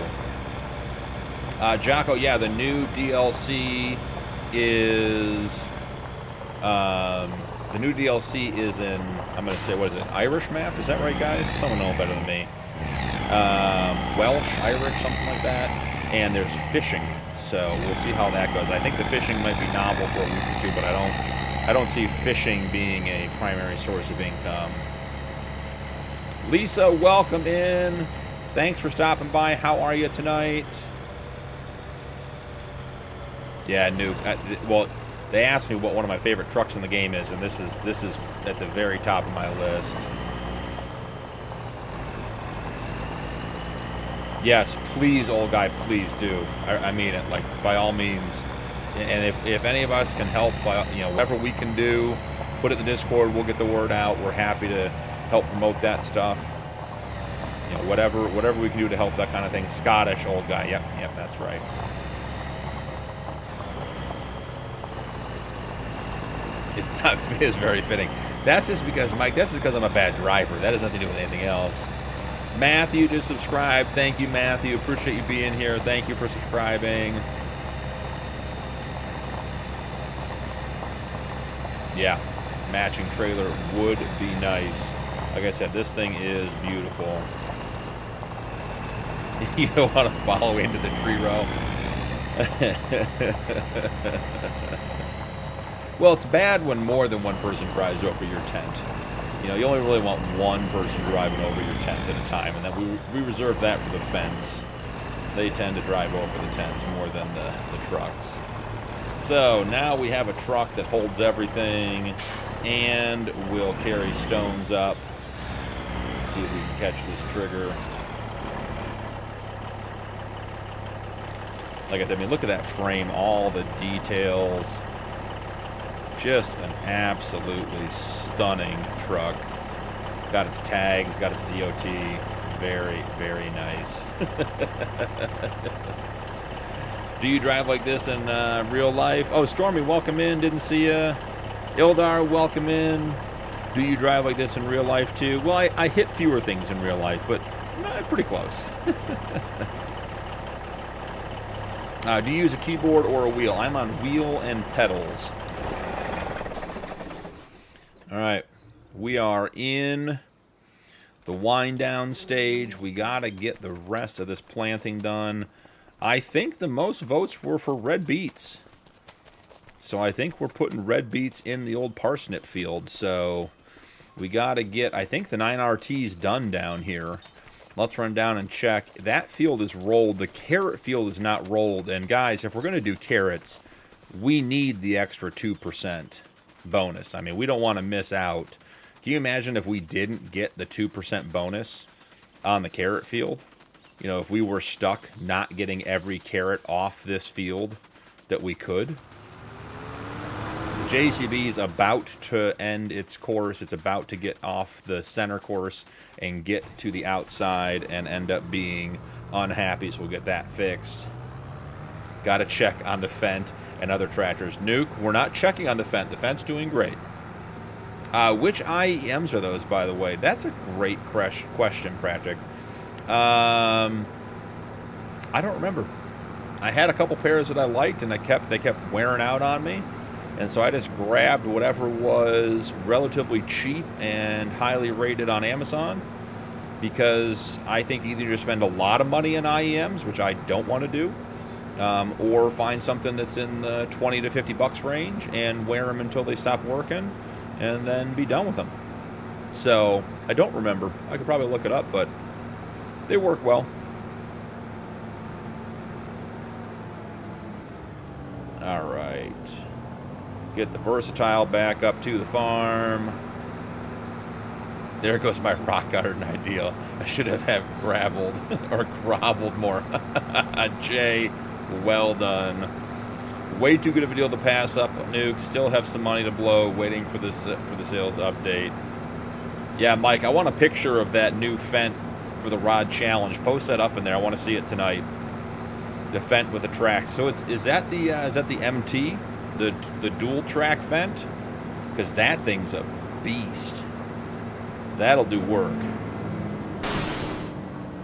Jocko, yeah, the new DLC is in, I'm going to say, what is it, Irish map? Is that right, guys? Someone know better than me. Welsh, Irish, something like that. And there's fishing, so we'll see how that goes. I think the fishing might be novel for a week or two, but I don't see fishing being a primary source of income. Lisa, welcome in. Thanks for stopping by. How are you tonight? Yeah, Nuke. Well, they asked me what one of my favorite trucks in the game is, and this is at the very top of my list. Yes, please, old guy, please do. I mean it, by all means. And if any of us can help, whatever we can do, put it in the Discord. We'll get the word out. We're happy to help promote that stuff. Whatever we can do to help that kind of thing. Scottish, old guy. Yep, that's right. It's very fitting. That's just because, Mike, that's just because I'm a bad driver. That has nothing to do with anything else. Matthew just subscribed. Thank you, Matthew. Appreciate you being here. Thank you for subscribing. Yeah, matching trailer would be nice. Like I said, this thing is beautiful. You don't want to follow into the tree row. Well, it's bad when more than one person drives over your tent. You only really want one person driving over your tent at a time, and then we reserve that for the fence. They tend to drive over the tents more than the trucks. So now we have a truck that holds everything and will carry stones up. See if we can catch this trigger. Like I said, look at that frame, all the details. Just an absolutely stunning truck. Got its tags, got its DOT. Very, very nice. Do you drive like this in real life? Oh, Stormy, welcome in. Didn't see ya. Ildar, welcome in. Do you drive like this in real life too? Well, I hit fewer things in real life, but pretty close. Do you use a keyboard or a wheel? I'm on wheel and pedals. All right. We are in the wind down stage. We got to get the rest of this planting done. I think the most votes were for red beets. So I think we're putting red beets in the old parsnip field. So we got to get, I think, the 9RT's done down here. Let's run down and check. That field is rolled. The carrot field is not rolled. And guys, if we're going to do carrots, we need the extra 2% bonus. I mean, we don't want to miss out. Can you imagine if we didn't get the 2% bonus on the carrot field? You know, if we were stuck not getting every carrot off this field that we could. JCB is about to end its course. It's about to get off the center course and get to the outside and end up being unhappy, so we'll get that fixed. Got to check on the Fendt and other tractors. Nuke, we're not checking on the Fendt. The Fendt's doing great. Which IEMs are those, by the way? That's a great question, Pratik. I don't remember. I had a couple pairs that I liked, and they kept wearing out on me. And so I just grabbed whatever was relatively cheap and highly rated on Amazon, because I think either you spend a lot of money in IEMs, which I don't want to do, or find something that's in the 20 to 50 bucks range and wear them until they stop working, and then be done with them. So I don't remember. I could probably look it up, but they work well. All right. Get the Versatile back up to the farm. There goes my rock garden ideal. I should have had graveled or groveled more. Jay, well done. Way too good of a deal to pass up, Nuke. Still have some money to blow, waiting for this for the sales update. Yeah, Mike, I want a picture of that new Fendt for the Rod Challenge. Post that up in there. I want to see it tonight. The Fendt with the tracks. So is that the MT, the dual track Fendt? Because that thing's a beast. That'll do work.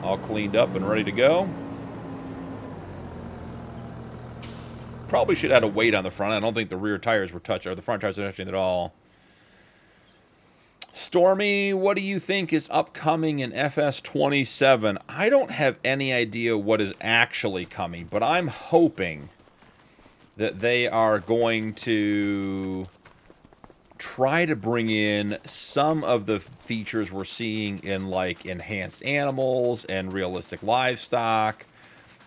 All cleaned up and ready to go. Probably should have had a weight on the front. I don't think the rear tires were touched, or the front tires were touching at all. Stormy, what do you think is upcoming in FS27? I don't have any idea what is actually coming, but I'm hoping that they are going to try to bring in some of the features we're seeing in, like, enhanced animals and realistic livestock.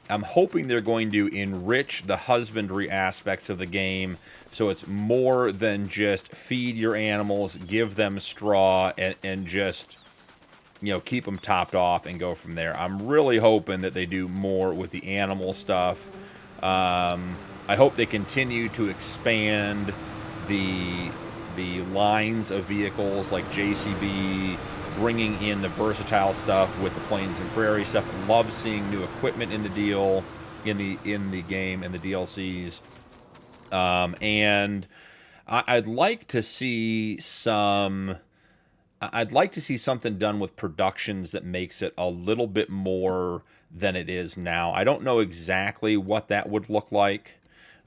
I'm hoping they're going to enrich the husbandry aspects of the game, so it's more than just feed your animals, give them straw, and just, you know, keep them topped off and go from there. I'm really hoping that they do more with the animal stuff. I hope they continue to expand the lines of vehicles like JCB, bringing in the Versatile stuff with the Plains and Prairie stuff. Love seeing new equipment in the deal, in the game, and the DLCs. And I'd like to see something done with productions that makes it a little bit more than it is now. I don't know exactly what that would look like.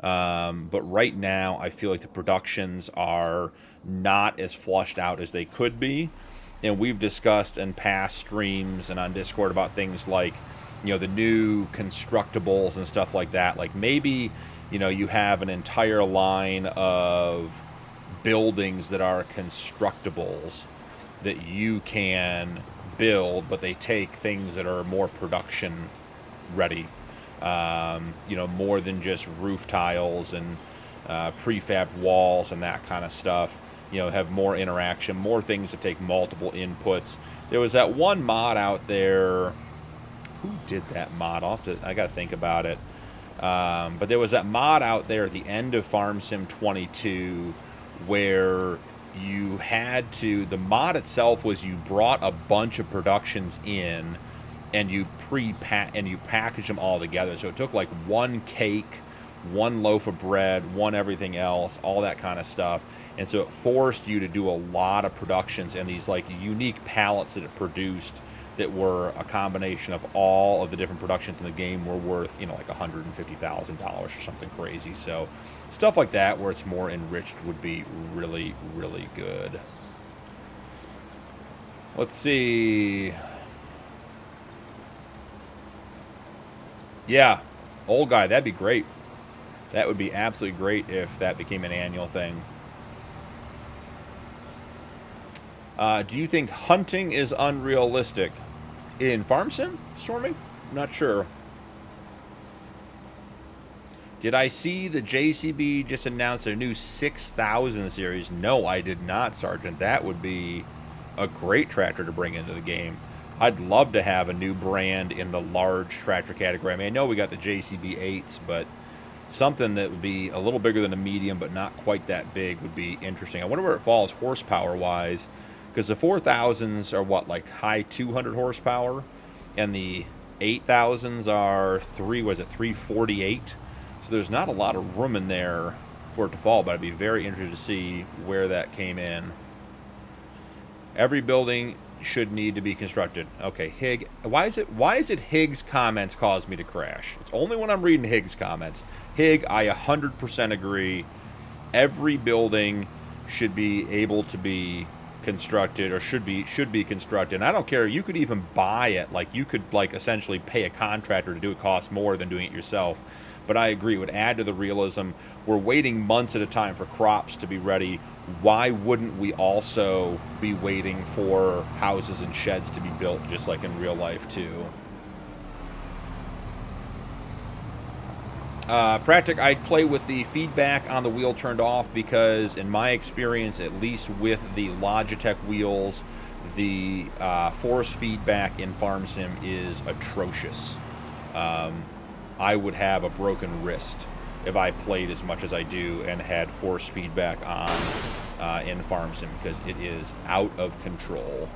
But right now, I feel like the productions are not as flushed out as they could be. And we've discussed in past streams and on Discord about things like, you know, the new constructibles and stuff like that. Like maybe, you know, you have an entire line of buildings that are constructibles that you can build, but they take things that are more production ready. You know, more than just roof tiles and prefab walls and that kind of stuff. You know, have more interaction, more things that take multiple inputs. There was that one mod out there. Who did that mod? I got to think about it. But there was that mod out there at the end of Farm Sim 22 where you had to, the mod itself was you brought a bunch of productions in and you package them all together. So it took like one cake, one loaf of bread, one everything else, all that kind of stuff. And so it forced you to do a lot of productions, and these like unique pallets that it produced that were a combination of all of the different productions in the game were worth, you know, like $150,000 or something crazy. So stuff like that where it's more enriched would be really, really good. Let's see. Yeah, old guy, that'd be great. That would be absolutely great if that became an annual thing. Do you think hunting is unrealistic in Farm Sim, Stormy? I'm not sure. Did I see the JCB just announced their new 6000 series? No, I did not, Sergeant. That would be a great tractor to bring into the game. I'd love to have a new brand in the large tractor category. I mean, I know we got the JCB 8s, but something that would be a little bigger than a medium, but not quite that big would be interesting. I wonder where it falls horsepower-wise, because the 4000s are what, like high 200 horsepower, and the 8000s are 348. So there's not a lot of room in there for it to fall, but I'd be very interested to see where that came in. Every building should need to be constructed. Okay, Higg. Why is it Higg's comments cause me to crash? It's only when I'm reading Higg's comments. Higg, I 100% agree. Every building should be able to be constructed, or should be constructed. And I don't care, you could even buy it. Like, you could like essentially pay a contractor to do it, cost more than doing it yourself. But I agree, it would add to the realism. We're waiting months at a time for crops to be ready. Why wouldn't we also be waiting for houses and sheds to be built, just like in real life too? Practic, I'd play with the feedback on the wheel turned off, because in my experience, at least with the Logitech wheels, the force feedback in Farm Sim is atrocious. I would have a broken wrist if I played as much as I do and had force feedback on in Farm Sim, because it is out of control.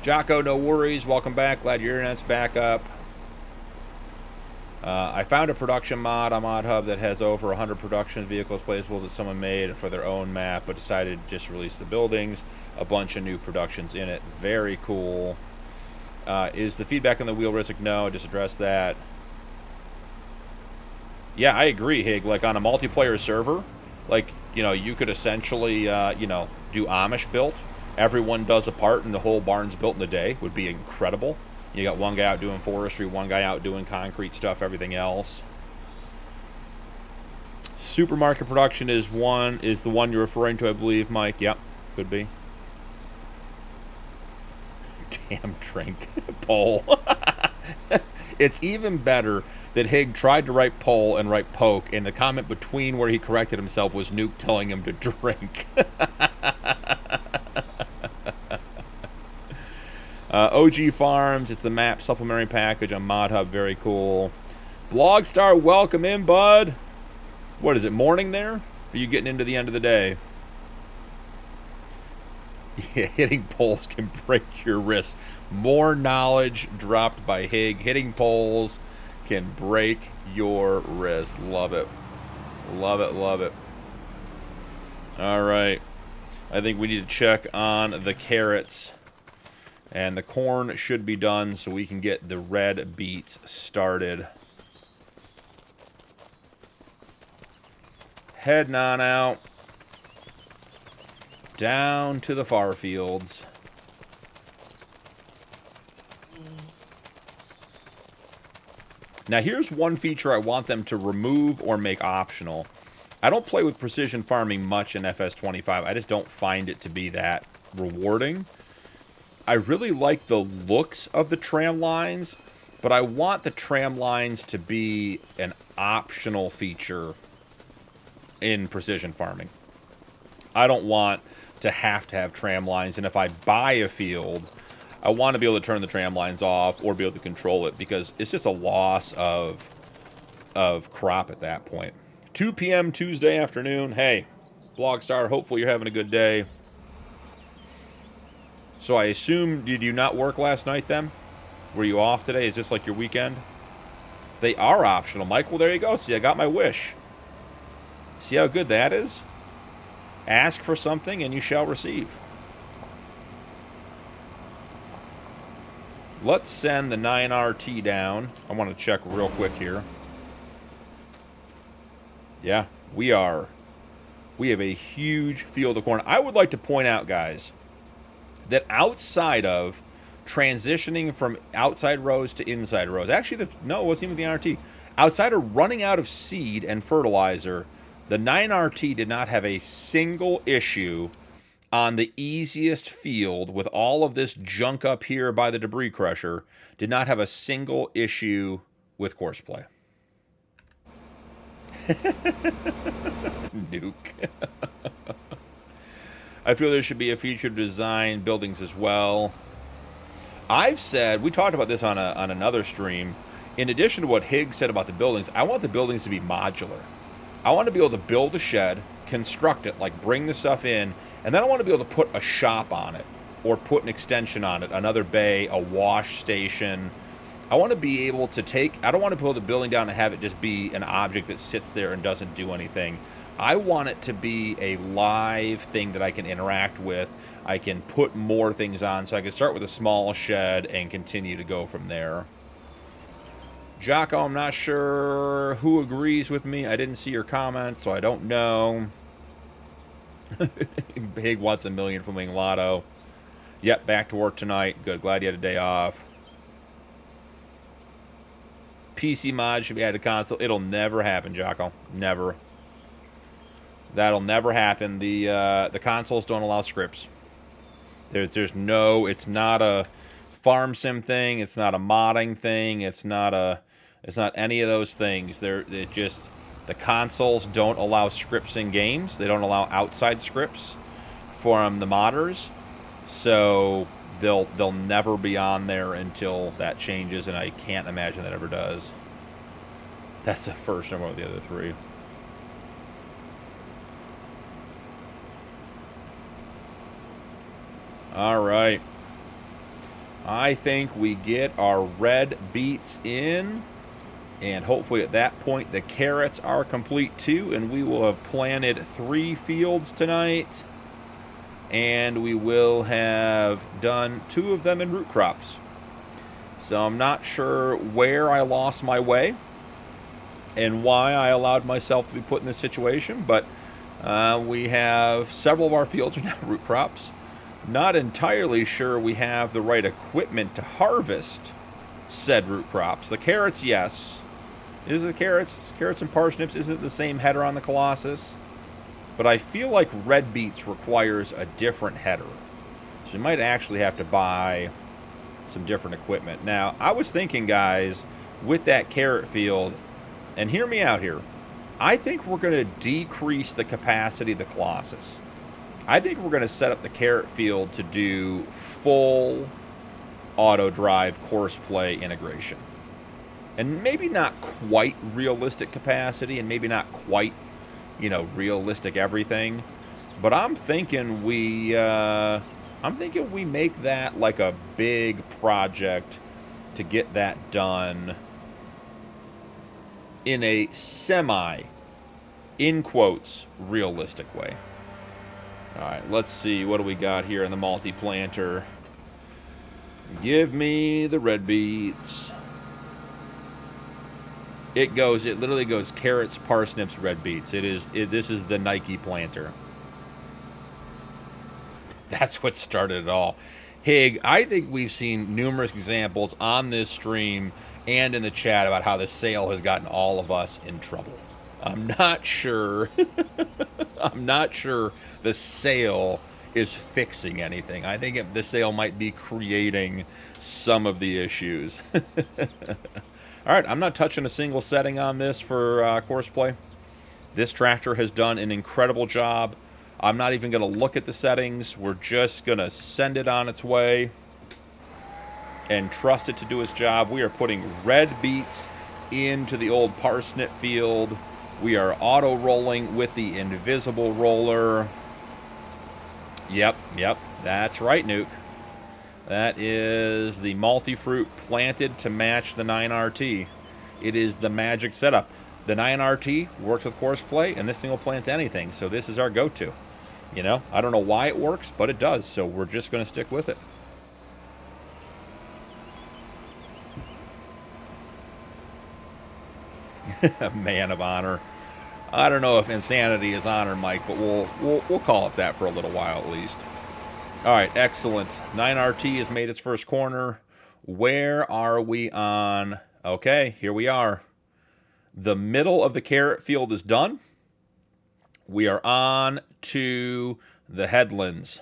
Jocko, no worries. Welcome back. Glad your internet's back up. I found a production mod on ModHub that has over 100 production vehicles placeables that someone made for their own map, but decided to just release the buildings. A bunch of new productions in it. Very cool. Is the feedback on the wheel realistic? No, just address that. Yeah, I agree, Hig. Like, on a multiplayer server, like, you know, you could essentially, you know, do Amish built. Everyone does a part and the whole barn's built in a day. Would be incredible. You got one guy out doing forestry, one guy out doing concrete stuff, everything else. Supermarket production is the one you're referring to, I believe, Mike. Yep, could be. Damn drink. Pole. It's even better that Hig tried to write pole and write poke, and the comment between where he corrected himself was Nuke telling him to drink. OG Farms is the map supplementary package on ModHub. Very cool. Blogstar, welcome in, bud. What is it, morning there? Or are you getting into the end of the day? Yeah, hitting poles can break your wrist. More knowledge dropped by Hig. Hitting poles can break your wrist. Love it. Love it, love it. All right. I think we need to check on the carrots. And the corn should be done so we can get the red beets started. Heading on out. Down to the far fields. Now here's one feature I want them to remove or make optional. I don't play with precision farming much in FS25. I just don't find it to be that rewarding. I really like the looks of the tram lines, but I want the tram lines to be an optional feature in precision farming. I don't want to have tram lines, and if I buy a field, I want to be able to turn the tram lines off or be able to control it, because it's just a loss of crop at that point. 2 p.m. Tuesday afternoon. Hey, Blogstar, hopefully you're having a good day. So I assume, did you not work last night then? Were you off today? Is this like your weekend? They are optional, Mike. Well, there you go. See, I got my wish. See how good that is? Ask for something and you shall receive. Let's send the 9RT down. I want to check real quick here. Yeah, we have a huge field of corn. I would like to point out, guys, that outside of transitioning from outside rows to inside rows, actually, no, it wasn't even the NRT. Outside of running out of seed and fertilizer, the 9RT did not have a single issue on the easiest field with all of this junk up here by the debris crusher. Did not have a single issue with courseplay. Nuke. I feel there should be a feature to design buildings as well. I've said, we talked about this on another stream, in addition to what Higgs said about the buildings, I want the buildings to be modular. I want to be able to build a shed, construct it, like bring the stuff in, and then I want to be able to put a shop on it, or put an extension on it, another bay, a wash station. I want to be able to I don't want to build a building down and have it just be an object that sits there and doesn't do anything. I want it to be a live thing that I can interact with. I can put more things on, so I can start with a small shed and continue to go from there. Jocko, I'm not sure who agrees with me. I didn't see your comment, so I don't know. Big wants $1 million from Wing Lotto. Yep, back to work tonight. Good, glad you had a day off. PC mod should be added to console. It'll never happen, Jocko. Never. That'll never happen. The consoles don't allow scripts. There's no. It's not a farm sim thing. It's not a modding thing. It's not any of those things. The consoles don't allow scripts in games. They don't allow outside scripts from the modders. So they'll never be on there until that changes, and I can't imagine that ever does. That's the first number of the other three. All right. I think we get our red beets in, and hopefully at that point the carrots are complete too, and we will have planted 3 fields tonight, and we will have done 2 of them in root crops. So I'm not sure where I lost my way and why I allowed myself to be put in this situation, but we have several of our fields are now root crops. Not entirely sure we have the right equipment to harvest said root crops. The carrots, yes. Is it the carrots and parsnips? Isn't it the same header on the Colossus? But I feel like red beets requires a different header. So you might actually have to buy some different equipment. Now, I was thinking, guys, with that carrot field, and hear me out here, I think we're going to decrease the capacity of the Colossus. I think we're going to set up the carrot field to do full auto drive course play integration. And maybe not quite realistic capacity, and maybe not quite, realistic everything. But I'm thinking we make that like a big project to get that done in a semi, in quotes, realistic way. All right, let's see. What do we got here in the multi-planter? Give me the red beets. It literally goes carrots, parsnips, red beets. This is the Nike planter. That's what started it all. Hig, I think we've seen numerous examples on this stream and in the chat about how the sale has gotten all of us in trouble. I'm not sure. I'm not sure the sale is fixing anything. I think the sale might be creating some of the issues. All right, I'm not touching a single setting on this for course play. This tractor has done an incredible job. I'm not even going to look at the settings. We're just going to send it on its way and trust it to do its job. We are putting red beets into the old parsnip field. We are auto rolling with the invisible roller. Yep, that's right, Nuke. That is the multi-fruit planted to match the 9RT. It is the magic setup. The 9RT works with course play, and this thing will plant anything, so this is our go-to. You know, I don't know why it works, but it does, so we're just going to stick with it. Man of honor. I don't know if insanity is honor, Mike, but we'll call it that for a little while at least. All right, excellent. 9RT has made its first corner. Where are we on? Okay, here we are. The middle of the carrot field is done. We are on to the headlands.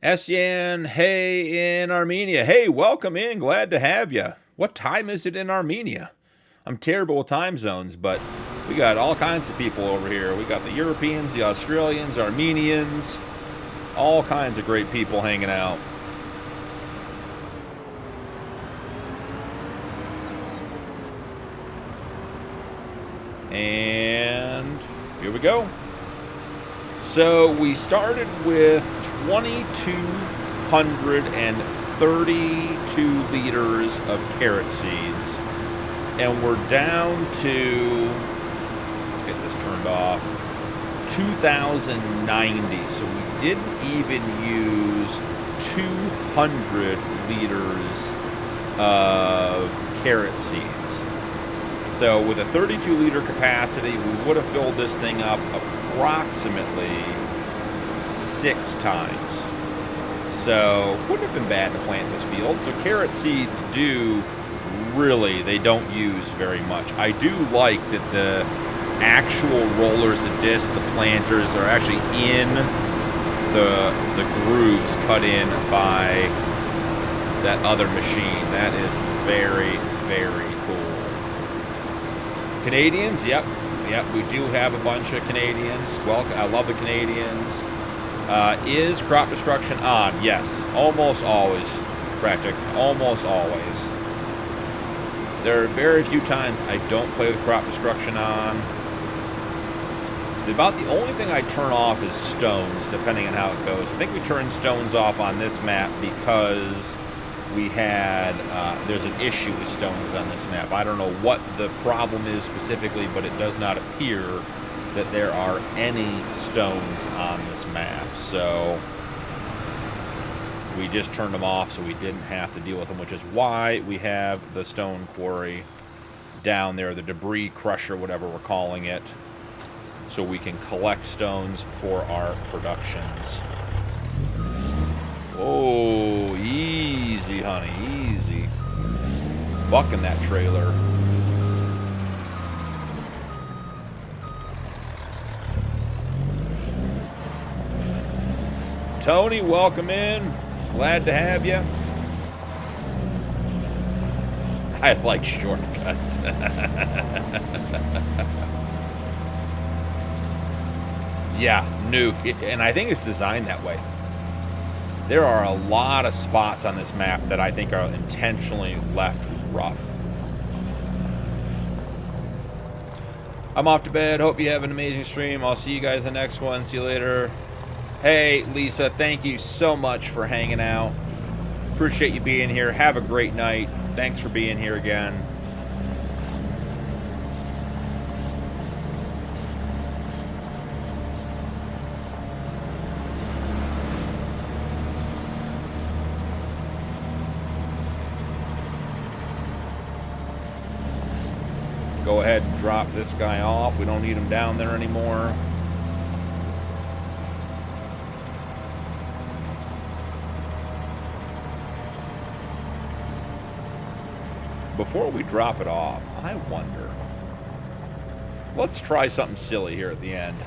Esyan, hey, in Armenia. Hey, welcome in. Glad to have you. What time is it in Armenia? I'm terrible with time zones, but we got all kinds of people over here. We got the Europeans, the Australians, Armenians, all kinds of great people hanging out. And here we go. So we started with 2,232 liters of carrot seeds. And we're down to, let's get this turned off, 2,090. So we didn't even use 200 liters of carrot seeds. So with a 32-liter capacity, we would have filled this thing up approximately 6 times. So wouldn't have been bad to plant this field. So carrot seeds really, they don't use very much. I do like that the actual rollers, the discs, the planters are actually in the grooves cut in by that other machine. That is very, very cool. Canadians, yep, we do have a bunch of Canadians. Well, I love the Canadians. Is crop destruction on? Yes, almost always, Practic, almost always. There are very few times I don't play with crop destruction on. About the only thing I turn off is stones, depending on how it goes. I think we turned stones off on this map because we had, there's an issue with stones on this map. I don't know what the problem is specifically, but it does not appear that there are any stones on this map. So we just turned them off so we didn't have to deal with them, which is why we have the stone quarry down there, the debris crusher, whatever we're calling it, so we can collect stones for our productions. Oh, easy, honey, easy. Bucking that trailer. Tony, welcome in. Glad to have you. I like shortcuts. Yeah, Nuke. And I think it's designed that way. There are a lot of spots on this map that I think are intentionally left rough. I'm off to bed. Hope you have an amazing stream. I'll see you guys in the next one. See you later. Hey, Lisa, thank you so much for hanging out. Appreciate you being here. Have a great night. Thanks for being here again. Go ahead and drop this guy off. We don't need him down there anymore. Before we drop it off, I wonder. Let's try something silly here at the end.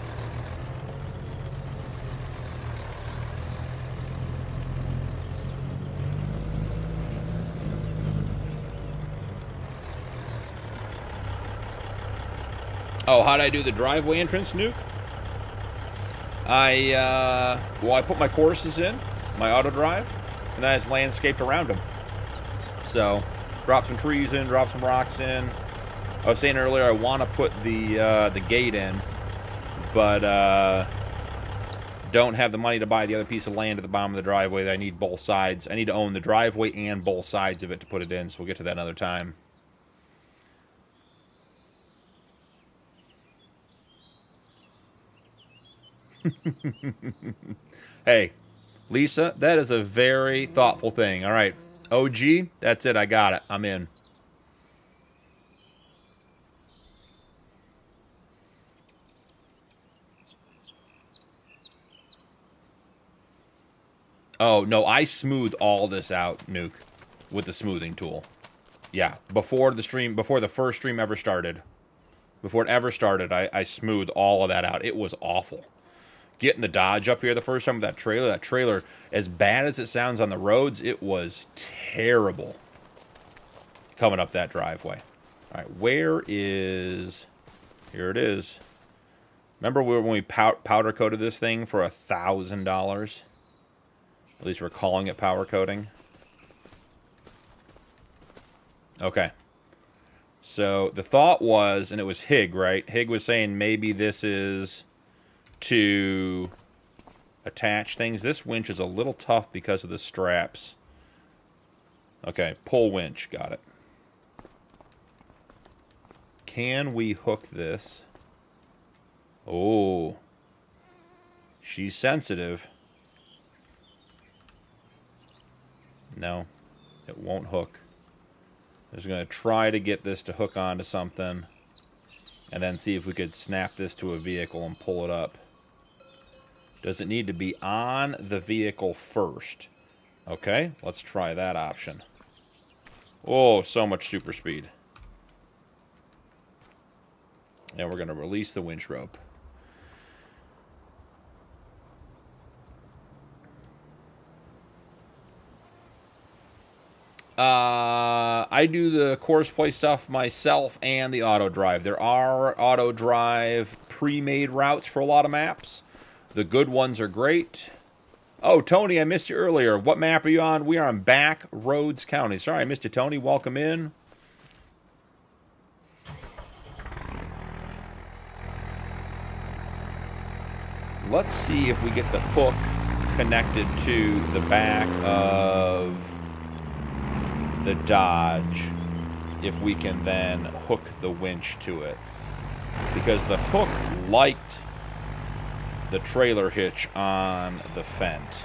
Oh, how'd I do the driveway entrance, Nuke? I put my courses in, my auto drive, and then I just landscaped around them. So, drop some trees in, drop some rocks in. I was saying earlier I want to put the gate in, but don't have the money to buy the other piece of land at the bottom of the driveway. That I need both sides. I need to own the driveway and both sides of it to put it in, so we'll get to that another time. Hey, Lisa, that is a very thoughtful thing. All right, OG, that's it. I got it. I'm in. Oh, no, I smoothed all this out, Nuke, with the smoothing tool. Yeah, before the first stream ever started. Before it ever started, I smoothed all of that out. It was awful. Getting the Dodge up here the first time with that trailer, as bad as it sounds on the roads, it was terrible coming up that driveway. All right, where is... Here it is. Remember when we powder coated this thing for $1,000? At least we're calling it power coating. Okay. So the thought was, and it was Hig, right? Hig was saying maybe this is to attach things. This winch is a little tough because of the straps. Okay, pull winch. Got it. Can we hook this? Oh. She's sensitive. No, it won't hook. I'm just going to try to get this to hook onto something and then see if we could snap this to a vehicle and pull it up. Does it need to be on the vehicle first? Okay, let's try that option. Oh, so much super speed. And we're going to release the winch rope. I do the course play stuff myself and the auto drive. There are auto drive pre-made routes for a lot of maps. The good ones are great. Oh, Tony, I missed you earlier. What map are you on? We are on Back Roads County. Sorry, I missed you, Tony. Welcome in. Let's see if we get the hook connected to the back of the Dodge, if we can then hook the winch to it, because the hook liked the trailer hitch on the Fendt.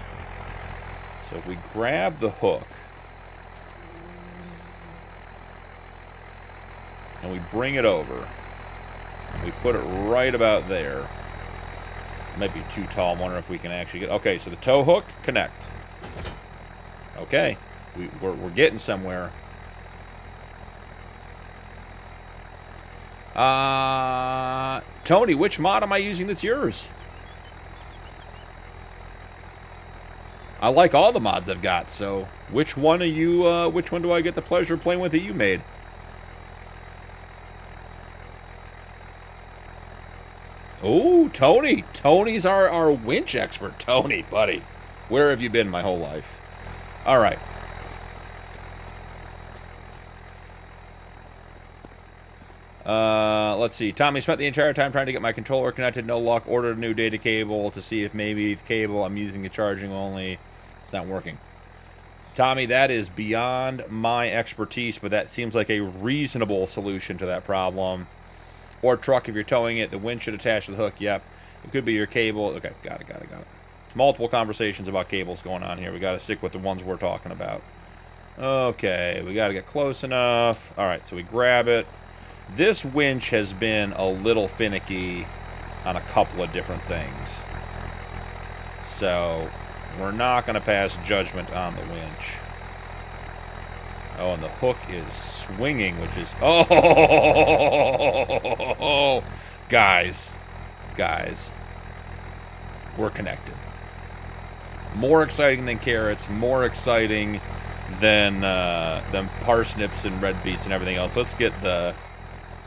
So if we grab the hook and we bring it over and we put it right about there, it might be too tall. I'm wondering if we can actually get... Okay, so the tow hook, connect. Okay. We're getting somewhere. Tony, which mod am I using that's yours? I like all the mods I've got, so which one are you, which one do I get the pleasure of playing with that you made? Oh, Tony. Tony's our winch expert. Tony, buddy. Where have you been my whole life? All right. Let's see. Tommy spent the entire time trying to get my controller connected. No luck. Ordered a new data cable to see if maybe the cable I'm using is charging only. It's not working. Tommy, that is beyond my expertise, but that seems like a reasonable solution to that problem. Or truck, if you're towing it, the winch should attach to the hook. Yep. It could be your cable. Okay, got it. Multiple conversations about cables going on here. We got to stick with the ones we're talking about. Okay, we got to get close enough. All right, so we grab it. This winch has been a little finicky on a couple of different things. So, we're not going to pass judgment on the winch. Oh, and the hook is swinging, which is... Oh! Guys. We're connected. More exciting than carrots. More exciting than parsnips and red beets and everything else. Let's get the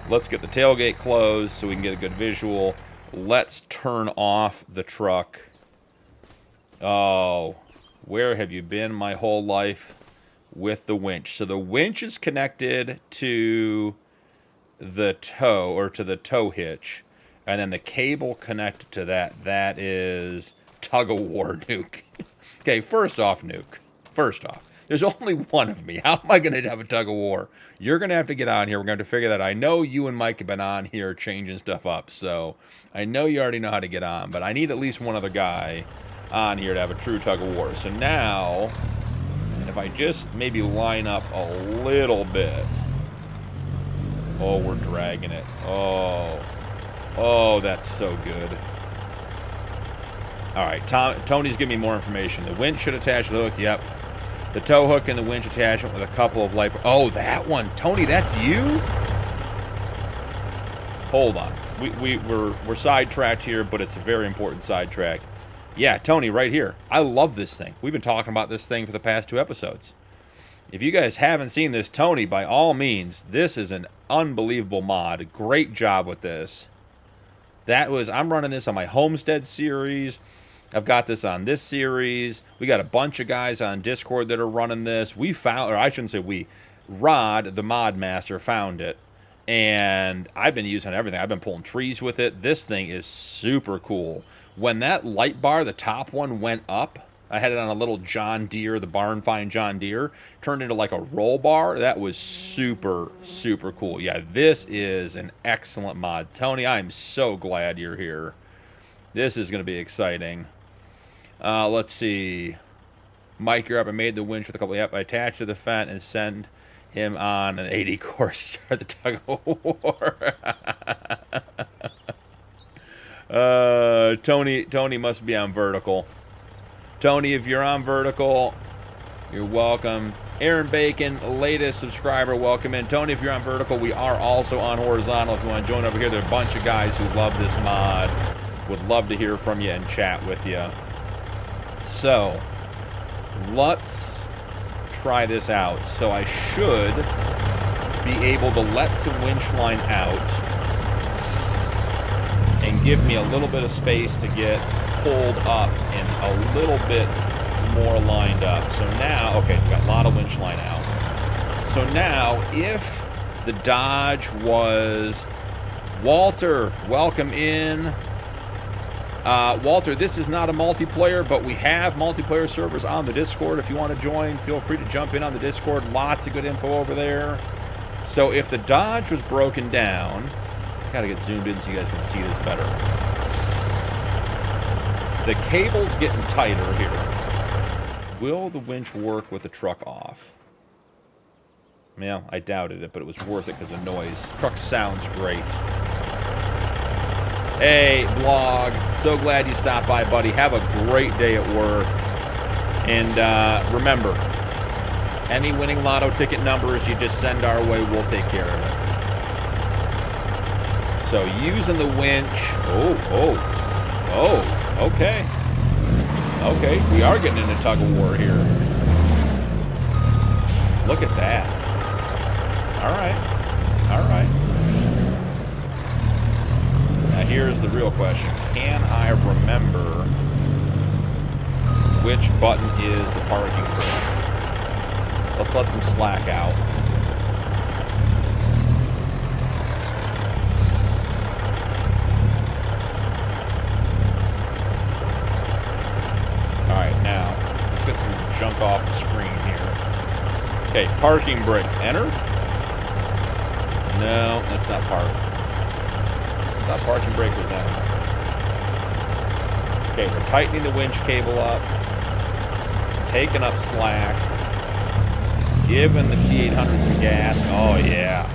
tailgate closed so we can get a good visual. Let's turn off the truck. Oh, where have you been my whole life with the winch? So the winch is connected to the tow, or to the tow hitch, and then the cable connected to that, that is tug-of-war nuke. Okay, first off, nuke. First off, there's only one of me. How am I going to have a tug-of-war? You're going to have to get on here. We're going to have to figure that out. I know you and Mike have been on here changing stuff up, so I know you already know how to get on, but I need at least one other guy on here to have a true tug-of-war. So now, if I just maybe line up a little bit. Oh, we're dragging it. Oh, that's so good. All right, Tony's giving me more information. The winch should attach to the hook. Yep. The tow hook and the winch attachment with a couple of light... Oh, that one. Tony, that's you? Hold on. We're sidetracked here, but it's a very important sidetrack. Yeah, Tony, right here. I love this thing. We've been talking about this thing for the past 2 episodes. If you guys haven't seen this, Tony, by all means, this is an unbelievable mod. Great job with this. I'm running this on my Homestead series. I've got this on this series. We got a bunch of guys on Discord that are running this. We found, or I shouldn't say we, Rod, the mod master, found it. And I've been using everything. I've been pulling trees with it. This thing is super cool. When that light bar, the top one, went up, I had it on a little John Deere, the Barn Find John Deere, turned into like a roll bar. That was super, super cool. Yeah, this is an excellent mod. Tony, I'm so glad you're here. This is going to be exciting. Let's see. Mike, you're up. I made the winch with a couple. Yep, I attached to the fence and send him on an 80 course to start the tug of war. Tony must be on vertical. Tony, if you're on vertical, you're welcome. Aaron Bacon, latest subscriber, welcome in. Tony, if you're on vertical, we are also on horizontal. If you want to join over here, there are a bunch of guys who love this mod. Would love to hear from you and chat with you. So, let's try this out. So I should be able to let some winch line out and give me a little bit of space to get pulled up and a little bit more lined up. So now, okay, we've got a lot of winch line out. So now, if the dodge was Walter, welcome in. Walter, this is not a multiplayer, but we have multiplayer servers on the Discord. If you want to join, feel free to jump in on the Discord. Lots of good info over there. So if the dodge was broken down, I gotta get zoomed in so you guys can see this better. The cable's getting tighter here. Will the winch work with the truck off? Yeah, I doubted it, but it was worth it because of noise. Truck sounds great. Hey, Blog. So glad you stopped by, buddy. Have a great day at work. And remember, any winning lotto ticket numbers you just send our way, we'll take care of it. So using the winch. Okay. Okay, we are getting into tug of war here. Look at that. All right. Now here's the real question. Can I remember which button is the parking brake? Let's let some slack out. Alright, now, let's get some junk off the screen here. Okay, parking brake. Enter? No, that's not park. That parking brake was enter. Okay, we're tightening the winch cable up. Taking up slack. Giving the T800 some gas. Oh, yeah.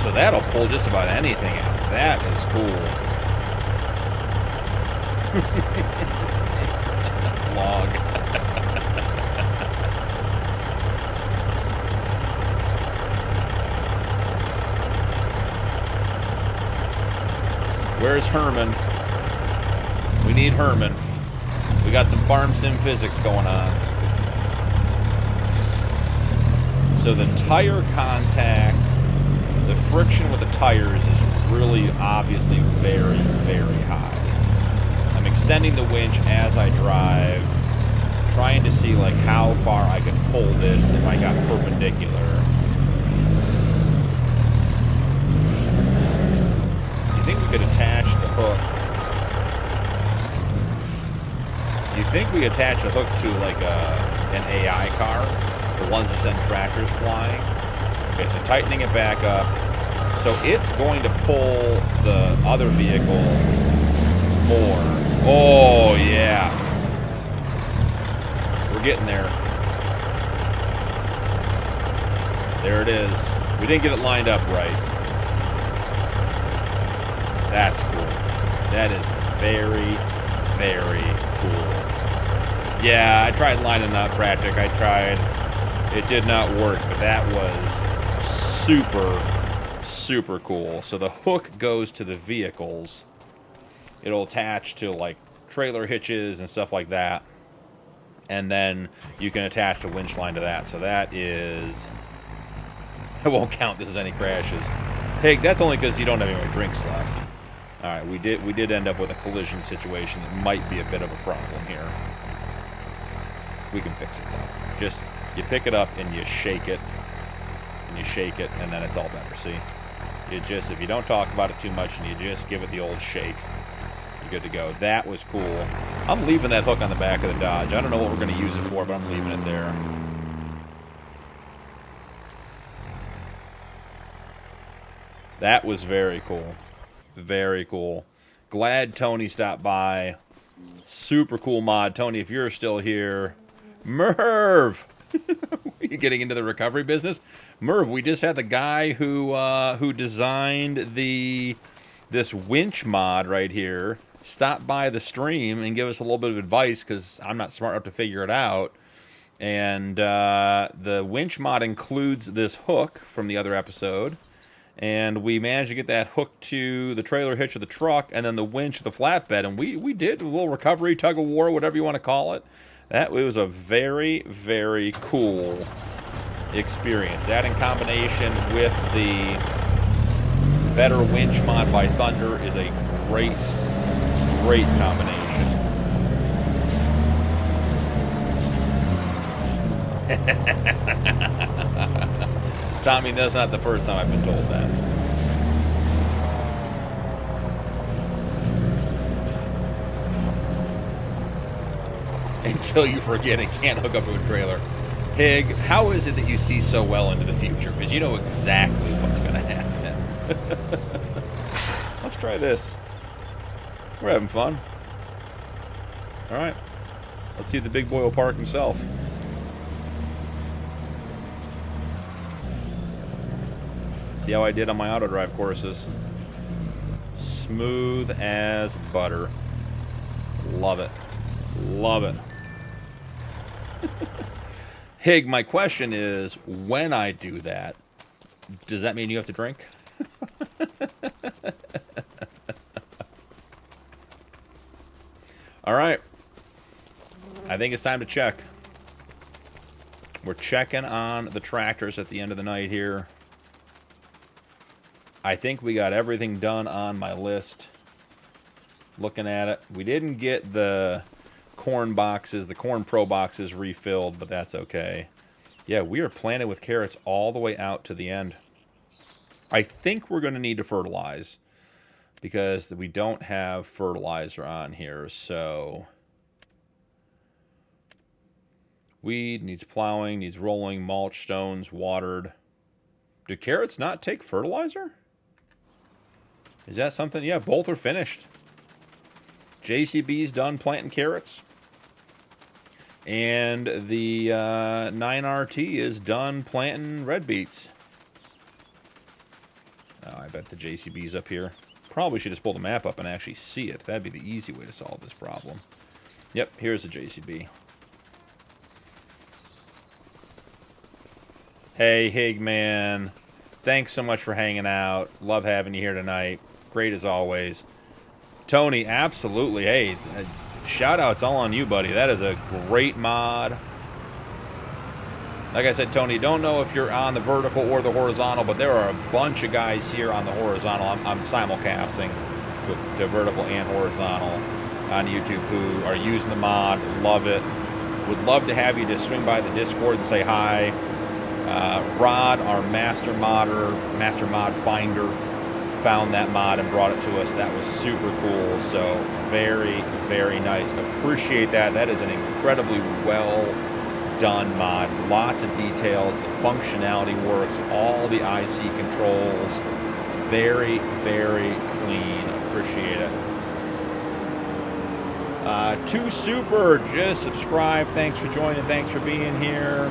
So that'll pull just about anything out. That is cool. Log. Where's Herman? We need Herman. We got some farm sim physics going on. So the tire contact, the friction with the tires is really obviously very, very high. I'm extending the winch as I drive, trying to see like how far I could pull this if I got perpendicular. think we attach a hook to like an AI car, the ones that send tractors flying. Okay, so tightening it back up. So it's going to pull the other vehicle more. Oh, yeah. We're getting there. There it is. We didn't get it lined up right. That's cool. That is very, very cool. Yeah, I tried lining up Pratic. I tried. It did not work, but that was super, super cool. So the hook goes to the vehicles. It'll attach to, like, trailer hitches and stuff like that. And then you can attach the winch line to that. So that is... I won't count this as any crashes. Hey, that's only because you don't have any more drinks left. All right, we did end up with a collision situation that might be a bit of a problem here. We can fix it, though. Just, you pick it up and you shake it. And you shake it, and then it's all better, see? You just, if you don't talk about it too much and you just give it the old shake, you're good to go. That was cool. I'm leaving that hook on the back of the Dodge. I don't know what we're going to use it for, but I'm leaving it there. That was very cool. Very cool. Glad Tony stopped by. Super cool mod. Tony, if you're still here. Merv! You getting into the recovery business? Merv, we just had the guy who designed this winch mod right here stop by the stream and give us a little bit of advice, because I'm not smart enough to figure it out. And the winch mod includes this hook from the other episode. And we managed to get that hooked to the trailer hitch of the truck, and then the winch of the flatbed. And we did a little recovery, tug of war, whatever you want to call it. That was a very, very cool experience. That in combination with the better winch mod by Thunder is a great, great combination. Tommy, that's not the first time I've been told that. Until you forget it can't hook up to a trailer. Hig, how is it that you see so well into the future? Because you know exactly what's going to happen. Let's try this. We're having fun. All right. Let's see if the big boy will park himself. See how I did on my auto drive courses. Smooth as butter. Love it. Love it. Hig, my question is, when I do that, does that mean you have to drink? All right. I think it's time to check. We're checking on the tractors at the end of the night here. I think we got everything done on my list. Looking at it. We didn't get the corn boxes, the Corn Pro boxes refilled, but that's okay. Yeah, we are planted with carrots all the way out to the end. I think we're going to need to fertilize because we don't have fertilizer on here, so weed needs plowing, needs rolling, mulch, stones, watered. Do carrots not take fertilizer? Is that something? Yeah, both are finished. JCB's done planting carrots. And the 9RT is done planting red beets. Oh, I bet the JCB's up here. Probably should just pull the map up and actually see it. That'd be the easy way to solve this problem. Yep, here's the JCB. Hey, Higman. Thanks so much for hanging out. Love having you here tonight. Great as always. Tony, absolutely. Hey, shout-outs all on you, buddy. That is a great mod. Like I said, Tony, don't know if you're on the vertical or the horizontal, but there are a bunch of guys here on the horizontal. I'm simulcasting to vertical and horizontal on YouTube who are using the mod. Love it. Would love to have you just swing by the Discord and say hi. Rod, our master mod finder found that mod and brought it to us. That was super cool. So very, very nice. Appreciate that. That is an incredibly well done mod. Lots of details. The functionality works. All the IC controls. Very, very clean. Appreciate it. 2 Super, just subscribe. Thanks for joining. Thanks for being here.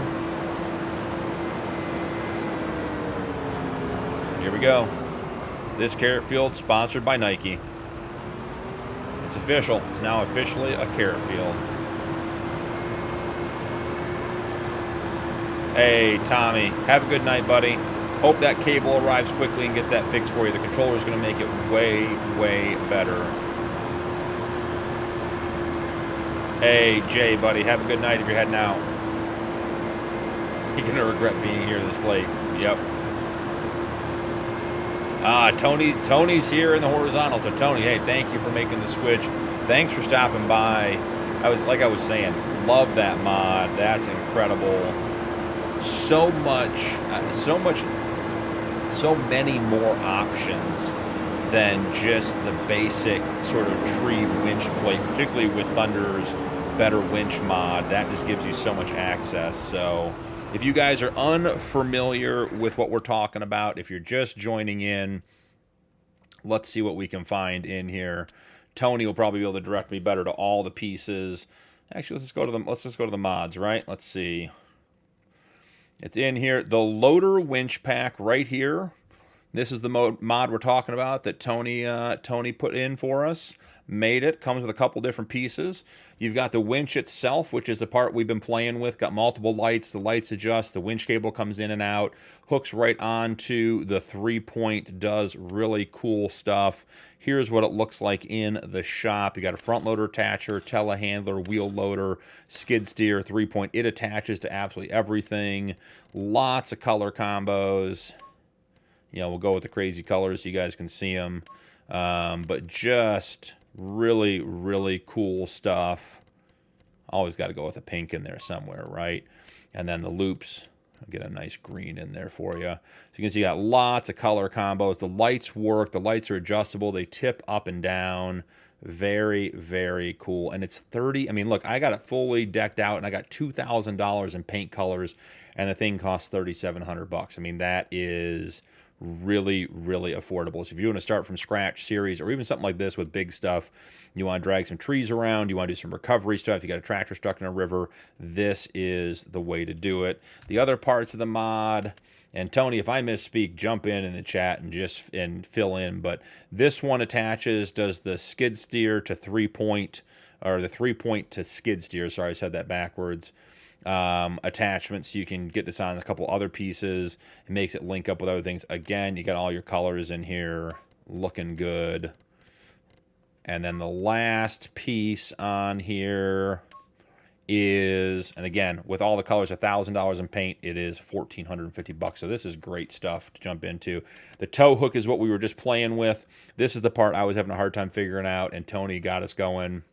Here we go. This carrot field sponsored by Nike. It's official. It's now officially a carrot field. Hey, Tommy. Have a good night, buddy. Hope that cable arrives quickly and gets that fixed for you. The controller is going to make it way, way better. Hey, Jay, buddy. Have a good night if you're heading out. You're going to regret being here this late. Yep. Tony's here in the horizontal. So, Tony, hey, thank you for making the switch. Thanks for stopping by. Like I was saying, love that mod. That's incredible. So many more options than just the basic sort of tree winch plate, particularly with Thunder's better winch mod. That just gives you so much access. So if you guys are unfamiliar with what we're talking about, if you're just joining in, let's see what we can find in here. Tony will probably be able to direct me better to all the pieces. Actually, let's just go to the mods, right? Let's see. It's in here. The loader winch pack right here. This is the mod we're talking about that Tony put in for us. Made it. Comes with a couple different pieces. You've got the winch itself, which is the part we've been playing with. Got multiple lights. The lights adjust. The winch cable comes in and out. Hooks right onto the 3-point. Does really cool stuff. Here's what it looks like in the shop. You got a front loader attacher, telehandler, wheel loader, skid steer, 3-point. It attaches to absolutely everything. Lots of color combos. You know, we'll go with the crazy colors so you guys can see them. But just really, really cool stuff. Always got to go with a pink in there somewhere, right? And then the loops. I'll get a nice green in there for you. So you can see you got lots of color combos. The lights work. The lights are adjustable. They tip up and down. Very, very cool. And it's 30. I mean, look, I got it fully decked out, and I got $2,000 in paint colors, and the thing costs $3,700. I mean, that is really, really affordable. So if you want to start from scratch series, or even something like this with big stuff, you want to drag some trees around, you want to do some recovery stuff, you got a tractor stuck in a river, this is the way to do it. The other parts of the mod, and Tony, if I misspeak, jump in the chat and fill in, but this one attaches, does the skid steer to 3-point, or the 3-point to skid steer, sorry, I said that backwards. Attachments, so you can get this on a couple other pieces. It makes it link up with other things. Again, you got all your colors in here, looking good. And then the last piece on here is, and again, with all the colors, $1,000 in paint, it is $1,450. So this is great stuff to jump into. The tow hook is what we were just playing with. This is the part I was having a hard time figuring out, and Tony got us going.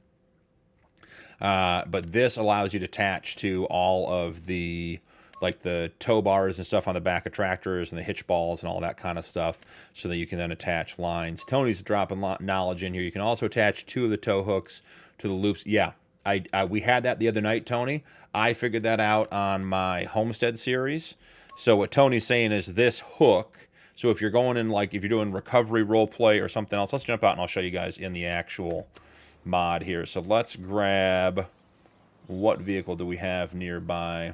But this allows you to attach to all of the, like the tow bars and stuff on the back of tractors and the hitch balls and all that kind of stuff, so that you can then attach lines. Tony's dropping knowledge in here. You can also attach 2 of the tow hooks to the loops. Yeah, we had that the other night, Tony. I figured that out on my Homestead series. So what Tony's saying is this hook. So if you're going in, like if you're doing recovery role play or something else, let's jump out and I'll show you guys in the actual mod here. So let's grab, what vehicle do we have nearby?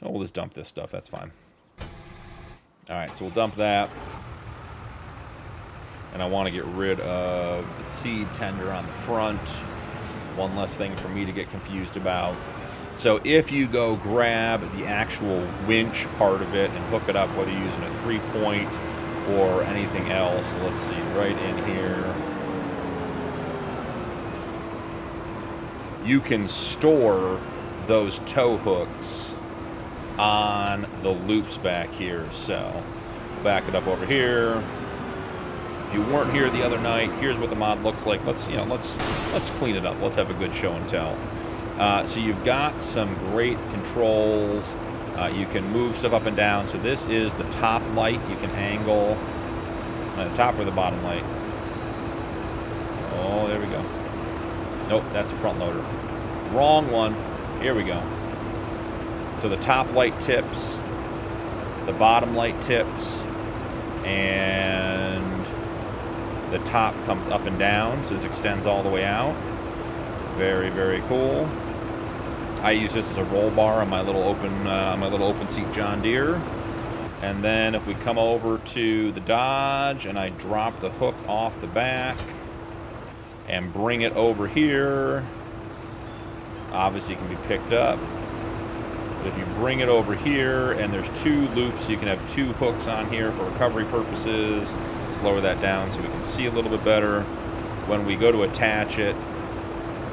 Oh, we'll just dump this stuff. That's fine. All right, so we'll dump that. And I want to get rid of the seed tender on the front. One less thing for me to get confused about. So if you go grab the actual winch part of it and hook it up, whether you're using a 3-point or anything else, let's see, right in here, you can store those tow hooks on the loops back here. So back it up over here. If you weren't here the other night, here's what the mod looks like. Let's clean it up. Let's have a good show and tell. So you've got some great controls. You can move stuff up and down. So this is the top light. You can angle The top or the bottom light? Oh, there we go. Nope, that's a front loader. Wrong one. Here we go. So the top light tips, the bottom light tips, and the top comes up and down, so this extends all the way out. Very, very cool. I use this as a roll bar on my little open seat John Deere. And then if we come over to the Dodge and I drop the hook off the back and bring it over here, obviously it can be picked up. But if you bring it over here and there's 2 loops, you can have 2 hooks on here for recovery purposes. Let's lower that down so we can see a little bit better. When we go to attach it,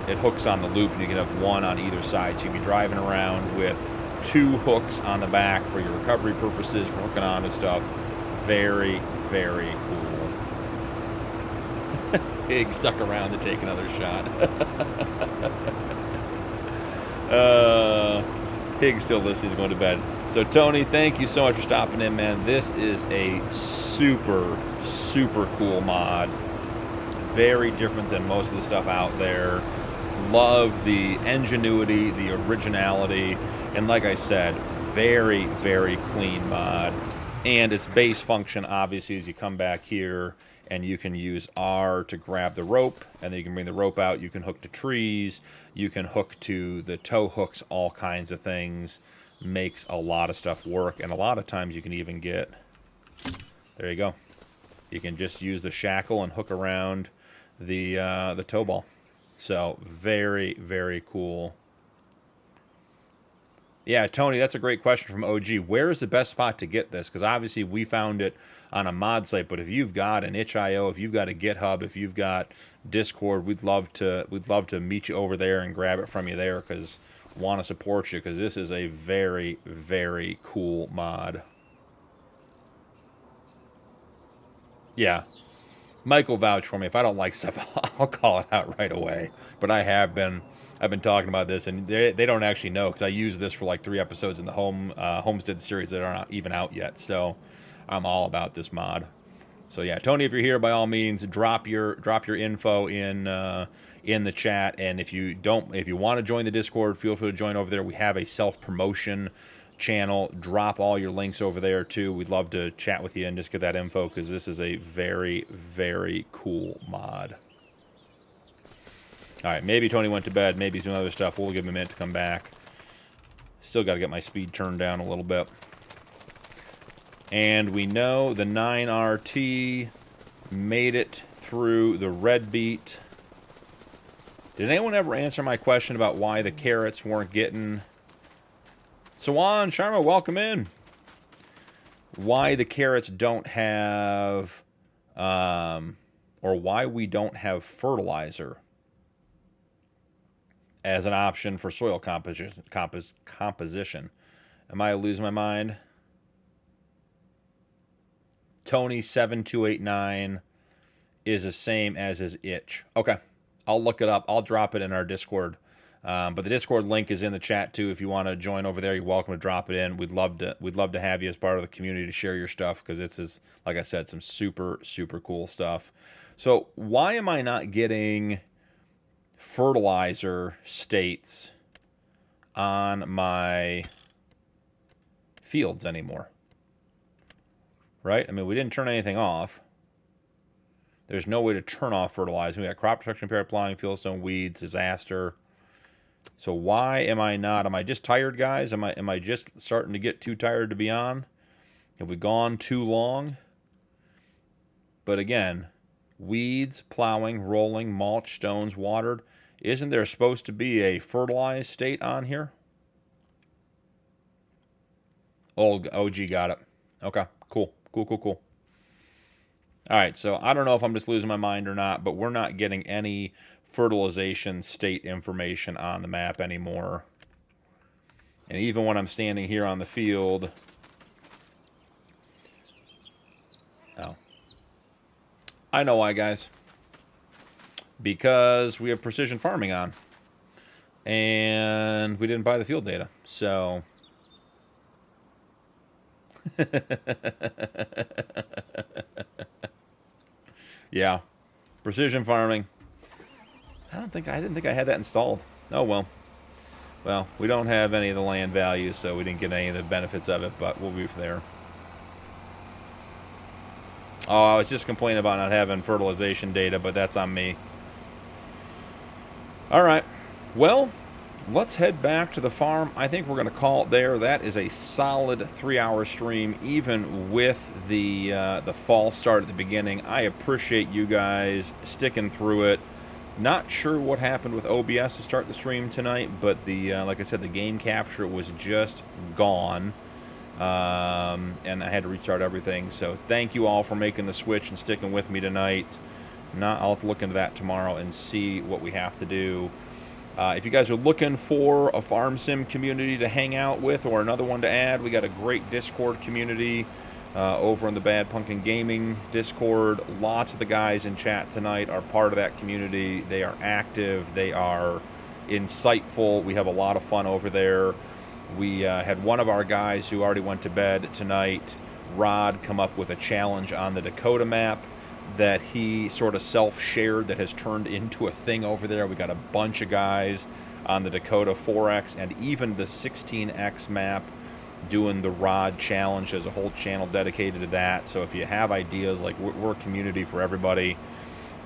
it hooks on the loop and you can have 1 on either side. So you can be driving around with 2 hooks on the back for your recovery purposes, for hooking on to stuff. Very, very cool. Pig stuck around to take another shot. Pig still listening, he's going to bed. So Tony, thank you so much for stopping in, man. This is a super, super cool mod. Very different than most of the stuff out there. Love the ingenuity, the originality, and like I said, very, very clean mod. And its base function, obviously, is you come back here and you can use R to grab the rope, and then you can bring the rope out. You can hook to trees, you can hook to the tow hooks, all kinds of things. Makes a lot of stuff work, and a lot of times you can even get, there you go. You can just use the shackle and hook around the tow ball. So very, very cool. Yeah, Tony, that's a great question from OG. Where is the best spot to get this? Because obviously we found it on a mod site, but if you've got an itch.io, if you've got a GitHub, if you've got Discord, we'd love to meet you over there and grab it from you there, because want to support you, because this is a very, very cool mod. Yeah. Michael vouch for me. If I don't like stuff, I'll call it out right away. But I've been talking about this, and they don't actually know, because I used this for like 3 episodes in the Homestead series that are not even out yet. So I'm all about this mod. So yeah, Tony, if you're here, by all means, drop your info in the chat. And if you want to join the Discord, feel free to join over there. We have a self-promotion channel. Drop all your links over there too. We'd love to chat with you and just get that info, because this is a very, very cool mod. All right, maybe Tony went to bed, maybe he's doing other stuff. We'll give him a minute to come back. Still got to get my speed turned down a little bit. And we know the 9RT made it through the red beat. Did anyone ever answer my question about why the carrots weren't getting... Sawan Sharma, welcome in. Why the carrots don't have, or why we don't have fertilizer as an option for soil composition. Am I losing my mind? Tony7289 is the same as his itch. Okay, I'll look it up. I'll drop it in our Discord. But the Discord link is in the chat too. If you want to join over there, you're welcome to drop it in. We'd love to have you as part of the community to share your stuff, because it's, is, like I said, some super, super cool stuff. So why am I not getting fertilizer states on my fields anymore? Right? I mean, we didn't turn anything off. There's no way to turn off fertilizer. We got crop protection, pair plowing, fieldstone, weeds, disaster. So why am I not? Am I just tired, guys? Am I just starting to get too tired to be on? Have we gone too long? But again, weeds, plowing, rolling, mulch, stones, watered. Isn't there supposed to be a fertilized state on here? Oh, OG got it. Okay, cool. Cool. All right, so I don't know if I'm just losing my mind or not, but we're not getting any fertilization state information on the map anymore. And even when I'm standing here on the field... Oh. I know why, guys. Because we have precision farming on. And we didn't buy the field data, so... Yeah. Precision farming. I didn't think I had that installed. Oh well. Well, we don't have any of the land values, so we didn't get any of the benefits of it, but we'll be there. Oh, I was just complaining about not having fertilization data, but that's on me. All right. Well, let's head back to the farm. I think we're going to call it there. That is a solid 3-hour stream, even with the false start at the beginning. I appreciate you guys sticking through it. Not sure what happened with OBS to start the stream tonight, but the like I said, the game capture was just gone. And I had to restart everything. So thank you all for making the switch and sticking with me tonight. I'll have to look into that tomorrow and see what we have to do. If you guys are looking for a farm sim community to hang out with or another one to add, we got a great Discord community over in the Bad Punkin Gaming Discord. Lots of the guys in chat tonight are part of that community. They are active. They are insightful. We have a lot of fun over there. We had one of our guys who already went to bed tonight, Rod, come up with a challenge on the Dakota map that he sort of self-shared that has turned into a thing over there. We got a bunch of guys on the Dakota 4X and even the 16X map doing the Rod challenge. There's a whole channel dedicated to that. So if you have ideas, like we're a community for everybody.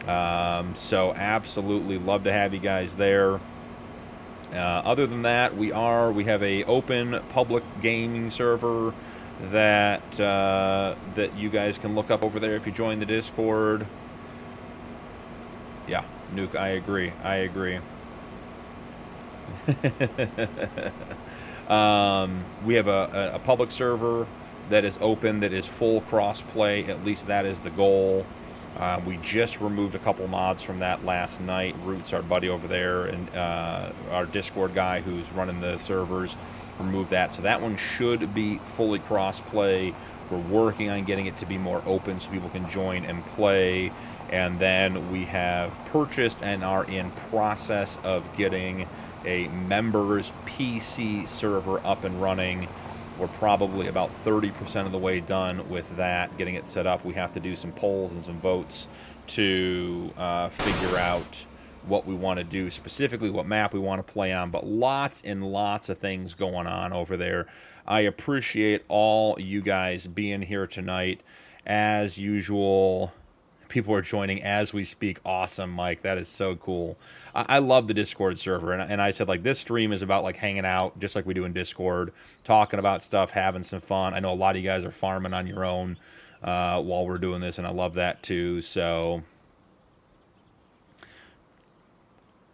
So absolutely love to have you guys there. Other than that, we have a open public gaming server that that you guys can look up over there if you join the Discord. Yeah, Nuke, I agree. We have a public server that is open, that is full cross-play. At least that is the goal. We just removed a couple mods from that last night. Roots, our buddy over there, and our Discord guy who's running the servers, removed that. So that one should be fully cross-play. We're working on getting it to be more open so people can join and play. And then we have purchased and are in process of getting a members PC server up and running. We're probably about 30% of the way done with that, getting it set up. We have to do some polls and some votes to figure out what we want to do, specifically what map we want to play on, but lots and lots of things going on over there. I appreciate all you guys being here tonight. As usual, people are joining as we speak. Awesome, Mike. That is so cool. I love the Discord server, and I said, like, this stream is about, like, hanging out, just like we do in Discord, talking about stuff, having some fun. I know a lot of you guys are farming on your own while we're doing this, and I love that, too, so...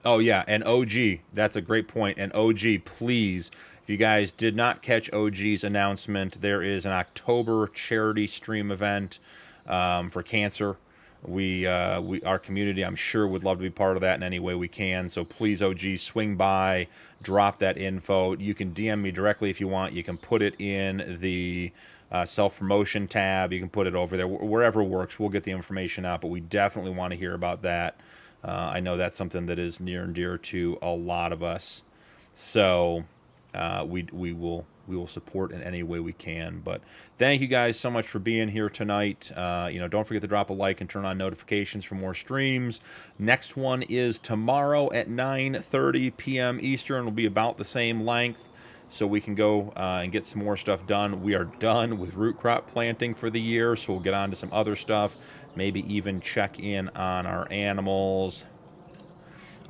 Oh, yeah, and OG, that's a great point. And OG, please, if you guys did not catch OG's announcement, there is an October charity stream event for cancer. Our community, I'm sure, would love to be part of that in any way we can. So please, OG, swing by, drop that info. You can DM me directly if you want. You can put it in the self-promotion tab. You can put it over there. Wherever works, we'll get the information out. But we definitely want to hear about that. I know that's something that is near and dear to a lot of us. So we will support in any way we can. But thank you guys so much for being here tonight. Don't forget to drop a like and turn on notifications for more streams. Next one is tomorrow at 9:30 p.m. Eastern. Will be about the same length, so we can go and get some more stuff done. We are done with root crop planting for the year, so we'll get on to some other stuff. Maybe even check in on our animals.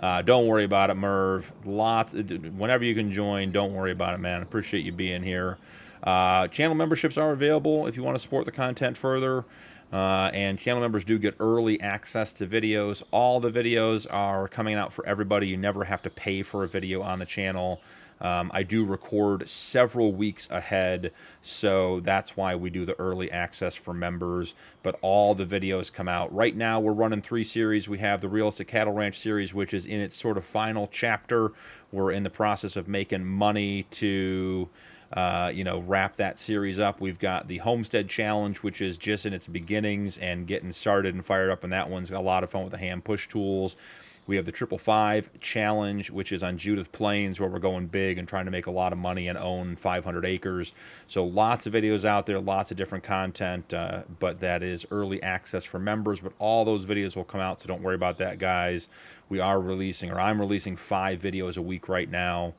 Don't worry about it, Merv. Whenever you can join, don't worry about it, man. Appreciate you being here. Channel memberships are available if you want to support the content further. And channel members do get early access to videos. All the videos are coming out for everybody. You never have to pay for a video on the channel. I do record several weeks ahead, so that's why we do the early access for members. But all the videos come out. Right now, we're running 3 series. We have the Realistic Cattle Ranch series, which is in its sort of final chapter. We're in the process of making money to wrap that series up. We've got the Homestead Challenge, which is just in its beginnings and getting started and fired up, and that one's a lot of fun with the hand push tools. We have the 555 challenge, which is on Judith Plains, where we're going big and trying to make a lot of money and own 500 acres. So lots of videos out there, lots of different content, but that is early access for members. But all those videos will come out, so don't worry about that, guys. We are releasing, or I'm releasing 5 videos a week right now.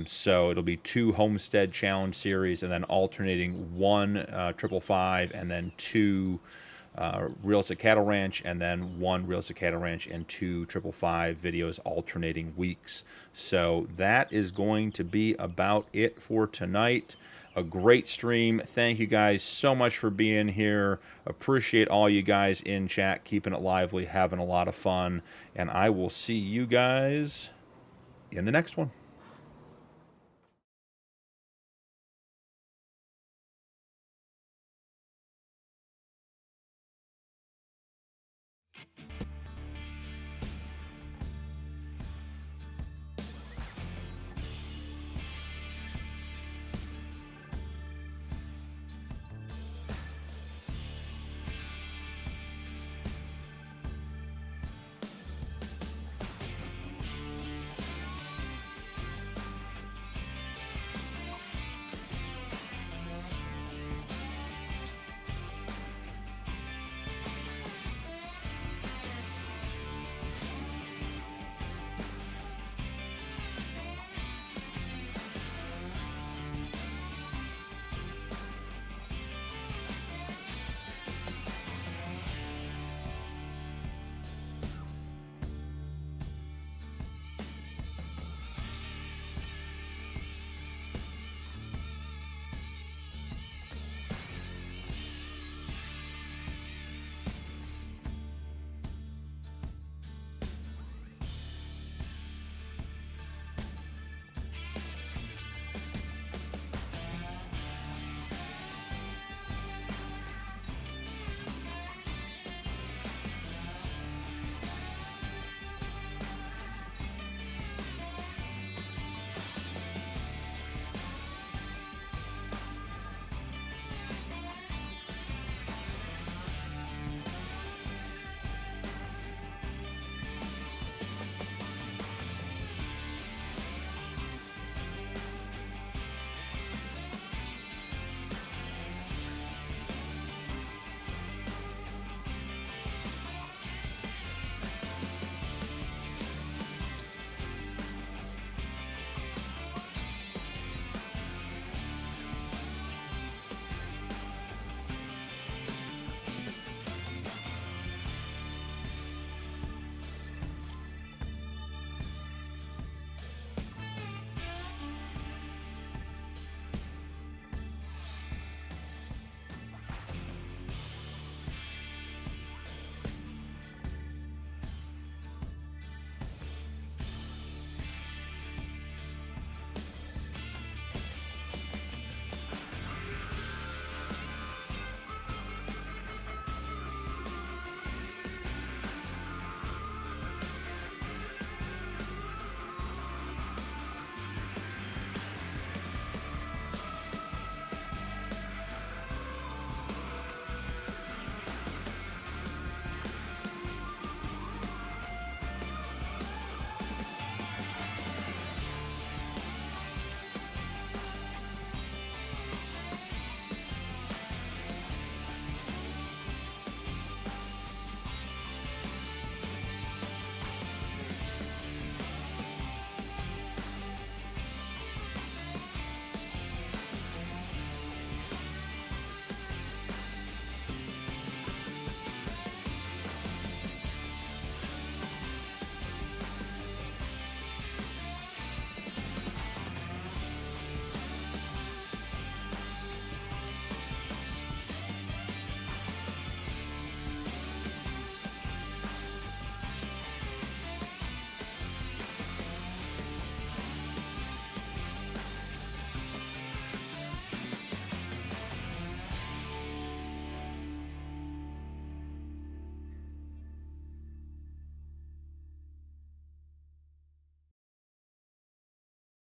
So it'll be 2 Homestead Challenge series, and then alternating 1 555, and then 2 Realistic Cattle Ranch, and then 1 Realistic Cattle Ranch and 2 555 videos alternating weeks. So that is going to be about it for tonight. A great stream. Thank you guys so much for being here. Appreciate all you guys in chat, keeping it lively, having a lot of fun, and I will see you guys in the next one.